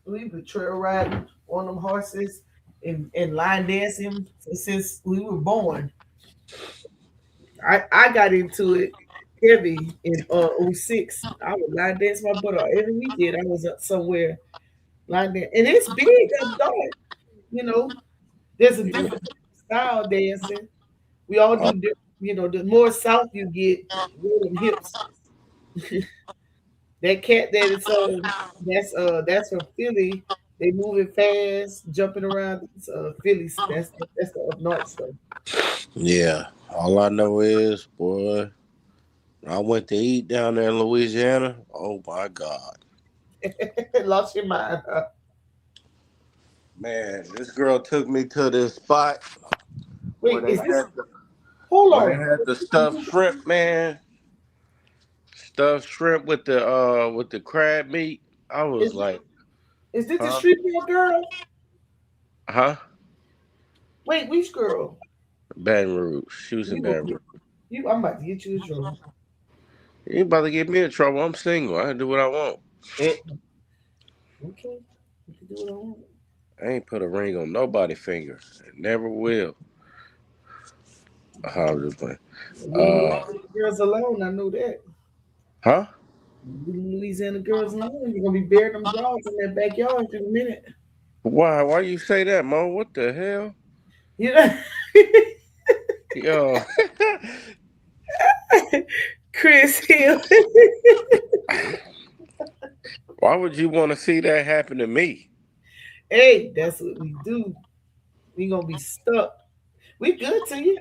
We would trail riding on them horses and line dancing since we were born. I got into it heavy in 06. I would line dance my butt off every weekend. I was up somewhere line dance. And it's big up dark. You know, there's a different style dancing. We all do different, the more south you get, more them hips. That cat that is that's from Philly. They moving fast, jumping around. It's Philly. That's the up north stuff. Yeah. All I know is, boy, I went to eat down there in Louisiana. Oh my God. Lost your mind, huh? Man, this girl took me to this spot Wait, where is they this? had Hold where they on. had the stuffed shrimp, man. Stuffed shrimp with the crab meat. I was like, Is this the Huh? street ball girl? huh? Wait, which girl? Baton Rouge. She was in Baton Rouge. I'm about to get you in trouble. You ain't about to get me in trouble. I'm single. I can do what I want. Okay. You can do what I want. I ain't put a ring on nobody's finger. I never will. I was just playing. Girls alone, I know that. Huh? Louisiana girls alone, you're gonna be burying them dogs in that backyard in a minute. Why? Why you say that, Mo? What the hell? You know, Yo. Chris Hill. Why would you want to see that happen to me? Hey, that's what we do. We gonna be stuck. We good to you.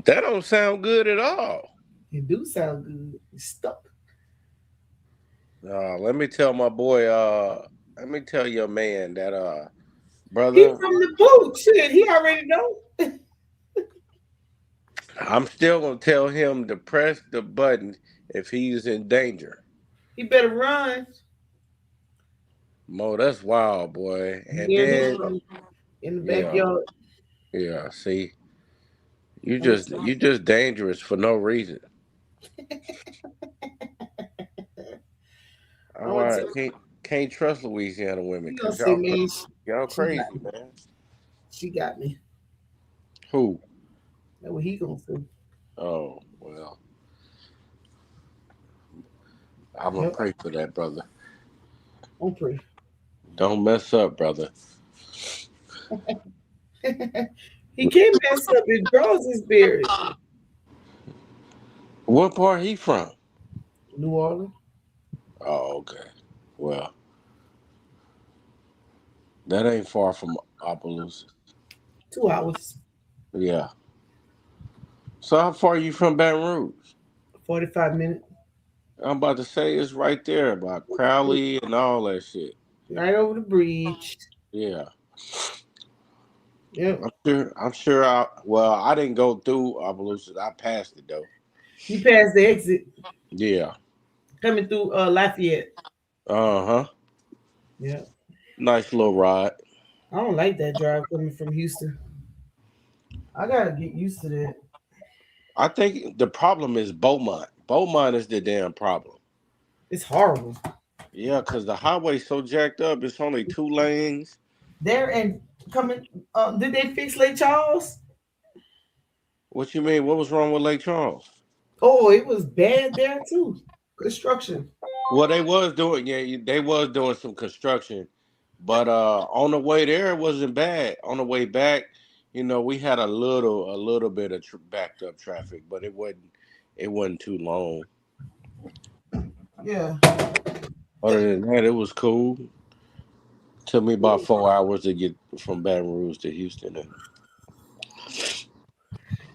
That don't sound good at all. It do sound good. We stuck. Let me tell my boy. Let me tell your man that He brother. from the boot. Shit, he already know. I'm still gonna tell him to press the button if he's in danger. He better run. Mo, that's wild, boy. And Yeah, he then from in the yeah, backyard. yeah. See, I'm sorry. you just dangerous for no reason. All I'm gonna tell right, can't trust Louisiana women he gonna because say, man, y'all she got crazy, me. man. She got me. Who? That's what he gonna say. Oh well, I'm gonna Yep, pray for that, brother. I'm free. Don't mess up, brother. He can't mess up. His drawers is buried. What part he from? New Orleans. Oh, okay. Well, that ain't far from Opelousas. 2 hours, Yeah. So how far you from Baton Rouge? 45 minutes. I'm about to say it's right there by Crowley and all that shit. Right over the bridge. Yeah. Yep. I'm sure well, I didn't go through Opelousas. I passed it though. You passed the exit Yeah. coming through Lafayette. Uh-huh. Yeah. Nice little ride. I don't like that drive coming from Houston. I gotta get used to that. I think the problem is Beaumont. Beaumont is the damn problem. It's horrible. Yeah, because the highway's so jacked up, it's only 2 lanes. There and coming. Did they fix Lake Charles? What you mean? What was wrong with Lake Charles? Oh, it was bad there too. Construction. Well, they was doing, yeah, they was doing some construction, but on the way there it wasn't bad. On the way back, we had a little bit of backed up traffic, but it wasn't too long. Yeah. Other than that, it was cool. Took me about 4 hours to get from Baton Rouge to Houston.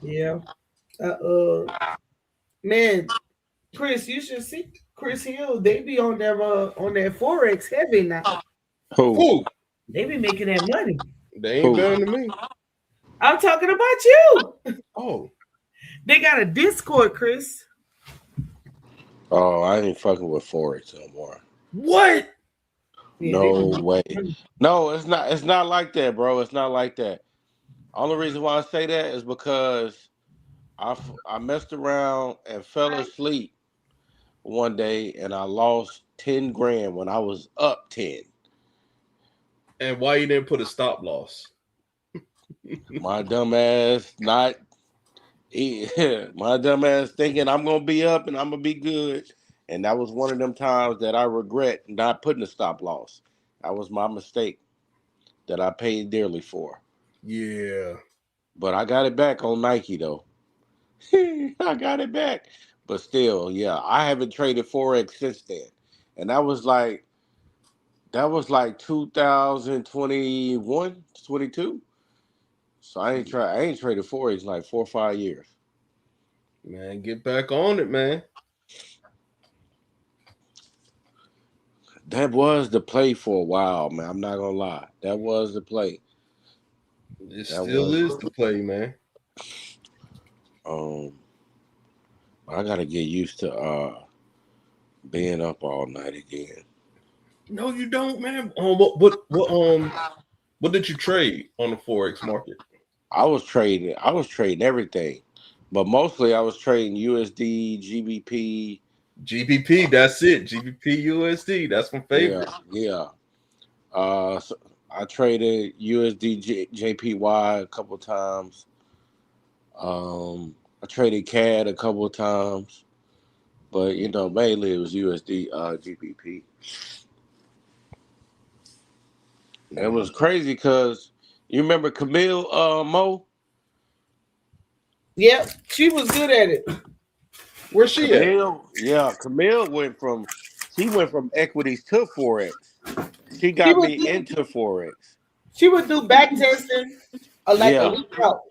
Yeah. Man, Chris, you should see Chris Hill. They be on that Forex heavy now. Who? Who? They be making that money. They ain't better than me. I'm talking about you. Oh, They got a Discord, Chris. Oh, I ain't fucking with Forex no more. What? Yeah, they No be way. money. No, it's not. It's not like that, bro. It's not like that. Only reason why I say that is because I messed around and fell asleep one day, and I lost 10 grand when I was up 10. and why you didn't put a stop loss? My dumb ass not. My dumb ass thinking I'm gonna be up and I'm gonna be good, and that was one of them times that I regret not putting a stop loss. That was my mistake that I paid dearly for. Yeah. But I got it back on Nike though. I got it back. But still, yeah, I haven't traded Forex since then. And that was like 2021, 22. So I ain't traded Forex in like 4 or 5 years. Man, get back on it, man. That was the play for a while, man. I'm not gonna lie. That was the play. It That still was is the play, man. I gotta get used to being up all night again. No, you don't, man. What did you trade on the Forex market? I was trading everything. But mostly I was trading USD, GBP. GBP, that's it. GBP USD, that's my favorite. Yeah. So I traded USD JPY a couple times. I traded CAD a couple times, but mainly it was USD GBP. It was crazy because you remember Camille Mo? Yep, she was good at it. Where's she at? Camille went from equities to Forex. She She got would me do, into Forex. she would do back testing like a Yeah, week out.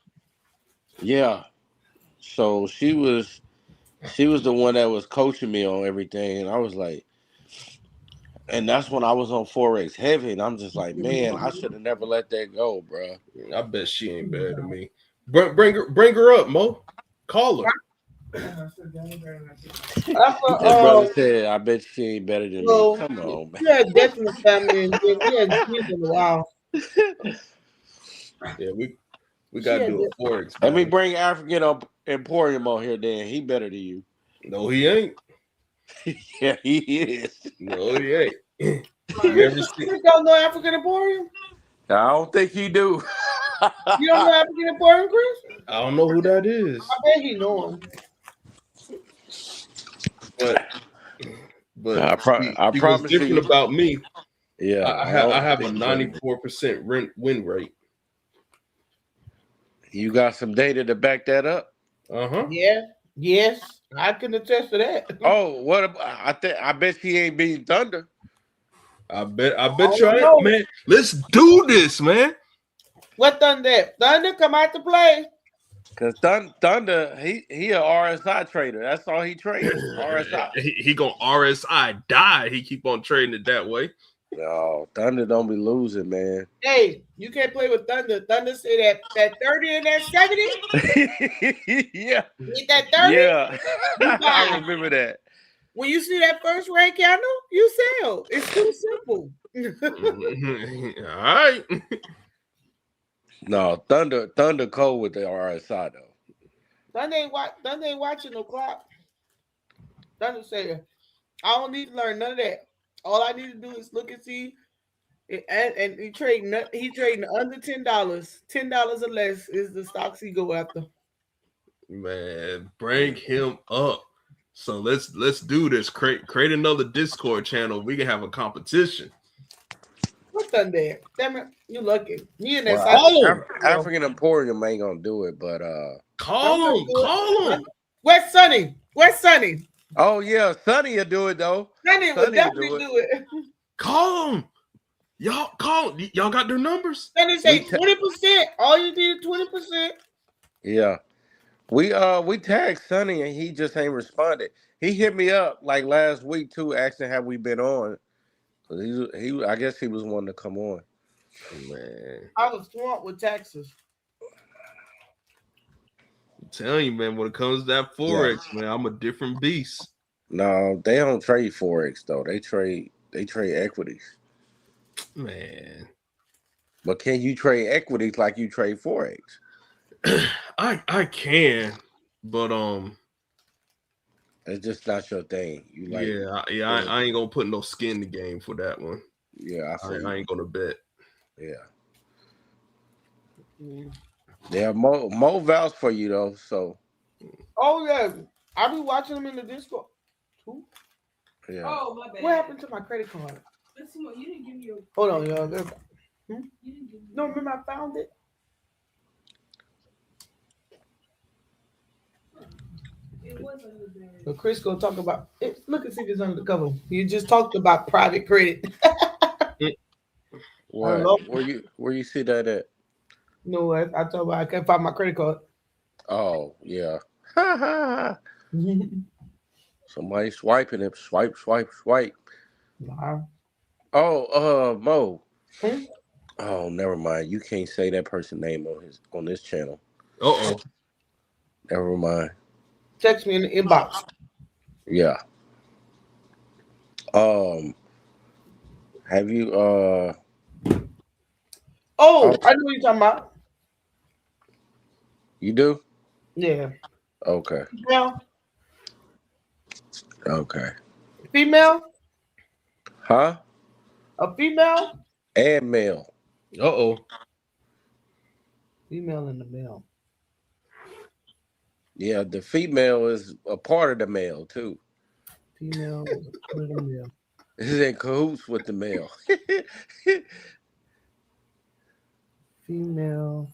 yeah. So she was the one that was coaching me on everything, and I was like, And that's when I was on Forex heavy, and I'm just like, man, I should have never let that go, bro. I bet she ain't better than me. Bring her up, Mo. Call her. That brother said, I bet she ain't better than me. Come on, man. We had death in the family, and we had kids in a while. Yeah, we gotta do a Forex. Let me bring African up Emporium on here, then. He better than you. No, he ain't. Yeah, he is. No, he ain't. You don't know African Emporium? I don't think he do. You don't know African Emporium, Chris? I don't know who that is. I bet he know him. But I promise different you about me. Yeah, I have a 94% win rate. You got some data to back that up? Yeah. Yes, I can attest to that. Oh, what? I bet she ain't beating Thunder. I bet you ain't, man. Let's do this, man. What Thunder? Thunder come out to play. Cause Thunder, he a RSI trader. That's all he trades. RSI. He gonna RSI die. He keep on trading it that way. No, Thunder don't be losing, man. Hey, you can't play with Thunder. Thunder say that 30 and that 70. Yeah. Get that 30? Yeah. I remember that. When you see that first rank candle, you sell. It's too simple. All right. No, Thunder cold with the RSI though. Thunder ain't watching no clock. Thunder say, I don't need to learn none of that. All I need to do is look and see. And he trading under $10. $10 or less is the stocks he go after. Man, bring him up. So let's do this. Create another Discord channel. We can have a competition. What's Thunder? Damn it, you lucky. Me and that African Emporium ain't gonna do it, but call him. Where's Sonny? Oh yeah, Sonny will do it though. Sonny will definitely do it. Call him. Y'all got their numbers? Sonny say 20%. All you need is 20%. Yeah. We tagged Sonny and he just ain't responded. He hit me up like last week too, asking have we been on. He I guess he was wanting to come on. Man, I was swamped with taxes. I'm telling you, man, when it comes to that Forex, man, I'm a different beast. No, they don't trade Forex though. They trade equities. Man. But can you trade equities like you trade Forex? I can, but it's just not your thing. You like I ain't gonna put no skin in the game for that one. Yeah, I ain't gonna bet. Yeah. Yeah, Mo vouch for you though. So. Oh yeah, I be watching them in the Discord. Who? Yeah. Oh my bad. What happened to my credit card? Listen, you didn't give me your. Hold on, y'all. You didn't give me No, remember I found it. It was under there. So Chris gonna talk about it. Look and see if it's under the cover. You just talked about private credit. What? Where you see that at? No, I told you I can't find my credit card. Oh yeah. Somebody swiping it. Swipe. Nah. Oh, Mo. Hmm? Oh, never mind. You can't say that person's name on this channel. Uh-oh. Never mind. Text me in the inbox. Yeah. Have you Oh, I know what you're talking about. You do? Yeah. Okay. Female? Okay. Female? Huh? A female? And male. Uh-oh. Female and the male. Yeah, the female is a part of the male too. Female is a part of the male. This is in cahoots with the male. Female.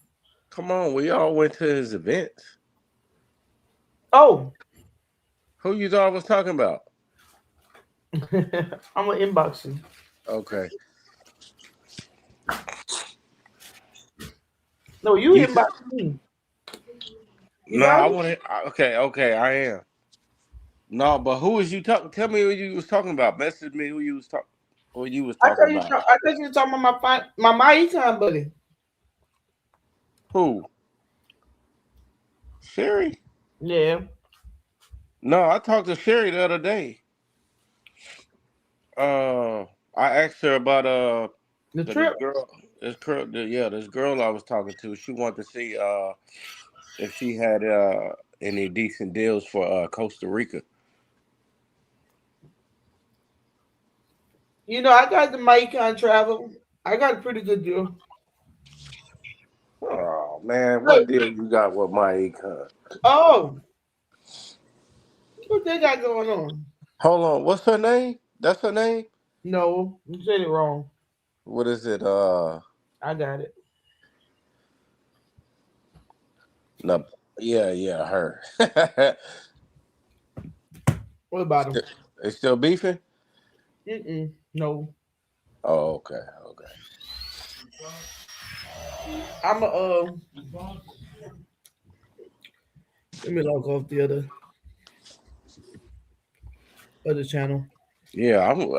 Come on, we all went to his events. Oh. Who you thought I was talking about? I'm gonna inbox you. Okay. No, you inbox me. No, I want to. Okay, I am. No, but who was you talking? Tell me who you was talking about. Message me who you was talking. Who you was I talking thought about? you were talking about my econ buddy. Who? Sherry? Yeah. No, I talked to Sherry the other day. I asked her about The 'cause trip. this girl I was talking to. She wanted to see if she had any decent deals for Costa Rica. You know, I got the my econ travel. I got a pretty good deal. Oh man, Look, what deal you got with my econ? oh, what they got going on? Hold on, what's her name? That's her name? No, you said it wrong. What is it? I got it. No, yeah, her. What about him? They still beefing? No. Oh, okay. I'm a let me log off the other channel. Yeah,